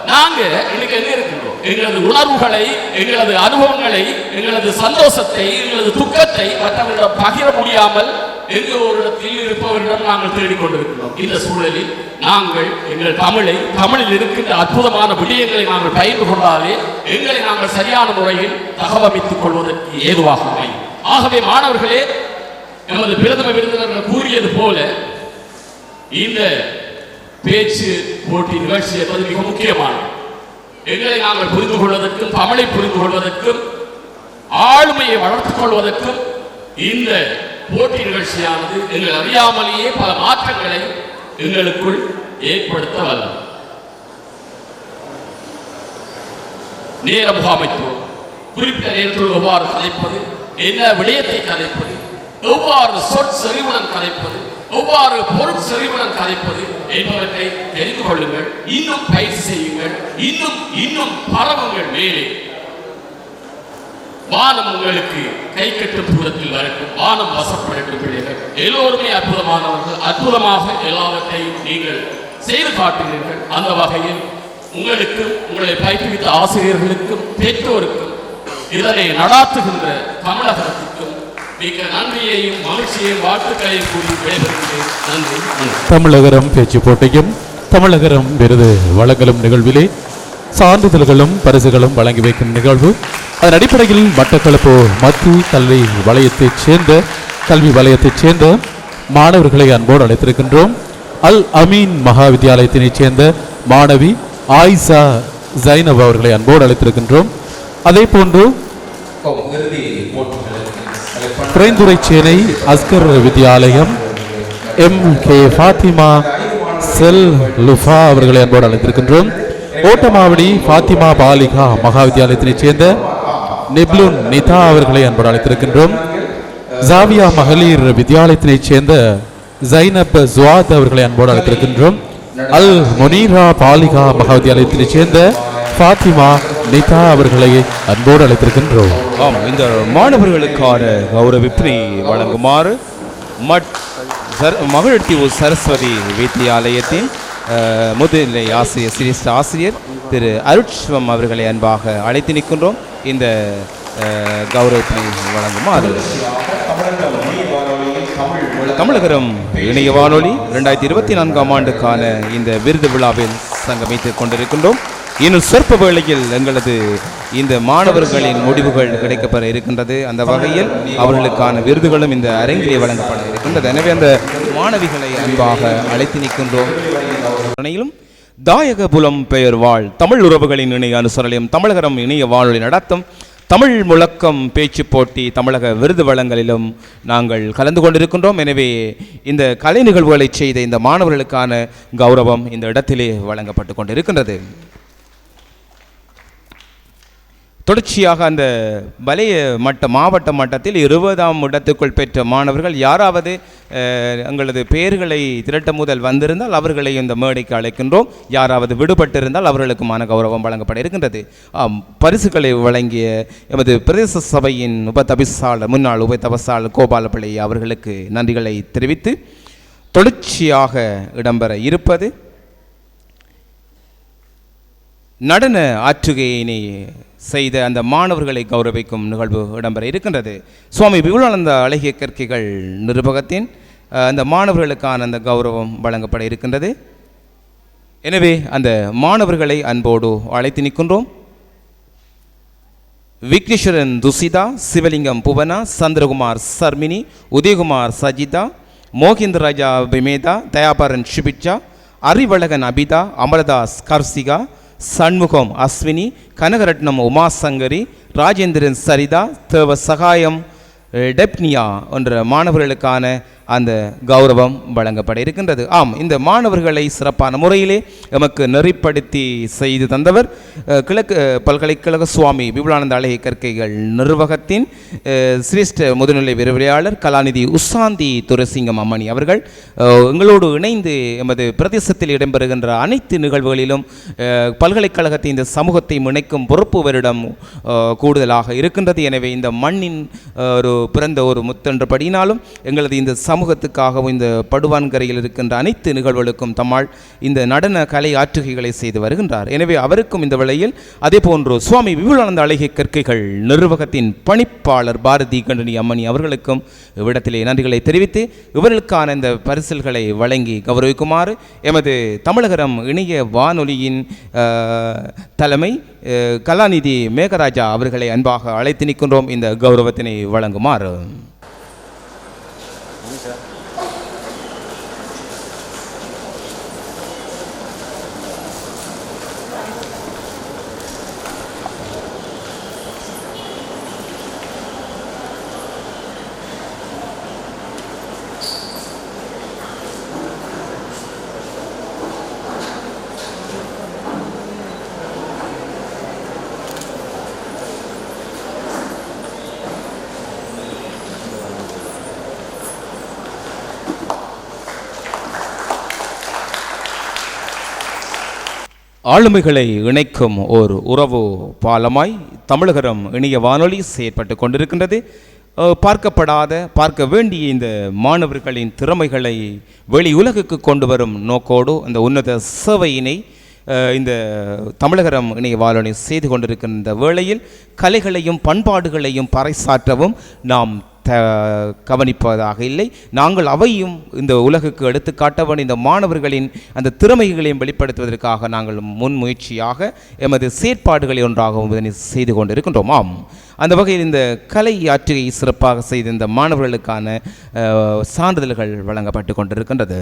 நாங்க இன்னைக்கு என்ன இருக்கின்றோம், எங்களது உணர்வுகளை, எங்களது அனுபவங்களை, எங்களது சந்தோஷத்தை, எங்களது துக்கத்தை மற்றவர்களிடம் பகிர முடியாமல் எங்க ஒரு இடத்தில் இருப்பவரிடம் நாங்கள் தேடிக்கொண்டிருக்கிறோம். இந்த சூழலில் நாங்கள் எங்கள் தமிழில் இருக்கின்ற அற்புதமான விடயங்களை நாங்கள் பயிர்ந்து கொண்டாலே எங்களை நாங்கள் சரியான முறையில் தகவமைத்துக் கொள்வதற்கு ஏதுவாக அமையும். ஆகவே மாணவர்களே, எமது பிரதம விருந்தினர்கள் கூறியது போல இந்த பேச்சு போட்டி நிகழ்ச்சி என்பது மிக முக்கியமானது. எங்களை நாங்கள் புரிந்து கொள்வதற்கும், தமிழை புரிந்து கொள்வதற்கும், ஆளுமையை வளர்த்துக் கொள்வதற்கும் இந்த போட்டி நிகழ்ச்சியானது எங்கள் அறியாமலேயே பல மாற்றங்களை எங்களுக்குள் ஏற்படுத்த வல்லது. நேர முகாமைத்துவம், குறிப்பிட்ட நேரத்தில் எவ்வாறு கதைப்பது, என்ன விடயத்தை கதைப்பது, எவ்வாறு சொற்செறிவுடன் கதைப்பது, எவ்வாறு பொருள் செறிவுடன் கதைப்பது என்பவற்றை தெரிந்து கொள்ளுங்கள். இன்னும் பயிற்சி செய்யுங்கள், இன்னும் பரவுங்கள் மேலே. வானம் உங்களுக்கு கை கட்டும் தூரத்தில் வரட்டும், வானம் வசப்படட்டும். பிள்ளைகள் எல்லோருமே அற்புதமானவர்கள், அற்புதமாக எல்லாவற்றையும் நீங்கள் செய்து காட்டுகிறீர்கள். அந்த வகையில் உங்களுக்கும், உங்களை பயிற்றுவித்த ஆசிரியர்களுக்கும், பெற்றோருக்கும், இதனை நடாத்துகின்ற தமிழகத்துக்கும் மிக நன்றியையும் மகிழ்ச்சியையும் வாழ்த்துக்களையும் கூறி விடைபெறுகிறேன். நன்றி. தமிழகரம் பேச்சு போட்டியும் தமிழகரம் விருது வழங்கலும் நிகழ்விலே சான்றிதழ்களும் பரிசுகளும் வழங்கி வைக்கும் நிகழ்வு. அதன் அடிப்படையில் மட்டக்களப்பு மத்திய கல்வி வலயத்தைச் சேர்ந்த மாணவர்களை அன்போடு அழைத்திருக்கின்றோம். அல் அமீன் மகா வித்தியாலயத்தினைச் சேர்ந்த மாணவி ஆயிஷா ஜைனப் அவர்களை அன்போடு அழைத்திருக்கின்றோம். அதே போன்று குறைந்துரை சேனை அஸ்கர் வித்யாலயம் MK ஃபாத்திமா செல் லுஃபா அவர்களை அன்போடு அழைத்திருக்கின்றோம். ஓட்டமாவடி ஃபாத்திமா பாலிகா மகா வித்யாலயத்தினைச் சேர்ந்த நிப்லுன் நிதா அவர்களை அன்போடு அழைத்திருக்கின்றோம். ஜாவியா மகளிர் வித்யாலயத்தினைச் சேர்ந்த ஜைனப் ஜுவாத் அவர்களை அன்போடு அழைத்திருக்கின்றோம். அல் முனீரா பாலிகா மகா வித்யாலயத்தினைச் சேர்ந்த ஃபாத்திமா நிதா அவர்களை அன்போடு அழைத்திருக்கின்றோம். ஆம், இந்த மாணவர்களுக்கான கௌரவிப்பை வழங்குமாறு மகிழ்ச்சி சரஸ்வதி வித்யாலயத்தின் முதுநிலை ஆசிரியர் சிரேஷ்ட ஆசிரியர் திரு அருட்சிவம் அவர்களை அன்பாக அழைத்து நிற்கின்றோம். இந்த கௌரவத்தினை வழங்குமாறு தமிழகரம் இணைய வானொலி 2024 ஆண்டுக்கான இந்த விருது விழாவில் சங்கமித்துக் கொண்டிருக்கின்றோம். இன்னும் சொற்ப வேளையில் எங்களது இந்த மாணவர்களின் முடிவுகள் கிடைக்கப்பெற இருக்கின்றது. அந்த வகையில் அவர்களுக்கான விருதுகளும் இந்த அரங்கிலே வழங்கப்பட இருக்கின்றது. எனவே அந்த மாணவிகளை அன்பாக அழைத்து நிற்கின்றோம். தாயக புலம் பெயர் வாழ் தமிழ் உறவுகளின் இணைய அனுசரணையும் தமிழகரம் இணைய வானொலி நடத்தும் தமிழ் முழக்கம் பேச்சு போட்டி தமிழக விருது வழங்கலிலும் நாங்கள் கலந்து கொண்டிருக்கின்றோம். எனவே இந்த கலை நிகழ்வுகளை செய்த இந்த மாணவர்களுக்கான கௌரவம் இந்த இடத்திலே வழங்கப்பட்டு கொண்டிருக்கின்றது. தொடர்ச்சியாக அந்த வலய மாவட்ட மட்டத்தில் 20ஆம் இடத்துக்குள் பெற்ற மாணவர்கள் யாராவது எங்களது பெயர்களை திரட்ட முதல் வந்திருந்தால் அவர்களை இந்த மேடைக்கு அழைக்கின்றோம். யாராவது விடுபட்டிருந்தால் அவர்களுக்குமான கௌரவம் வழங்கப்பட இருக்கின்றது. பரிசுகளை வழங்கிய எமது பிரதேச சபையின் முன்னாள் உபதபசாளர் கோபாலப்பிள்ளை அவர்களுக்கு நன்றிகளை தெரிவித்து தொடர்ச்சியாக இடம்பெற இருப்பது நடன ஆற்றுகையினை செய்த அந்த மாணவர்களை கௌரவிக்கும் நிகழ்வு இடம்பெற இருக்கின்றது. சுவாமி விபுலானந்த அழகிய கற்கைகள் நிர்வாகத்தின் அந்த மாணவர்களுக்கான அந்த கௌரவம் வழங்கப்பட இருக்கின்றது. எனவே அந்த மாணவர்களை அன்போடு அழைத்து நிற்கின்றோம். விக்னேஸ்வரன் துசிதா, சிவலிங்கம் புவனா, சந்திரகுமார் சர்மினி, உதயகுமார் சஜிதா, மோகிந்திர ராஜா பிமேதா, தயாபரன் ஷிபிச்சா, அறிவழகன் அபிதா, அமரதாஸ் கர்சிகா, சண்முகம் அஸ்வினி, கனகரட்னம் உமாசங்கரி, ராஜேந்திரன் சரிதா, தேவ சகாயம் டெப்னியா என்ற மாணவர்களுக்கான அந்த கௌரவம் வழங்கப்பட இருக்கின்றது. ஆம், இந்த மாணவர்களை சிறப்பான முறையிலே எமக்கு நெறிப்படுத்தி செய்து தந்தவர் கிழக்கு பல்கலைக்கழக சுவாமி விபுலானந்த அழகிய கற்கைகள் நிர்வாகத்தின் சிரேஷ்ட முதுநிலை விரிவுரையாளர் கலாநிதி உசாந்தி துரசிங்கம் அம்மணி அவர்கள். எங்களோடு இணைந்து எமது பிரதேசத்தில் இடம்பெறுகின்ற அனைத்து நிகழ்வுகளிலும் பல்கலைக்கழகத்தின் இந்த சமூகத்தை இணைக்கும் பொறுப்பு வருடம் கூடுதலாக இருக்கின்றது. எனவே இந்த மண்ணின் ஒரு பிறந்த ஒரு முத்தென்றபடினாலும் எங்களது இந்த சமூகத்துக்காகவும் இந்த படுவான்கரையில் இருக்கின்ற அனைத்து நிகழ்வுகளுக்கும் தம்மால் இந்த நடன கலை ஆற்றுகைகளை செய்து வருகின்றார். எனவே அவருக்கும் இந்த வேளையில் அதே போன்று சுவாமி விபுலானந்த அழகிய கற்கைகள் நிர்வாகத்தின் பணிப்பாளர் பாரதி கண்டனி அம்மணி அவர்களுக்கும் இவ்விடத்திலே நன்றிகளை தெரிவித்து இவர்களுக்கான இந்த பரிசில்களை வழங்கி கௌரவிக்குமாறு எமது தமிழகரம் இணைய வானொலியின் தலைமை கலாநிதி மேகராஜா அவர்களை அன்பாக அழைத்து நிற்கின்றோம். இந்த கௌரவத்தினை வழங்குமாறு. ஆளுமைகளை இணைக்கும் ஒரு உறவு பாலமாய் தமிழகரம் இணைய வானொலி செயற்பட்டு கொண்டிருக்கின்றது. பார்க்க வேண்டிய இந்த மாணவர்களின் திறமைகளை வெளி உலகுக்கு கொண்டு வரும் நோக்கோடு அந்த உன்னத சேவையினை இந்த தமிழகரம் இணைய வானொலி செய்து கொண்டிருக்கின்ற வேளையில் கலைகளையும் பண்பாடுகளையும் பறைசாற்றவும் நாம் கவனிப்பதாக இல்லை, நாங்கள் அவையும் இந்த உலகுக்கு எடுத்துக்காட்டவன் இந்த மாணவர்களின் அந்த திறமைகளையும் வெளிப்படுத்துவதற்காக நாங்கள் முன்முயற்சியாக எமது செயற்பாடுகளை ஒன்றாகவும் இதனை செய்து கொண்டிருக்கின்றோம். ஆம், அந்த வகையில் இந்த கலை ஆற்றுகை சிறப்பாக செய்த இந்த மாணவர்களுக்கான சான்றிதழ்கள் வழங்கப்பட்டு கொண்டிருக்கின்றது.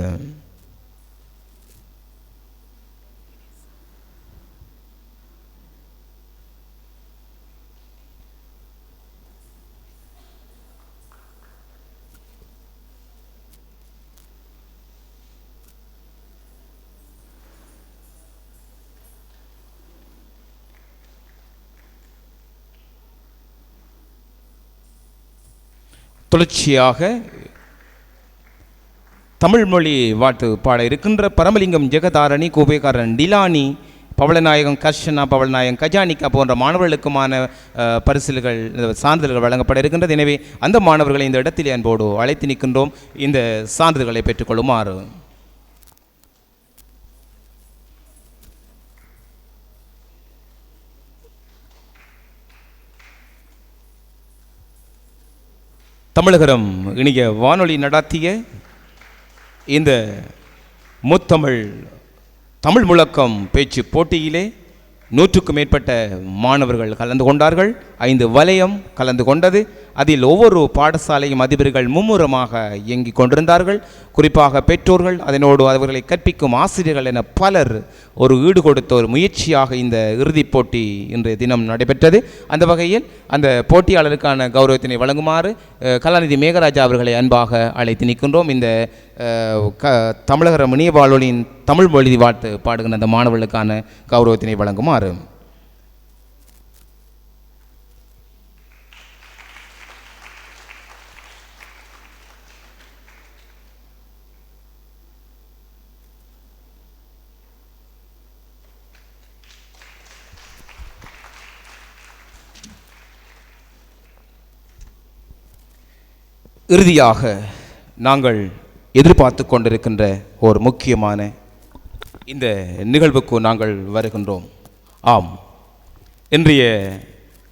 தொடர்ச்சியாக தமிழ் மொழி வாழ்த்து பாட இருக்கின்ற பரமலிங்கம் ஜெகதாரணி கோபேகாரன் டிலானி பவளநாயகம் கர்ஷனா பவளநாயகம் கஜானிகா போன்ற மாணவர்களுக்குமான பரிசில்கள் சான்றிதழ்கள் வழங்கப்பட இருக்கின்றது. எனவே அந்த மாணவர்களை இந்த இடத்திலே அன்போடு அழைத்து நிற்கின்றோம் இந்த சான்றிதழ்களை பெற்றுக்கொள்ளுமாறு. தமிழகரம் இனிய வானொலி நடாத்திய இந்த தமிழ் முழக்கம் பேச்சு போட்டியிலே 100க்கும் மேற்பட்ட மாணவர்கள் கலந்து கொண்டார்கள். 5 வலயம் கலந்து கொண்டது. அதில் ஒவ்வொரு பாடசாலையும் அதிபர்கள் மும்முரமாக இயங்கிக் கொண்டிருந்தார்கள். குறிப்பாக பெற்றோர்கள், அதனோடு அவர்களை கற்பிக்கும் ஆசிரியர்கள் என பலர் ஒரு ஈடுகொடுத்த ஒரு முயற்சியாக இந்த இறுதிப் போட்டி இன்றைய தினம் நடைபெற்றது. அந்த வகையில் அந்த போட்டியாளருக்கான கௌரவத்தினை வழங்குமாறு கலாநிதி மேகராஜா அவர்களை அன்பாக அழைத்து நிற்கின்றோம். இந்த தமிழக இணைய வானொலியின் தமிழ் மொழி வாழ்த்து பாடுகின்ற அந்த மாணவர்களுக்கான கௌரவத்தினை வழங்குமாறு. இறுதியாக நாங்கள் எதிர்பார்த்து கொண்டிருக்கின்ற ஒரு முக்கியமான இந்த நிகழ்வுக்கு நாங்கள் வருகின்றோம். ஆம், இன்றைய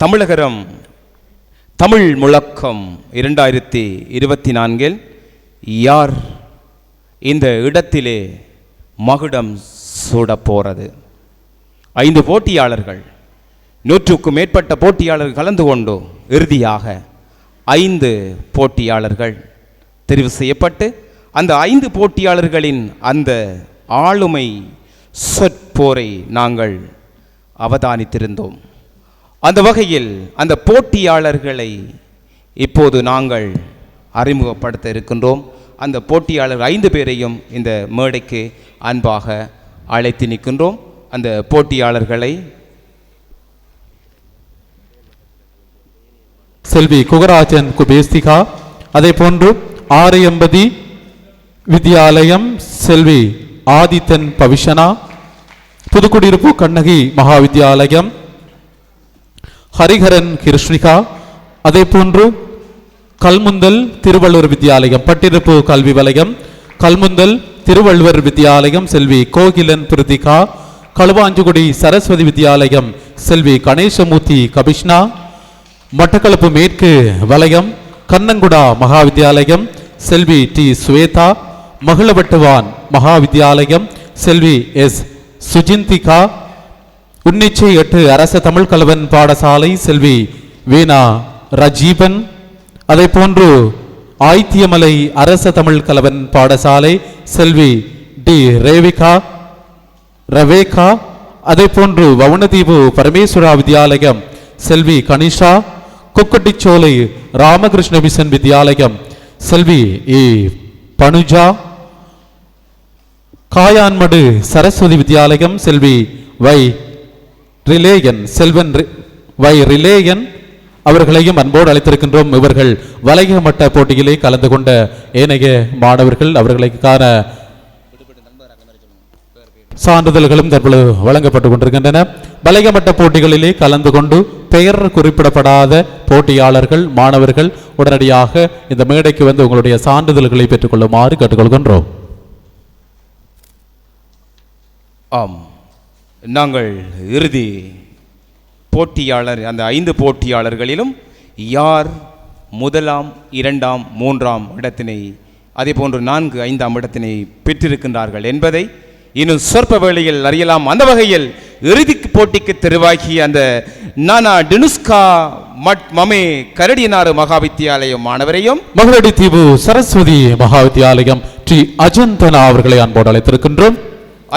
தமிழகரம் தமிழ் முழக்கம் 2024 யார் இந்த இடத்திலே மகுடம் சூட போறது? 5 போட்டியாளர்கள், 100க்கும் மேற்பட்ட போட்டியாளர்கள் கலந்து கொண்டு இறுதியாக 5 போட்டியாளர்கள் தெரிவு செய்யப்பட்டு அந்த 5 போட்டியாளர்களின் அந்த ஆளுமை சொற்போரை நாங்கள் அவதானித்திருந்தோம். அந்த வகையில் அந்த போட்டியாளர்களை இப்போது நாங்கள் அறிமுகப்படுத்த இருக்கின்றோம். அந்த போட்டியாளர் 5 பேரையும் இந்த மேடைக்கு அன்பாக அழைத்து நிற்கின்றோம். அந்த போட்டியாளர்களை செல்வி குகராஜன் குபேஸ்திகா, அதே போன்று ஆரியம்பதி வித்யாலயம் செல்வி ஆதித்தன் பவிஷனா, புதுக்குடியிருப்பு கண்ணகி மகாவித்யாலயம் ஹரிஹரன் கிருஷ்ணிகா, அதே போன்று கல்முந்தல் திருவள்ளுவர் வித்யாலயம் பட்டிருப்பு கல்வி வலயம் கல்முந்தல் திருவள்ளுவர் வித்யாலயம் செல்வி கோகிலன் பிரிதிகா, களுவாஞ்சுகுடி சரஸ்வதி வித்யாலயம் செல்வி கணேசமூர்த்தி கபிஷ்னா, மட்டக்களப்பு மேற்கு வலயம் கண்ணங்குடா மகாவித்யாலயம் செல்வி டி சுவேதா, மகளவட்டுவான் மகாவித்யாலயம் செல்வி எஸ் சுஜிந்திகா, உன்னிச்சை 8 அரச தமிழ் கலவன் பாடசாலை செல்வி வீணா ரஜீபன், அதே போன்று ஆய்த்தியமலை அரச தமிழ் கலவன் பாடசாலை செல்வி டி ரவேகா, அதே போன்று வவுனதீவு பரமேஸ்வரா வித்யாலயம் செல்வி கனிஷா, கொக்கட்டிச்சோலை ராமகிருஷ்ண மிஷன் வித்யாலயம் செல்வி ஏ பனுஜா, காயான்மடு சரஸ்வதி வித்யாலயம் செல்வி வை ரிலேயன் செல்வன் வை ரிலேயன் அவர்களையும் அன்போடு அழைத்திருக்கின்றோம். இவர்கள் வலய மட்ட போட்டியிலே கலந்து கொண்ட ஏனைய மாணவர்கள், அவர்களுக்கான சான்றிதழ்களும் தற்பொழுது வழங்கப்பட்டுக் கொண்டிருக்கின்றன. வலயமட்ட போட்டிகளிலே கலந்து கொண்டு பெயர் குறிப்பிடப்படாத போட்டியாளர்கள் மாணவர்கள் உடனடியாக இந்த மேடைக்கு வந்து உங்களுடைய சான்றிதழ்களை பெற்றுக்கொள்ளுமாறு கேட்டுக்கொள்கின்றோம். ஆம், நாங்கள் இறுதி போட்டியாளர் அந்த 5 போட்டியாளர்களிலும் யார் 1ஆம் 2ஆம் 3ஆம் இடத்தினை அதே போன்று 4, 5ஆம் இடத்தினை பெற்றிருக்கின்றார்கள் என்பதை இன்னும் சொற்ப வேளையில் அறியலாம். அந்த வகையில் இறுதி போட்டிக்கு தெரிவாகிய அந்த நானா டினுஸ்கா மமே கரடியனாறு மகாவித்யாலயம் மாணவரையும் மகளடி தீவு சரஸ்வதி மகாவித்யாலயம் டி அஜந்தனா அவர்களை அன்போடு அழைத்திருக்கின்றோம்.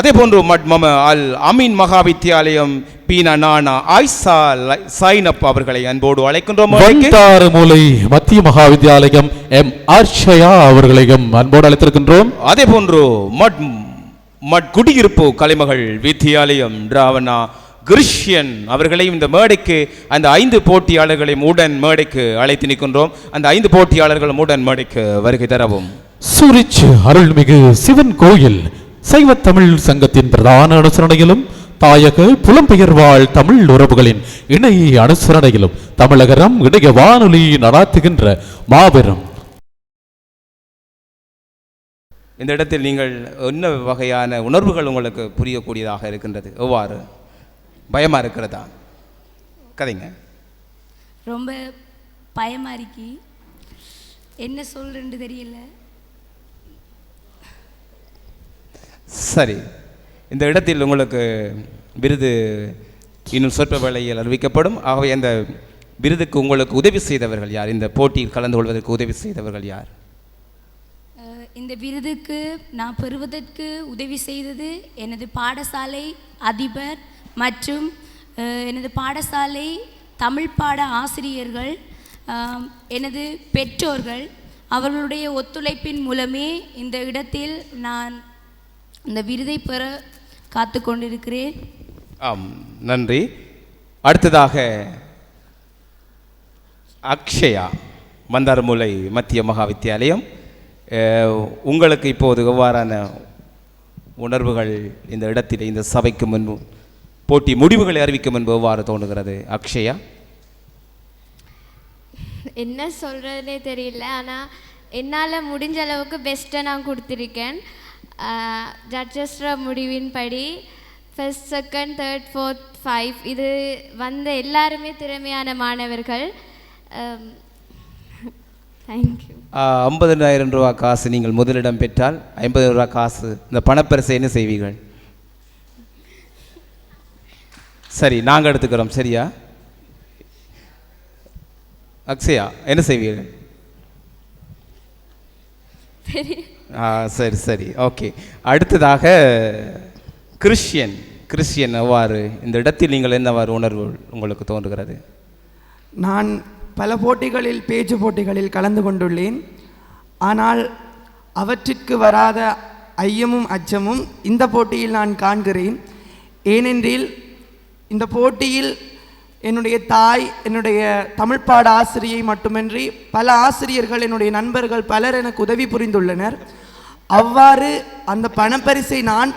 அதே போன்று மம அல் அமீன் மகாவித்யாலயம் பீனா நானா ஆயிஷா சைனப் அவர்களை அன்போடு அழைக்கின்றோம். மூலை மத்திய மகாவித்யாலயம் எம் ஆர்ஷயா அவர்களையும் அன்போடு அழைத்திருக்கின்றோம். அதே போன்று குடியிருப்பு கலைமகள் வித்யாலயம் டிராவனா கிறிஸ்டியன் அவர்களையும் இந்த மேடைக்கு அந்த 5 போட்டியாளர்களையும் உடன் மேடைக்கு அழைத்து நிற்கின்றோம். அந்த 5 போட்டியாளர்களும் உடன் மேடைக்கு வருகை தரவும். சூரிச் அருள்மிகு சிவன் கோயில் சைவ தமிழ் சங்கத்தின் பிரதான அனுசரணையிலும் தாயக புலம்பெயர் வாழ் தமிழ் உறவுகளின் இணை அனுசரணையிலும் தமிழகரம் இணைய வானொலி நடாத்துகின்ற மாபெரும் இந்த இடத்தில் நீங்கள் என்ன வகையான உணர்வுகள் உங்களுக்கு புரியக்கூடியதாக இருக்கின்றது? எவ்வாறு பயமா இருக்கிறதா? கதைங்க. ரொம்ப பயமா இருக்கு, என்ன சொல்றேன்னு தெரியல. சரி, இந்த இடத்தில் உங்களுக்கு விருது இன்னும் சொற்ப வேளையில் அறிவிக்கப்படும். ஆகவே அந்த விருதுக்கு உங்களுக்கு உதவி செய்தவர்கள் யார்? இந்த போட்டியில் கலந்து கொள்வதற்கு உதவி செய்தவர்கள் யார்? இந்த விருதுக்கு நான் பெறுவதற்கு உதவி செய்தது எனது பாடசாலை அதிபர் மற்றும் எனது பாடசாலை தமிழ் பாட ஆசிரியர்கள், எனது பெற்றோர்கள். அவர்களுடைய ஒத்துழைப்பின் மூலமே இந்த இடத்தில் நான் இந்த விருதை பெற காத்து கொண்டிருக்கிறேன். ஆம், நன்றி. அடுத்ததாக அக்ஷயா, மந்தாரமூலை மத்திய மகா வித்தியாலயம். உங்களுக்கு இப்போது எவ்வாறான உணர்வுகள் இந்த இடத்தில் இந்த சபைக்கு முன்பு போட்டி முடிவுகளை அறிவிக்கும் முன்பு எவ்வாறு தோணுகிறது அக்ஷயா? என்ன சொல்கிறதுனே தெரியல, ஆனால் என்னால் முடிஞ்ச அளவுக்கு பெஸ்ட்டை நான் கொடுத்துருக்கேன். ஜட்ஜஸ்ற முடிவின்படி ஃபர்ஸ்ட், செகண்ட், தேர்ட், ஃபோர்த், 5 இது வந்த எல்லாருமே திறமையான மாணவர்கள். தேங்க்யூ. 50,000 ரூபா காசு நீங்கள் முதலிடம் பெற்றால் 50 ரூபா காசு இந்த பணப்பரிசை என்ன செய்வீர்கள்? சரி, நாங்கள் எடுத்துக்கிறோம். சரியா அக்ஷயா, என்ன செய்வீர்கள்? சரி சரி, ஓகே. அடுத்ததாக கிறிஸ்டியன் எவ்வாறு இந்த இடத்தில் நீங்கள் என்னவாறு உணர்வு உங்களுக்கு தோன்றுகிறது? நான் பல போட்டிகளில், பேச்சு போட்டிகளில் கலந்து கொண்டுள்ளேன். ஆனால் அவற்றிற்கு வராத ஐயமும் அச்சமும் இந்த போட்டியில் நான் காண்கிறேன். ஏனென்றில் இந்த போட்டியில் என்னுடைய தாய், என்னுடைய தமிழ் பாட ஆசிரியை மட்டுமின்றி பல ஆசிரியர்கள், என்னுடைய நண்பர்கள் பலர் எனக்கு உதவி புரிந்துள்ளனர். அவ்வாறு அந்த பணப்பரிசை நான்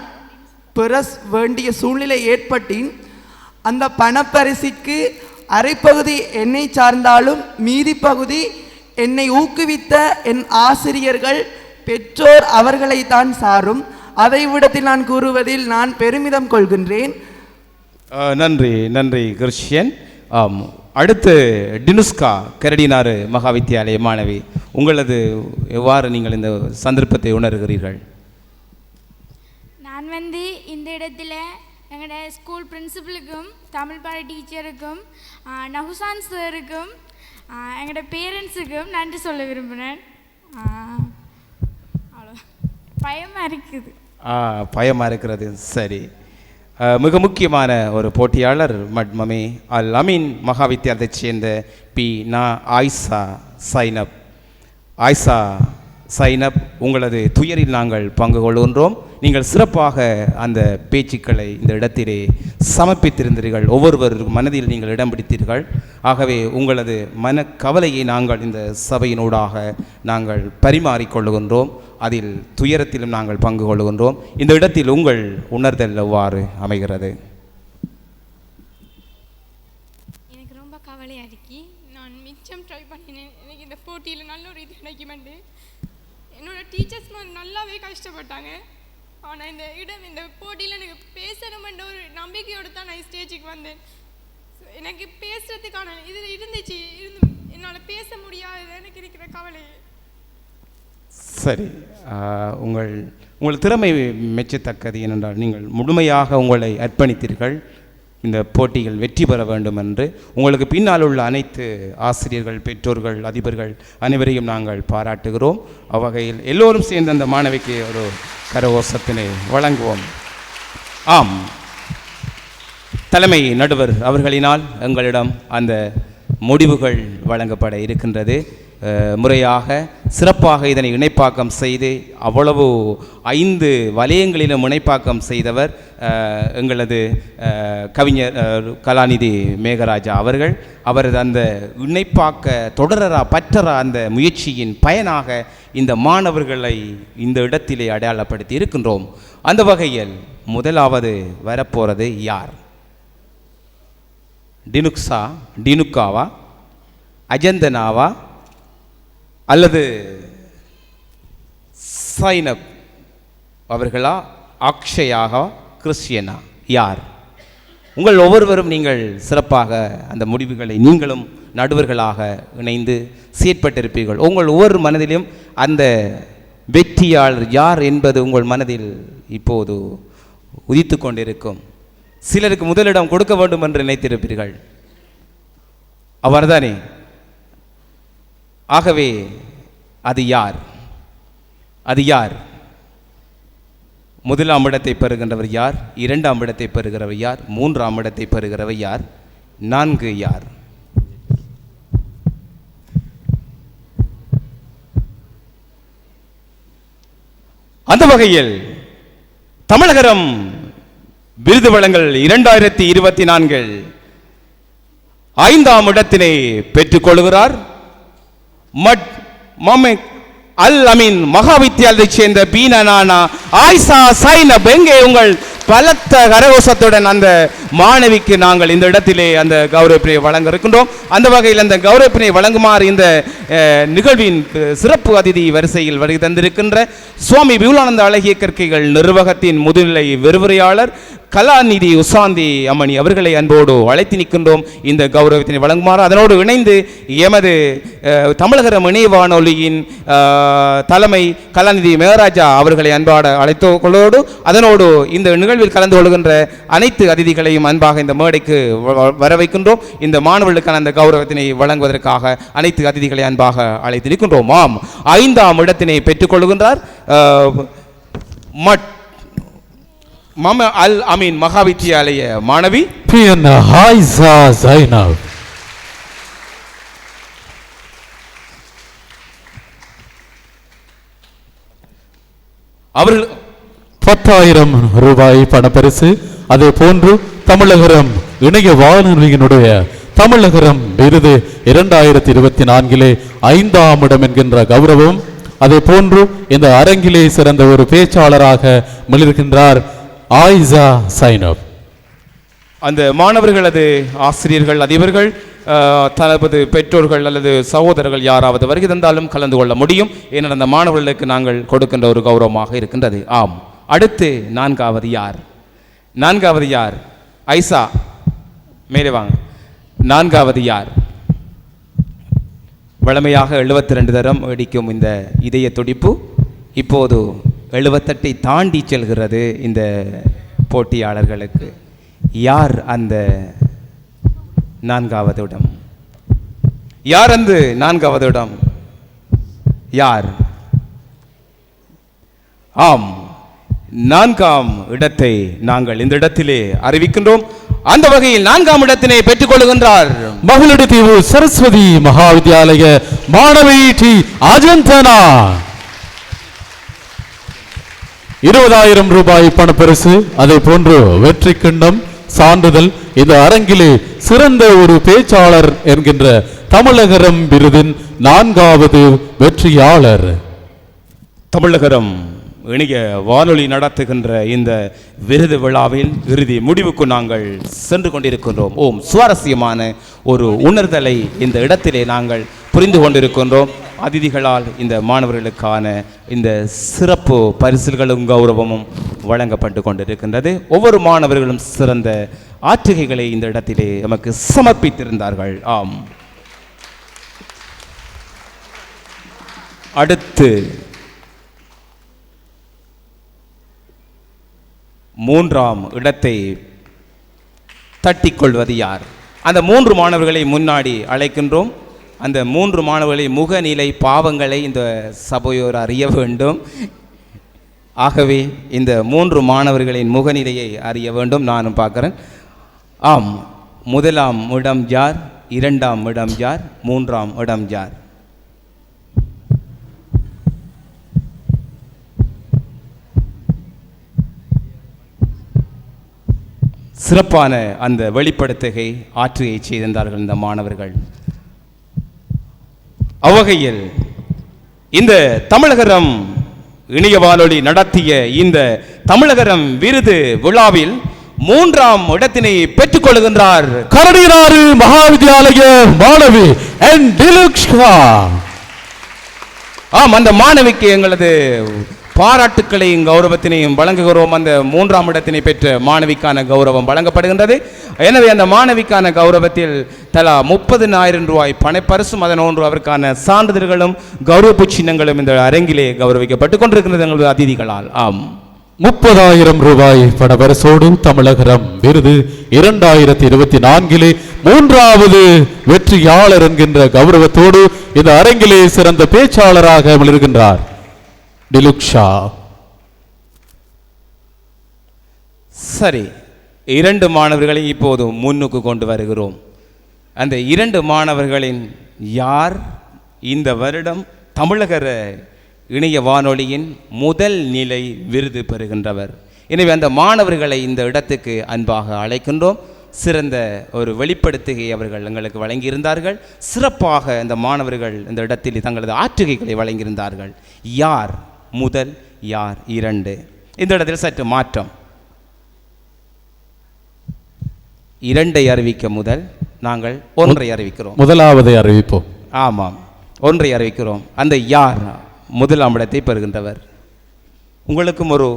பெற வேண்டிய சூழ்நிலை ஏற்பட்டின் அந்த பணப்பரிசிற்கு அரைப்பகுதி என்னை சார்ந்தாலும் மீதி பகுதி என்னை ஊக்குவித்த என் ஆசிரியர்கள், பெற்றோர் அவர்களை தான் சாரும். அதை விடத்தில் நான் கூறுவதில் நான் பெருமிதம் கொள்கின்றேன். நன்றி நன்றி கிறிஸ்டியன். அடுத்து டினுஸ்கா, கரடினாறு மகா வித்தியாலய மாணவி, உங்களது எவ்வாறு நீங்கள் இந்த சந்தர்ப்பத்தை உணர்கிறீர்கள்? நான் இந்த இடத்துல எங்களோட ஸ்கூல் பிரின்சிபலுக்கும் தமிழ் பாட டீச்சருக்கும் நஹுசான் சாருக்கும் எங்களோட பேரண்ட்ஸுக்கும் நன்றி சொல்ல விரும்பினேன். அவ்வளோ பயமாக இருக்குது. பயமாக இருக்கிறது. சரி, மிக முக்கியமான ஒரு போட்டியாளர் மட்மமே அல் அமீன் மகா வித்தியாலயத்தைச் சேர்ந்த ஆயிஷா சைனப், உங்களது துயரில் நாங்கள் பங்கு கொள்கின்றோம். நீங்கள் சிறப்பாக அந்த பேச்சுக்களை இந்த இடத்திலே சமர்ப்பித்திருந்தீர்கள். ஒவ்வொருவர் மனதில் நீங்கள் இடம் பிடித்தீர்கள். ஆகவே உங்களது மனக்கவலையை நாங்கள் இந்த சபையினூடாக நாங்கள் பரிமாறிக்கொள்ளுகின்றோம். அதில் துயரத்திலும் நாங்கள் பங்கு கொள்ளுகின்றோம். இந்த இடத்தில் உங்கள் உணர்தல் எவ்வாறு அமைகிறது? எனக்கு ரொம்ப கவலையாக இருக்கு. நான் மிச்சம் ட்ரை பண்ணினேன். எனக்கு இந்த போட்டியில் நல்ல ஒரு இது கிடைக்குமெண்டு என்னோட டீச்சர்ஸ் நல்லாவே கஷ்டப்பட்டாங்க. ஆனால் இந்த போட்டியில் எனக்கு பேசணுமென்ற ஒரு நம்பிக்கையோடு தான் நான் ஸ்டேஜுக்கு வந்தேன். எனக்கு பேசுறதுக்கான இது இருந்துச்சு, என்னால் பேச முடியாது. எனக்கு இருக்கிற கவலை. சரி, உங்கள் திறமை மெச்சத்தக்கது. ஏனென்றால் நீங்கள் முழுமையாக உங்களை அர்ப்பணித்தீர்கள் இந்த போட்டிகள் வெற்றி பெற வேண்டும் என்று. உங்களுக்கு பின்னால் உள்ள அனைத்து ஆசிரியர்கள், பெற்றோர்கள், அதிபர்கள் அனைவரையும் நாங்கள் பாராட்டுகிறோம். அவ்வகையில் எல்லோரும் சேர்ந்து அந்த மாணவிக்கு ஒரு கரகோஷத்தினை வழங்குவோம். ஆம், தலைமை நடுவர் அவர்களினால் எங்களிடம் அந்த முடிவுகள் வழங்கப்பட இருக்கின்றது. முறையாக சிறப்பாக இதனை இணைப்பாக்கம் செய்து அவ்வளவு 5 வலயங்களிலும் இணைப்பாக்கம் செய்தவர் எங்களது கவிஞர் கலாநிதி மேகராஜா அவர்கள். அவரது அந்த இணைப்பாக்க தொடரா பற்றரா அந்த முயற்சியின் பயனாக இந்த மாணவர்களை இந்த இடத்திலே அடையாளப்படுத்தி இருக்கின்றோம். அந்த வகையில் முதலாவது வரப்போகிறது யார்? டினுக்காவா, அஜந்தனாவா அல்லது சைனப் அவர்களா, அக்ஷயாக, கிறிஸ்டியனா, யார்? உங்கள் ஒவ்வொருவரும் நீங்கள் சிறப்பாக அந்த முடிவுகளை நீங்களும் நடுவர்களாக இணைந்து செயற்பட்டிருப்பீர்கள். உங்கள் ஒவ்வொரு மனதிலும் அந்த வெற்றியாளர் யார் என்பது உங்கள் மனதில் இப்போது உதித்து கொண்டிருக்கும். சிலருக்கு முதலிடம் கொடுக்க வேண்டும் என்று நினைத்திருப்பீர்கள், அவர்தானே? ஆகவே அது யார்? அது யார்? முதலாம் இடத்தை பெறுகின்றவர் யார்? 2ஆம் இடத்தை பெறுகிறவர் யார்? 3ஆம் இடத்தை பெறுகிறவர் யார்? 4 யார்? அந்த வகையில் தமிழகம் விருது வழங்கல் 2024 5ஆம் இடத்தினை பெற்றுக் கொள்கிறார். அல் அமீன் மகாவித்தியாலயத்தைச் சேர்ந்த பீனானா ஆயிஷா சைனப். எங்கே உங்கள் பலத்த கரகோஷத்துடன் அந்த மாணவிக்கு நாங்கள் இந்த இடத்திலே அந்த கௌரவப்பினை வழங்க இருக்கின்றோம். அந்த வகையில் அந்த கௌரவப்பினை வழங்குமாறு இந்த நிகழ்வின் சிறப்பு அதிதி வரிசையில் வருகை தந்திருக்கின்ற சுவாமி விபுலானந்த அழகிய கற்கைகள் நிர்வாகத்தின் முதுநிலை விரிவுரையாளர் கலாநிதி உசாந்தி அம்மணி அவர்களை அன்போடு அழைத்து நிற்கின்றோம் இந்த கௌரவத்தினை வழங்குமாறு. அதனோடு இணைந்து எமது தமிழகம் இணைய வானொலியின் தலைமை கலாநிதி மேகராஜா அவர்களை அன்பாட அழைத்து கொள்வதோடு அதனோடு இந்த நிகழ்வில் கலந்து கொள்கின்ற அனைத்து அதிதிகளையும் அன்பாக இந்த மேடைக்கு வர வைக்கின்றோம். இந்த மாணவர்களுக்கான அந்த கௌரவத்தினை வழங்குவதற்காக அனைத்து அதிதிகளை அன்பாக அழைத்து நிற்கின்றோம். ஆம், 5ஆம் இடத்தினை பெற்றுக்கொள்கின்றார் அல் அமீன் மகாவித்தியாலய மாணவி ஆயிஷா சைனப். அவர்கள் 10,000 ரூபாய் பணப்பரிசு. அதே போன்று தமிழகம் இணைய வானொலியினுடைய தமிழகம் விருது 2024 5ஆம் இடம் என்கின்ற கௌரவம். அதே போன்று இந்த அரங்கிலே சிறந்த ஒரு பேச்சாளராக மிளிர்கின்றார் ஆயிஷா சைனப். அந்த மாணவர்களது ஆசிரியர்கள், அதிபர்கள், தளபதி பெற்றோர்கள் அல்லது சகோதரர்கள் யாராவது வருகை தந்தாலும் கலந்து கொள்ள முடியும். ஏனென்றால் அந்த மாணவர்களுக்கு நாங்கள் கொடுக்கின்ற ஒரு கௌரவமாக இருக்கின்றது. ஆம், அடுத்து 4வது யார்? 4வது யார்? ஐசா மேலே வாங்க. 4வது யார்? வழமையாக 72 தரம் வெடிக்கும் இந்த இதய துடிப்பு இப்போது 78 தாண்டி செல்கிறது இந்த போட்டியாளர்களுக்கு. யார் அந்த 4வது இடம்? யார் அந்த 4வது இடம்? யார்? ஆம், 4ஆம் இடத்தை நாங்கள் இந்த இடத்திலே அறிவிக்கின்றோம். அந்த வகையில் 4ஆம் இடத்தினை பெற்றுக் கொள்கின்றார் மகளிர் தீவு சரஸ்வதி மகாவித்யாலய மாணவி டி அஜந்தனா. 20,000 ரூபாய் பணப்பரிசு. அதே போன்று வெற்றி கிண்ணம், சான்றிதழ். இந்த அரங்கிலே சிறந்த ஒரு பேச்சாளர் என்கின்ற தமிழகம் விருதின் 4வது வெற்றியாளர். தமிழகம் இணைய வானொலி நடத்துகின்ற இந்த விருது விழாவில் இறுதி முடிவுக்கு நாங்கள் சென்று கொண்டிருக்கின்றோம். ஓம், சுவாரஸ்யமான ஒரு உணர்தலை இந்த இடத்திலே நாங்கள் புரிந்து கொண்டிருக்கின்றோம். அதிதிகளால் இந்த மாணவர்களுக்கான இந்த சிறப்பு பரிசுகளும் கௌரவமும் வழங்கப்பட்டு கொண்டிருக்கின்றது. ஒவ்வொரு மாணவர்களும் சிறந்த ஆற்றுகைகளை இந்த இடத்திலே நமக்கு சமர்ப்பித்திருந்தார்கள். ஆம், அடுத்து 3ஆம் இடத்தை தட்டிக்கொள்வது யார்? அந்த 3 மாணவர்களை முன்னாடி அழைக்கின்றோம். அந்த 3 மாணவர்களை முகநிலை பாவங்களை இந்த சபையோர் அறிய வேண்டும். ஆகவே இந்த 3 மாணவர்களின் முகநிலையை அறிய வேண்டும். நானும் பார்க்குறேன். ஆம், 1ஆம் இடம் யார்? 2ஆம் இடம் யார்? 3ஆம் இடம் யார்? சிறப்பான அந்த வெளிப்படுத்துகை ஆற்றுகை செய்திருந்தார்கள் இந்த மாணவர்கள். அவ்வகையில் இந்த தமிழகரம் இணைய வானொலி நடத்திய இந்த தமிழகரம் விருது விழாவில் 3ஆம் இடத்தினை பெற்றுக் கொள்கின்றார் கரடினாறு மகாவித்யாலய மாணவி என் டிலுக்ஷா. ஆம், அந்த மாணவிக்கு எங்களது பாராட்டுக்களையும் கௌரவத்தினையும் வழங்குகிறோம். அந்த 3ஆம் இடத்தினை பெற்ற மாணவிக்கான கௌரவம் வழங்கப்படுகின்றது. எனவே அந்த மாணவிக்கான கௌரவத்தில் தலா 30,000 ரூபாய் பணப்பரிசும் அதனொன்று அவருக்கான சான்றிதழ்களும் கௌரவ சின்னங்களும் இந்த அரங்கிலே கௌரவிக்கப்பட்டுக் கொண்டிருக்கிறது எங்களது அதிதிகளால். ஆம், 30,000 ரூபாய் பணப்பரிசோடு தமிழகரம் விருது 2024 3வது வெற்றியாளர் என்கின்ற கௌரவத்தோடு இந்த அரங்கிலே சிறந்த பேச்சாளராக இருக்கின்றார் டிலுக்ஷா. சரி, 2 மாணவர்களை இப்போது முன்னுக்கு கொண்டு வருகிறோம். அந்த 2 மாணவர்களின் யார் இந்த வருடம் தமிழக இணைய வானொலியின் முதல் நிலை விருது பெறுகின்றவர். எனவே அந்த மாணவர்களை இந்த இடத்துக்கு அன்பாக அழைக்கின்றோம். சிறந்த ஒரு வெளிப்படுத்துகை அவர்கள் எங்களுக்கு வழங்கியிருந்தார்கள். சிறப்பாக இந்த மாணவர்கள் இந்த இடத்தில் தங்களது ஆற்றுகைகளை வழங்கியிருந்தார்கள். யார் முதல், யார் 2? இந்த இடத்தில் சற்று மாற்றம். 2ஐ அறிவிக்க முதல் நாங்கள் 1ஐ அறிவிக்கிறோம். முதலாவதை அறிவிப்போம். ஆமாம், 1ஐ அறிவிக்கிறோம். அந்த யார் முதலாம் இடத்தை பெறுகின்றவர்? உங்களுக்கும் ஒரு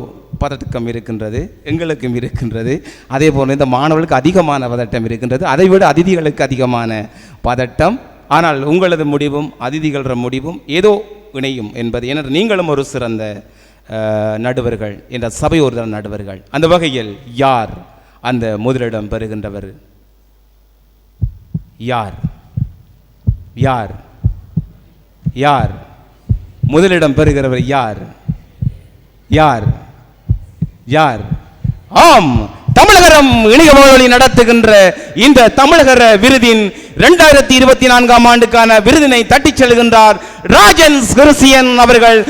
பதட்டம் இருக்கின்றது, எங்களுக்கும் இருக்கின்றது. அதே போல் இந்த மாணவர்களுக்கு அதிகமான பதட்டம் இருக்கின்றது, அதைவிட அதிதிகளுக்கு அதிகமான பதட்டம். ஆனால் உங்களது முடிவும் அதிதிகள முடிவும் ஏதோ இணையும் என்பது. ஏனென்றால் நீங்களும் ஒரு சிறந்த நடுவர்கள், என்ற சபை ஒரு நடுவர்கள். அந்த வகையில் யார் அந்த முதலிடம் பெறுகின்றவர்? யார் யார் யார் முதலிடம் பெறுகிறவர்? யார் யார் யார்? ஆம், தமிழகரம் இணைய வானொலி நடத்துகின்ற இந்த தமிழகர விருதின் 2024ஆம் ஆண்டுக்கான விருதினை தட்டிச் செல்கின்றார் ராஜன் கிருஷியன் அவர்கள்.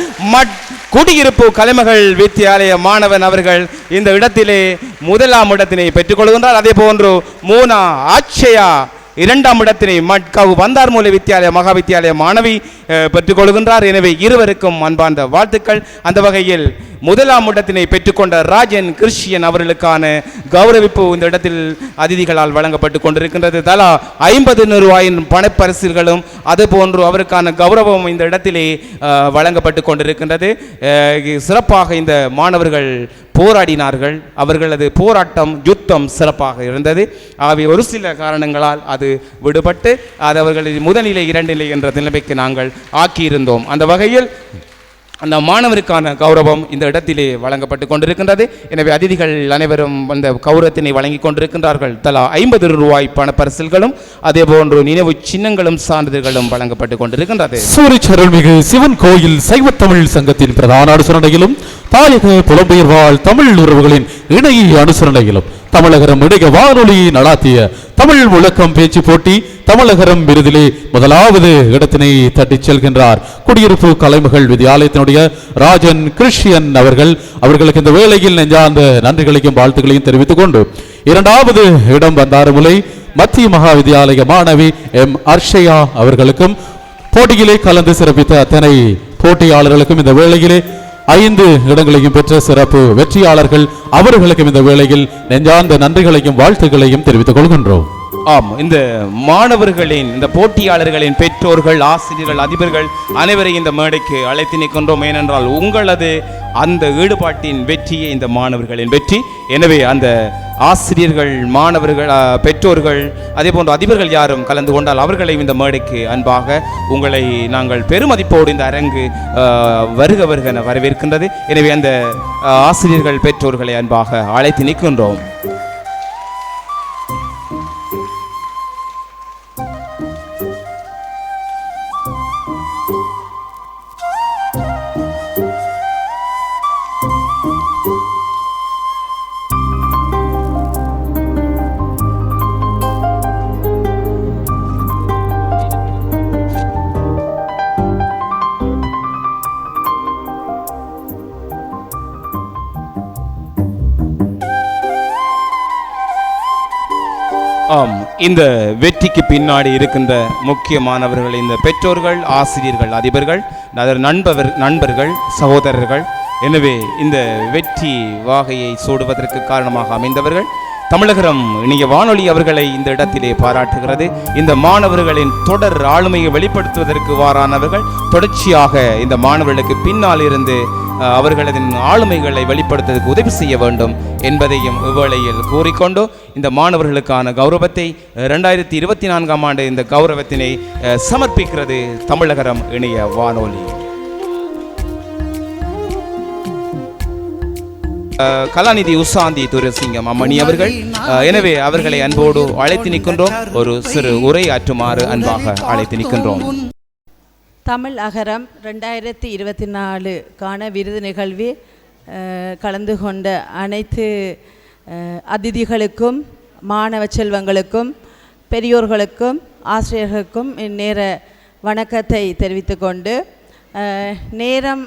குடியிருப்பு கலைமகள் வித்தியாலய மாணவன் அவர்கள் இந்த இடத்திலே முதலாம் இடத்தினை பெற்றுக் கொள்கின்றார். அதே போன்று மூனா ஆட்சயா 2ஆம் இடத்தினை மட்காவு வந்தார்மூலை வித்தியாலய மகாவித்தியாலய மாணவி பெற்றுக் கொள்கின்றார். எனவே இருவருக்கும் அன்பார்ந்த வாழ்த்துக்கள். அந்த வகையில் முதலாம் இடத்தினை பெற்றுக்கொண்ட ராஜன் கிருஷியன் அவர்களுக்கான கௌரவிப்பு இந்த இடத்தில் அதிதிகளால் வழங்கப்பட்டு கொண்டிருக்கின்றது. தலா 50 ரூபாயின் பணப்பரிசுகளும் அதுபோன்று அவருக்கான கௌரவம் இந்த இடத்திலே வழங்கப்பட்டு கொண்டிருக்கின்றது. சிறப்பாக இந்த மாணவர்கள் போராடினார்கள். அவர்களது போராட்டம் யுத்தம் சிறப்பாக இருந்தது. ஆகவே ஒரு சில காரணங்களால் அது விடுபட்டு அது அவர்களின் முதல்நிலை 2 நிலை என்ற நிலைமைக்கு நாங்கள் ஆக்கியிருந்தோம். அந்த வகையில் அந்த மாணவருக்கான கௌரவம் இந்த இடத்திலே வழங்கப்பட்டு கொண்டிருக்கின்றது. எனவே அதிதிகள் அனைவரும் அந்த கௌரவத்தினை வழங்கி கொண்டிருக்கின்றார்கள். தலா 50 ரூபாய் பணப்பரிசில்களும் அதே போன்று நினைவு சின்னங்களும் சான்றிதழ்களும் வழங்கப்பட்டு கொண்டிருக்கின்றது. சூரிச்சருள்மிகு சிவன் கோயில் சைவத்தமிழ் சங்கத்தின் பிரதான அனுசரணையிலும் தாயக புலம்பெயர் வாழ் தமிழ் உறவுகளின் இணைய அனுசரணையிலும் தமிழகரம் இணைய வானொலி நடாத்திய தமிழ் முழக்கம் பேச்சு போட்டி தமிழகரம் விருதிலே முதலாவது இடத்தினை தட்டிச் செல்கின்றார் குடியிருப்பு கலைமகள் வித்யாலயத்தினுடைய ராஜன் கிருஷியன் அவர்களுக்கு இந்த வேளையில் நெஞ்சார்ந்த நன்றிகளையும் வாழ்த்துக்களையும் தெரிவித்துக் கொண்டு 2வது இடம் வந்தாரமுலை மத்திய மகாவித்யாலய மாணவி எம் அர்ஷயா அவர்களுக்கும் போட்டியிலே கலந்து சிறப்பித்த அத்தனை போட்டியாளர்களுக்கும் இந்த வேளையிலே 5 இடங்களையும் பெற்ற சிறப்பு வெற்றியாளர்கள் அவர்களுக்கும் இந்த வேளையில் நெஞ்சார்ந்த நன்றிகளையும் வாழ்த்துக்களையும் தெரிவித்துக் கொள்கின்றோம். ஆம், இந்த மாணவர்களின் இந்த போட்டியாளர்களின் பெற்றோர்கள், ஆசிரியர்கள், அதிபர்கள் அனைவரையும் இந்த மேடைக்கு அழைத்து நிற்கின்றோம். ஏனென்றால் உங்களது அந்த ஈடுபாட்டின் வெற்றியே இந்த மாணவர்களின் வெற்றி. எனவே அந்த ஆசிரியர்கள், மாணவர்கள், பெற்றோர்கள் அதே போன்று அதிபர்கள் யாரும் கலந்து கொண்டால் அவர்களையும் இந்த மேடைக்கு அன்பாக உங்களை நாங்கள் பெருமதிப்போடு இந்த அரங்கு வருக வருக என வரவேற்கின்றது. எனவே அந்த ஆசிரியர்கள், பெற்றோர்களை அன்பாக அழைத்து நிற்கின்றோம். ஆம், இந்த வெற்றிக்கு பின்னாடி இருக்கின்ற முக்கியமானவர்கள் இந்த பெற்றோர்கள், ஆசிரியர்கள், அதிபர்கள், அதர் நண்பர்கள், சகோதரர்கள். எனவே இந்த வெற்றி வாகையை சூடுவதற்கு காரணமாக அமைந்தவர்கள் தமிழகம் இணைய வானொலி அவர்களை இந்த இடத்திலே பாராட்டுகிறது. இந்த மாணவர்களின் தொடர் ஆளுமையை வெளிப்படுத்துவதற்கு வாரானவர்கள் தொடர்ச்சியாக இந்த மாணவர்களுக்கு பின்னால் இருந்து அவர்களது ஆளுமைகளை வெளிப்படுத்துவதற்கு உதவி செய்ய வேண்டும் என்பதையும் இவ்வேளையில் கூறிக்கொண்டு இந்த மாணவர்களுக்கான கௌரவத்தை 2024ஆம் ஆண்டு இந்த கௌரவத்தினை சமர்ப்பிக்கிறது தமிழகம் இணைய வானொலி. கலாநிதி உசாந்தி துரசிங்கம் அம்மணி அவர்கள், எனவே அவர்களை அன்போடு அழைத்து நிற்கின்றோம். ஒரு சிறு உரை ஆற்றுமாறு அன்பாக அழைத்து நிற்கின்றோம். தமிழ் அகரம் 2024க்கான விருது நிகழ்வில் கலந்து கொண்ட அனைத்து அதிதிகளுக்கும், மாணவ செல்வங்களுக்கும், பெரியோர்களுக்கும், ஆசிரியர்களுக்கும் இந்நேர வணக்கத்தை தெரிவித்து கொண்டு, நேரம்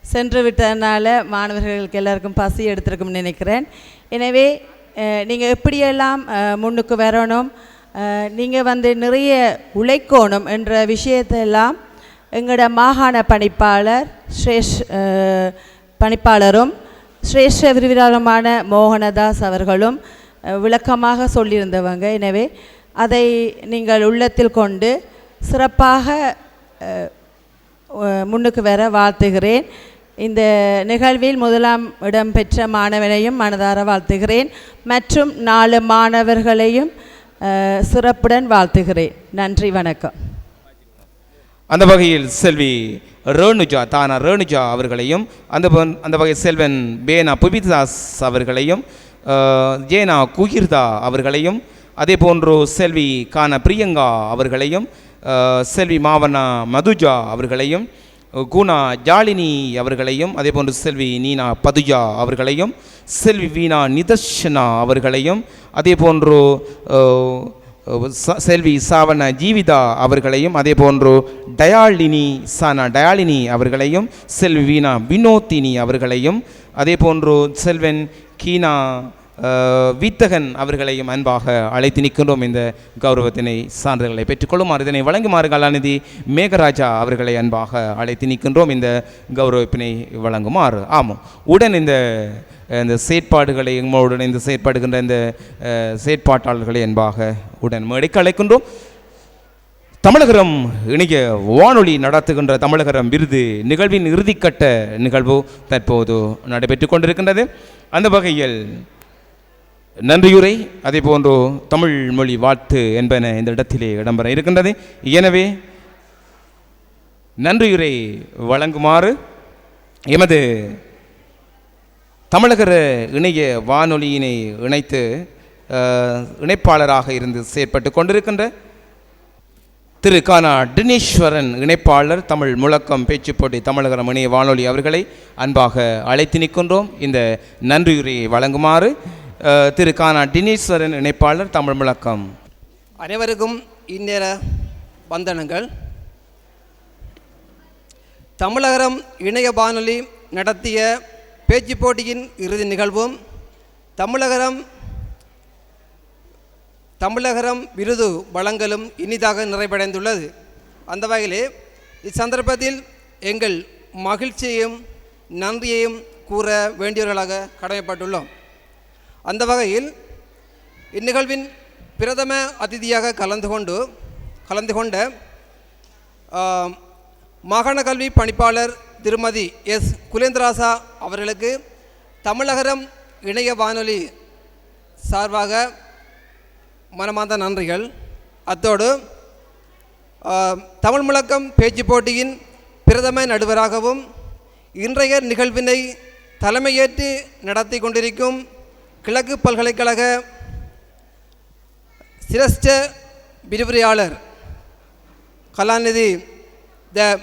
சென்று விட்டதுனால மாணவர்களுக்கு எல்லாருக்கும் பசி எடுத்திருக்கும்னு நினைக்கிறேன். எனவே நீங்கள் எப்படியெல்லாம் முன்னுக்கு வரணும், நீங்கள் நிறைய உழைக்கணும் என்ற விஷயத்தெல்லாம் எங்களோட மாகாண பணிப்பாளரும் சிரேஷ்ட விரிவிராளமான மோகனதாஸ் அவர்களும் விளக்கமாக சொல்லியிருந்தவங்க. எனவே அதை நீங்கள் உள்ளத்தில் கொண்டு சிறப்பாக முன்னுக்கு வர வாழ்த்துகிறேன். இந்த நிகழ்வில் முதலாம் இடம் பெற்ற மாணவனையும் மனதார வாழ்த்துகிறேன் மற்றும் 4 மாணவர்களையும் சிறப்புடன் வாழ்த்துகிறேன். நன்றி, வணக்கம். அந்த வகையில் செல்வி ரேணுஜா அவர்களையும், அந்த வகையில் செல்வன் பேனா புபிதாஸ் அவர்களையும், ஜேனா குகிர்தா அவர்களையும், அதே போன்று செல்வி கான பிரியங்கா அவர்களையும், செல்வி மாவனா மதுஜா அவர்களையும், குணா ஜாலினி அவர்களையும், அதே போன்று செல்வி நீனா பதுஜா அவர்களையும், செல்வி வீணா நிதர்ஷனா அவர்களையும், அதே போன்று செல்வி சாவன ஜீவிதா அவர்களையும், அதே போன்று டயாலினி அவர்களையும், செல்வி வீணா வினோத்தினி அவர்களையும், அதே போன்று செல்வன் கீனா வீத்தகன் அவர்களையும் அன்பாக அழைத்து நிற்கின்றோம். இந்த கௌரவத்தினை சான்றிதழ்களை பெற்றுக்கொள்ளுமாறு, இதனை வழங்குமாறு கலாநிதி மேகராஜா அவர்களை அன்பாக அழைத்து நிற்கின்றோம். இந்த கௌரவத்தினை வழங்குமாறு. ஆமாம், உடன் இந்த செயற்பாடுகளை எங்களுடன் இந்த செயற்பாடுகின்ற இந்த செயற்பாட்டாளர்களை அன்பாக உடன் மேடைக்கு அழைக்கின்றோம். தமிழகம் இணைய வானொலி நடத்துகின்ற தமிழகம் விருது நிகழ்வின் இறுதிக்கட்ட நிகழ்வு தற்போது நடைபெற்று கொண்டிருக்கின்றது. அந்த வகையில் நன்றியுரை, அதே போன்று தமிழ் மொழி வாழ்த்து என்பன இந்த இடத்திலே இடம்பெற இருக்கின்றது. எனவே நன்றியுரை வழங்குமாறு எமது தமிழக இணைய வானொலியினை இணைத்து இணைப்பாளராக இருந்து செயற்பட்டு கொண்டிருக்கின்ற திரு கானா டினேஸ்வரன் இணைப்பாளர், தமிழ் முழக்கம் பேச்சு போட்டி தமிழகம் இணைய வானொலி அவர்களை அன்பாக அழைத்து நிற்கின்றோம். இந்த நன்றியுரையை வழங்குமாறு திரு கானா டினேஸ்வரன் இணைப்பாளர், தமிழ் முழக்கம். அனைவருக்கும் இந்நேர வந்தனங்கள். தமிழகம் இணைய வானொலி நடத்திய பேச்சு போட்டியின் இறுதி நிகழ்வும் தமிழகம் விருது வழங்கலும் இனிதாக நிறைவடைந்துள்ளது. அந்த வகையிலே இச்சந்தர்ப்பத்தில் எங்கள் மகிழ்ச்சியையும் நன்றியையும் கூற வேண்டியவர்களாக கடமைப்பட்டுள்ளோம். அந்த வகையில் இந்நிகழ்வின் பிரதம அதிதியாக கலந்து கொண்ட மாகாண கல்வி பணிப்பாளர் திருமதி எஸ் குலேந்திராசா அவர்களுக்கு தமிழகம் இணைய வானொலி சார்பாக மனமார்ந்த நன்றிகள். அத்தோடு தமிழ் முழக்கம் பேச்சு போட்டியின் பிரதம நடுவராகவும் இன்றைய நிகழ்வினை தலைமையேற்று நடத்தி கொண்டிருக்கும் கிழக்கு பல்கலைக்கழக சிரேஷ்ட விரிவுரையாளர் கலாநிதி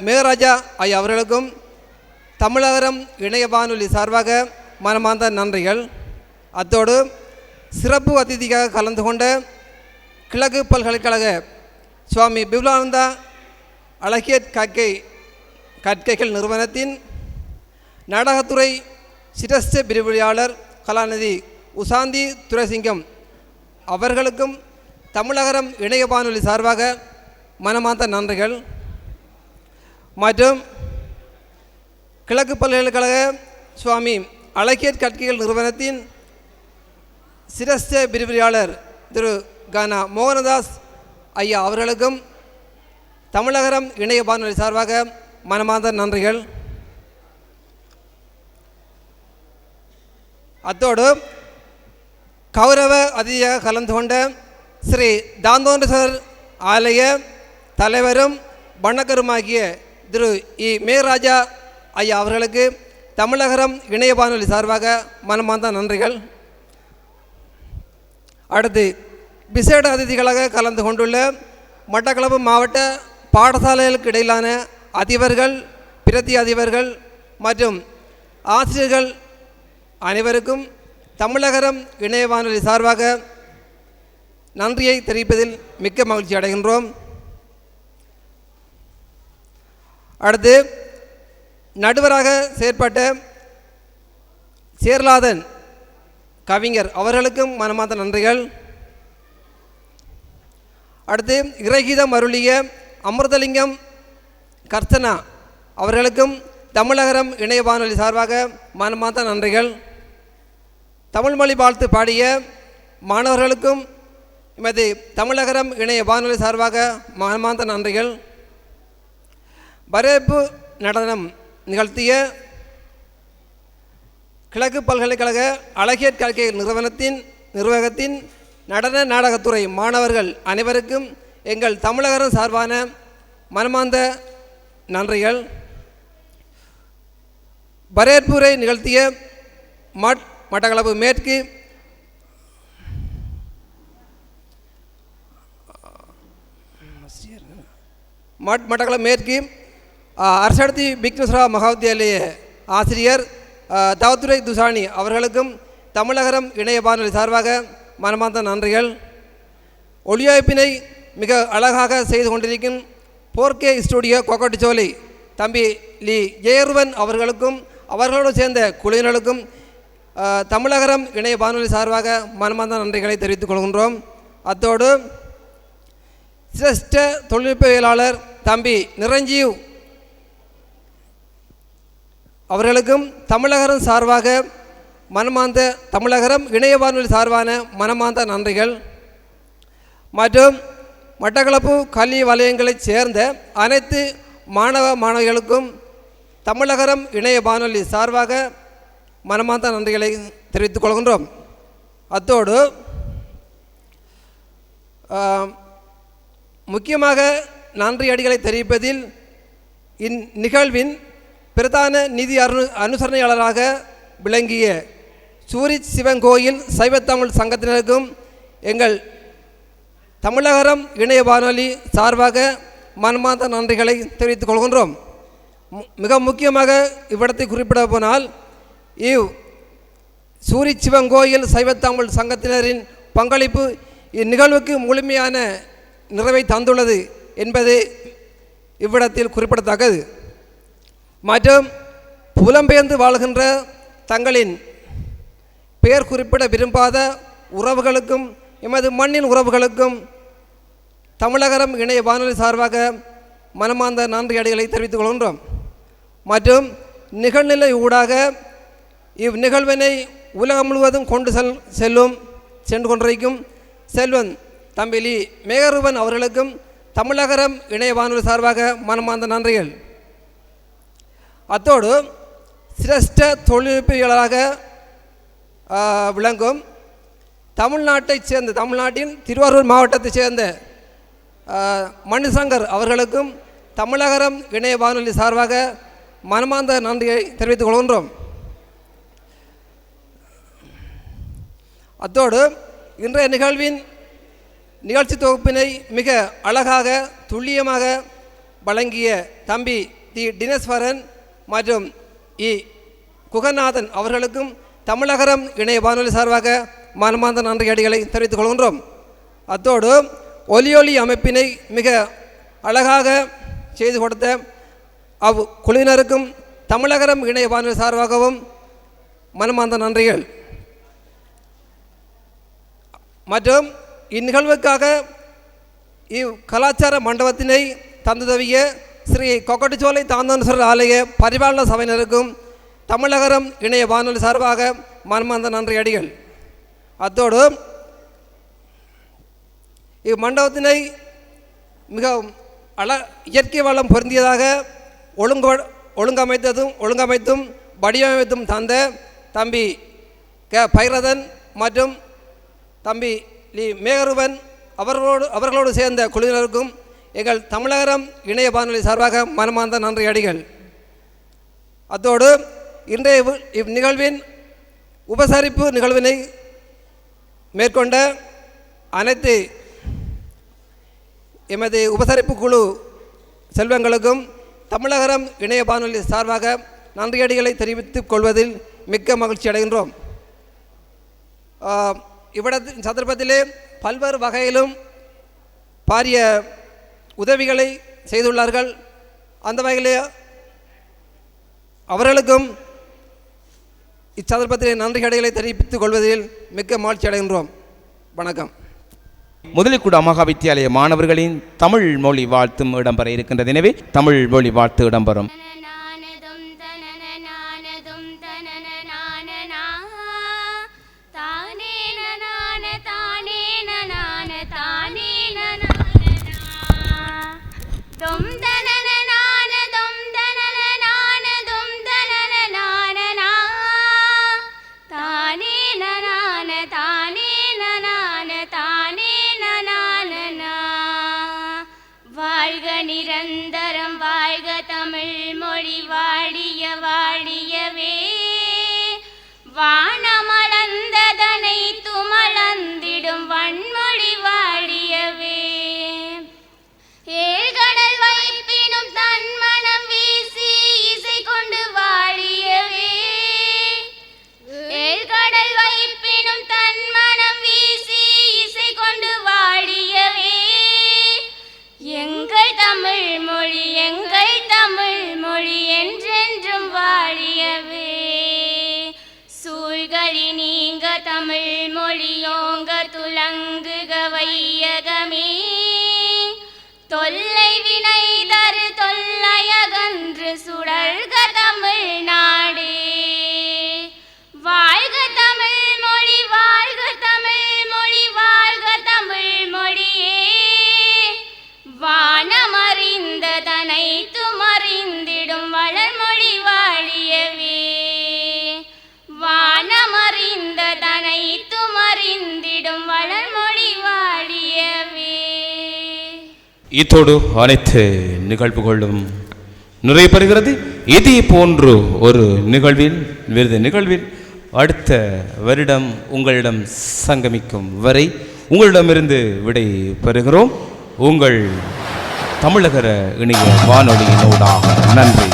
மேகராஜா ஐயா அவர்களுக்கும் தமிழகம் இணைய வானொலி சார்பாக மனமார்ந்த நன்றிகள். அத்தோடு சிறப்பு அதிதியாக கலந்து கொண்ட கிழக்கு பல்கலைக்கழக சுவாமி பிபுலானந்தா அழகிய கற்கைகள் நிறுவனத்தின் நாடகத்துறை சிரேஷ்ட விரிவுரையாளர் கலாநிதி உசாந்தி துரைசிங்கம் அவர்களுக்கும் தமிழகரம் இணைய வானொலி சார்பாக மனமார்ந்த நன்றிகள். மற்றும் கிழக்கு பல்கலைக்கழக சுவாமி அழகியர் கற்கைகள் நிறுவனத்தின் சிரஸ்த விரிவுரையாளர் திரு கனா மோகனதாஸ் ஐயா அவர்களுக்கும் தமிழகரம் இணைய வானொலி சார்பாக மனமார்ந்த நன்றிகள். அத்தோடு கௌரவ அதிதியாக கலந்து கொண்ட ஸ்ரீ தாந்தோண்டேஸ்வரர் ஆலய தலைவரும் வணக்கருமாகிய திரு இ மேகராஜா ஐயா அவர்களுக்கு தமிழகரம் இணைய வானொலி சார்பாக மனமார்ந்த நன்றிகள். அடுத்து விசேட அதிதிகளாக கலந்து கொண்டுள்ள மட்டக்களப்பு மாவட்ட பாடசாலைகளுக்கு இடையிலான அதிபர்கள், பிரதி அதிபர்கள் மற்றும் ஆசிரியர்கள் அனைவருக்கும் தமிழகரம் இணைய வானொலி சார்பாக நன்றியை தெரிவிப்பதில் மிக்க மகிழ்ச்சி அடைகின்றோம். அடுத்து நடுவராக செயற்பட்ட சேர்லாதன் கவிஞர் அவர்களுக்கும் மனமார்ந்த நன்றிகள். அடுத்து இறைகீதம் அருளிய அமிர்தலிங்கம் கர்த்தனா அவர்களுக்கும் தமிழகரம் இணைய வானொலி சார்பாக மனமார்ந்த நன்றிகள். தமிழ் மொழி வாழ்த்து பாடிய மாணவர்களுக்கும் எமது தமிழகரம் இணைய வானொலி சார்பாக மனமார்ந்த நன்றிகள். வரவேற்பு நடனம் நிகழ்த்திய கிழக்கு பல்கலைக்கழக அழகியர் கற்கை நிர்வாகத்தின் நடன நாடகத்துறை மாணவர்கள் அனைவருக்கும் எங்கள் தமிழகரம் சார்பான மனமார்ந்த நன்றிகள். வரவேற்புரை நிகழ்த்திய மட்டக்களப்பு மேற்கு மட்டக்களப்பு மேற்கு அரசடத்தி விக்னேஸ்வரா மகாவித்யாலய ஆசிரியர் தவத்துரை துசானி அவர்களுக்கும் தமிழகரம் இணைய வானொலி சார்பாக மனமார்ந்த நன்றிகள். ஒளியமைப்பினை மிக அழகாக செய்து கொண்டிருக்கும் 4K ஸ்டுடியோ கொக்கட்டிச்சோலை தம்பி லி ஜெயருவன் அவர்களுக்கும் அவர்களோடு சேர்ந்த குழுவினர்களுக்கும் தமிழகரம் இணைய வானொலி சார்பாக மனமார்ந்த நன்றிகளை தெரிவித்துக் கொள்கின்றோம். அத்தோடு சிரேஷ்ட தொழில்நுட்பவியலாளர் தம்பி நிரஞ்சீவ் அவர்களுக்கும் தமிழகரம் சார்பாக தமிழகரம் இணைய வானொலி சார்பான மனமார்ந்த நன்றிகள். மற்றும் மட்டக்களப்பு கல்வி வலயங்களைச் சேர்ந்த அனைத்து மாணவ மாணவிகளுக்கும் தமிழகரம் இணைய வானொலி சார்பாக மனமார்ந்த நன்றிகளை தெரிவித்துக் கொள்கின்றோம். அத்தோடு முக்கியமாக நன்றி அடிகளை தெரிவிப்பதில் இந்நிகழ்வின் பிரதான நிதி அனுசரணையாளராக விளங்கிய சூரிச் சிவன் கோயில் சைவத்தமிழ் சங்கத்தினருக்கும் எங்கள் தமிழகரம் இணைய வானொலி சார்பாக மனமார்ந்த நன்றிகளை தெரிவித்துக் கொள்கின்றோம். மிக முக்கியமாக இவ்விடத்தை குறிப்பிட போனால் சூரிச் சிவன் கோயில் சைவத்தமிழ் சங்கத்தினரின் பங்களிப்பு இந்நிகழ்வுக்கு முழுமையான நிறைவை தந்துள்ளது என்பது இவ்விடத்தில் குறிப்பிடத்தக்கது. மற்றும் புலம்பெயர்ந்து வாழ்கின்ற தங்களின் பெயர் குறிப்பிட விரும்பாத உறவுகளுக்கும் எமது மண்ணின் உறவுகளுக்கும் தமிழகரம் இணைய வானொலி சார்பாக மனமார்ந்த நன்றி அடிகளை தெரிவித்துக் கொள்கின்றோம். மற்றும் நிகழ்நிலை ஊடாக இவ்நிகழ்வினை உலகம் முழுவதும் கொண்டு சென்று கொண்டிருக்கும் செல்வன் தம்பி மேகருவன் அவர்களுக்கும் தமிழகரம் இணைய வானொலி சார்பாக மனமார்ந்த நன்றிகள். அத்தோடு சிரேஷ்ட தொழில்நுட்பவியலாளராக விளங்கும் தமிழ்நாட்டின் திருவாரூர் மாவட்டத்தைச் சேர்ந்த மணிசங்கர் அவர்களுக்கும் தமிழகரம் இணைய வானொலி சார்பாக மனமார்ந்த நன்றியை தெரிவித்துக் கொள்கின்றோம். அத்தோடு இன்றைய நிகழ்வின் நிகழ்ச்சி தொகுப்பினை மிக அழகாக துல்லியமாக வழங்கிய தம்பி தினேஸ்வரன் மற்றும் குகநாதன் அவர்களுக்கும் தமிழகரம் இணைய வானொலி சார்பாக மனமார்ந்த நன்றி அடிகளை தெரிவித்துக் கொள்கின்றோம். அத்தோடு ஒலி அமைப்பினை மிக அழகாக செய்து கொடுத்த குழுவினருக்கும் தமிழகரம் இணைய வானொலி சார்பாகவும் மனமார்ந்த நன்றிகள். மற்றும் இந்நிகழ்வுக்காக கலாச்சார மண்டபத்தினை தந்துதவிய ஸ்ரீ கொக்கட்டிச்சோலை தாந்தானேஸ்வரர் ஆலய பரிபாலன சபையினருக்கும் தமிழகரம் இணைய வானொலி சார்பாக மனமார்ந்த நன்றி அடிகள். அத்தோடு இம்மண்டபத்தினை மிகவும் இயற்கை வளம் பொருந்தியதாக ஒழுங்கமைத்தும் வடிவமைத்தும் தந்த தம்பி பைரதன் மற்றும் தம்பி மேகருவன் அவர்களோடு சேர்ந்த குழுவினருக்கும் எங்கள் தமிழகம் இணைய வானொலி சார்பாக மனமார்ந்த நன்றி அடிகள். அத்தோடு இன்றைய இந்நிகழ்வின் உபசரிப்பு நிகழ்வினை மேற்கொண்ட அனைத்து எமது உபசரிப்பு குழு செல்வங்களுக்கும் தமிழகம் இணைய வானொலி சார்பாக நன்றியடிகளை தெரிவித்துக் கொள்வதில் மிக்க மகிழ்ச்சி அடைகின்றோம். இவ்விடத்தின் சந்தர்ப்பத்திலே பல்வேறு வகையிலும் பாரிய உதவிகளை செய்துள்ளார்கள். அந்த வகையிலே அவர்களுக்கும் இச்சந்தர்ப்பத்திலே நன்றியடிகளை தெரிவித்துக் கொள்வதில் மிக்க மகிழ்ச்சி அடைகின்றோம். வணக்கம். முதலிக்குடா மகா வித்தியாலய மாணவர்களின் தமிழ் மொழி வாழ்த்தும் இடம்பெற இருக்கின்றது. எனவே தமிழ் மொழி வாழ்த்து இடம்பெறும். நிரந்தரம் வாழ்க தமிழ் மொழி வாழிய வாழியவே வானமளந்ததனை துமளந்திடும் வன்மொழி வாழியவே ஏழ்கடல் வைப்பினும் தன் மனம் வீசி இசை கொண்டு வாழியவே ஏழ்கடல் வைப்பினும் தன் மனம் வீசி இசை கொண்டு வாழியவே எங்கள் தமிழ் மொழி என்றென்றும் வாழியவே சூழ்களி நீங்க தமிழ் மொழியோங்க துலங்குக வையகமே தொல்லை வினை தரு தொல்லையகன்று சுடர்க தமிழ் நாடே வாழ்க தமிழ் மொழி வாழ்க தமிழ் மொழி வாழ்க தமிழ் மொழியே வானமறிந்ததனை துமறிந்திடும் வளர்மொழி வாழியவே வானமறிந்ததனை துமறிந்திடும் வளர்மொழி வாழியவே. இத்தோடு அனைத்து நிகழ்வுகளும் நிறைவு பெறுகிறது. இதே போன்று ஒரு நிகழ்வில் அடுத்த வருடம் உங்களிடம் சங்கமிக்கும் வரை உங்களிடமிருந்து விடை பெறுகிறோம். உங்கள் தமிழகர இணைய வானொலியினூடாக நன்றி.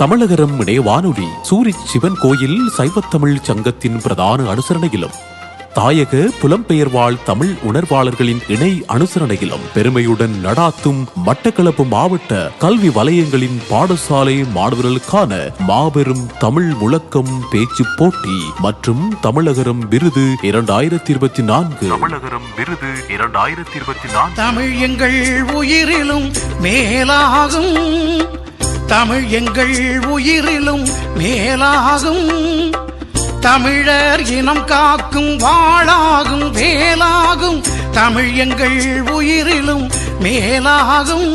தமிழகரம் இணைய வானொலி சூரிச் சிவன் கோயில் சைவத்தமிழ் சங்கத்தின் பிரதான அனுசரணையிலும் தாயக புலம்பெயர்வாழ் தமிழ் உணர்வாளர்களின் இணை அனுசரணையிலும் பெருமையுடன் நடாத்தும் மட்டக்களப்பு மாவட்ட கல்வி வலயங்களின் பாடசாலை மாணவர்களுக்கான மாபெரும் தமிழ் முழக்கம் பேச்சு போட்டி மற்றும் தமிழகரம் விருது 2024 தமிழ் எங்கள் உயிரிலும் மேலாகும் தமிழ் எங்கள் உயிரிலும் மேலாகும் தமிழர் இனம் காக்கும் வாளாகும் வேலாகும் தமிழ் எங்கள் உயிரிலும் மேலாகும்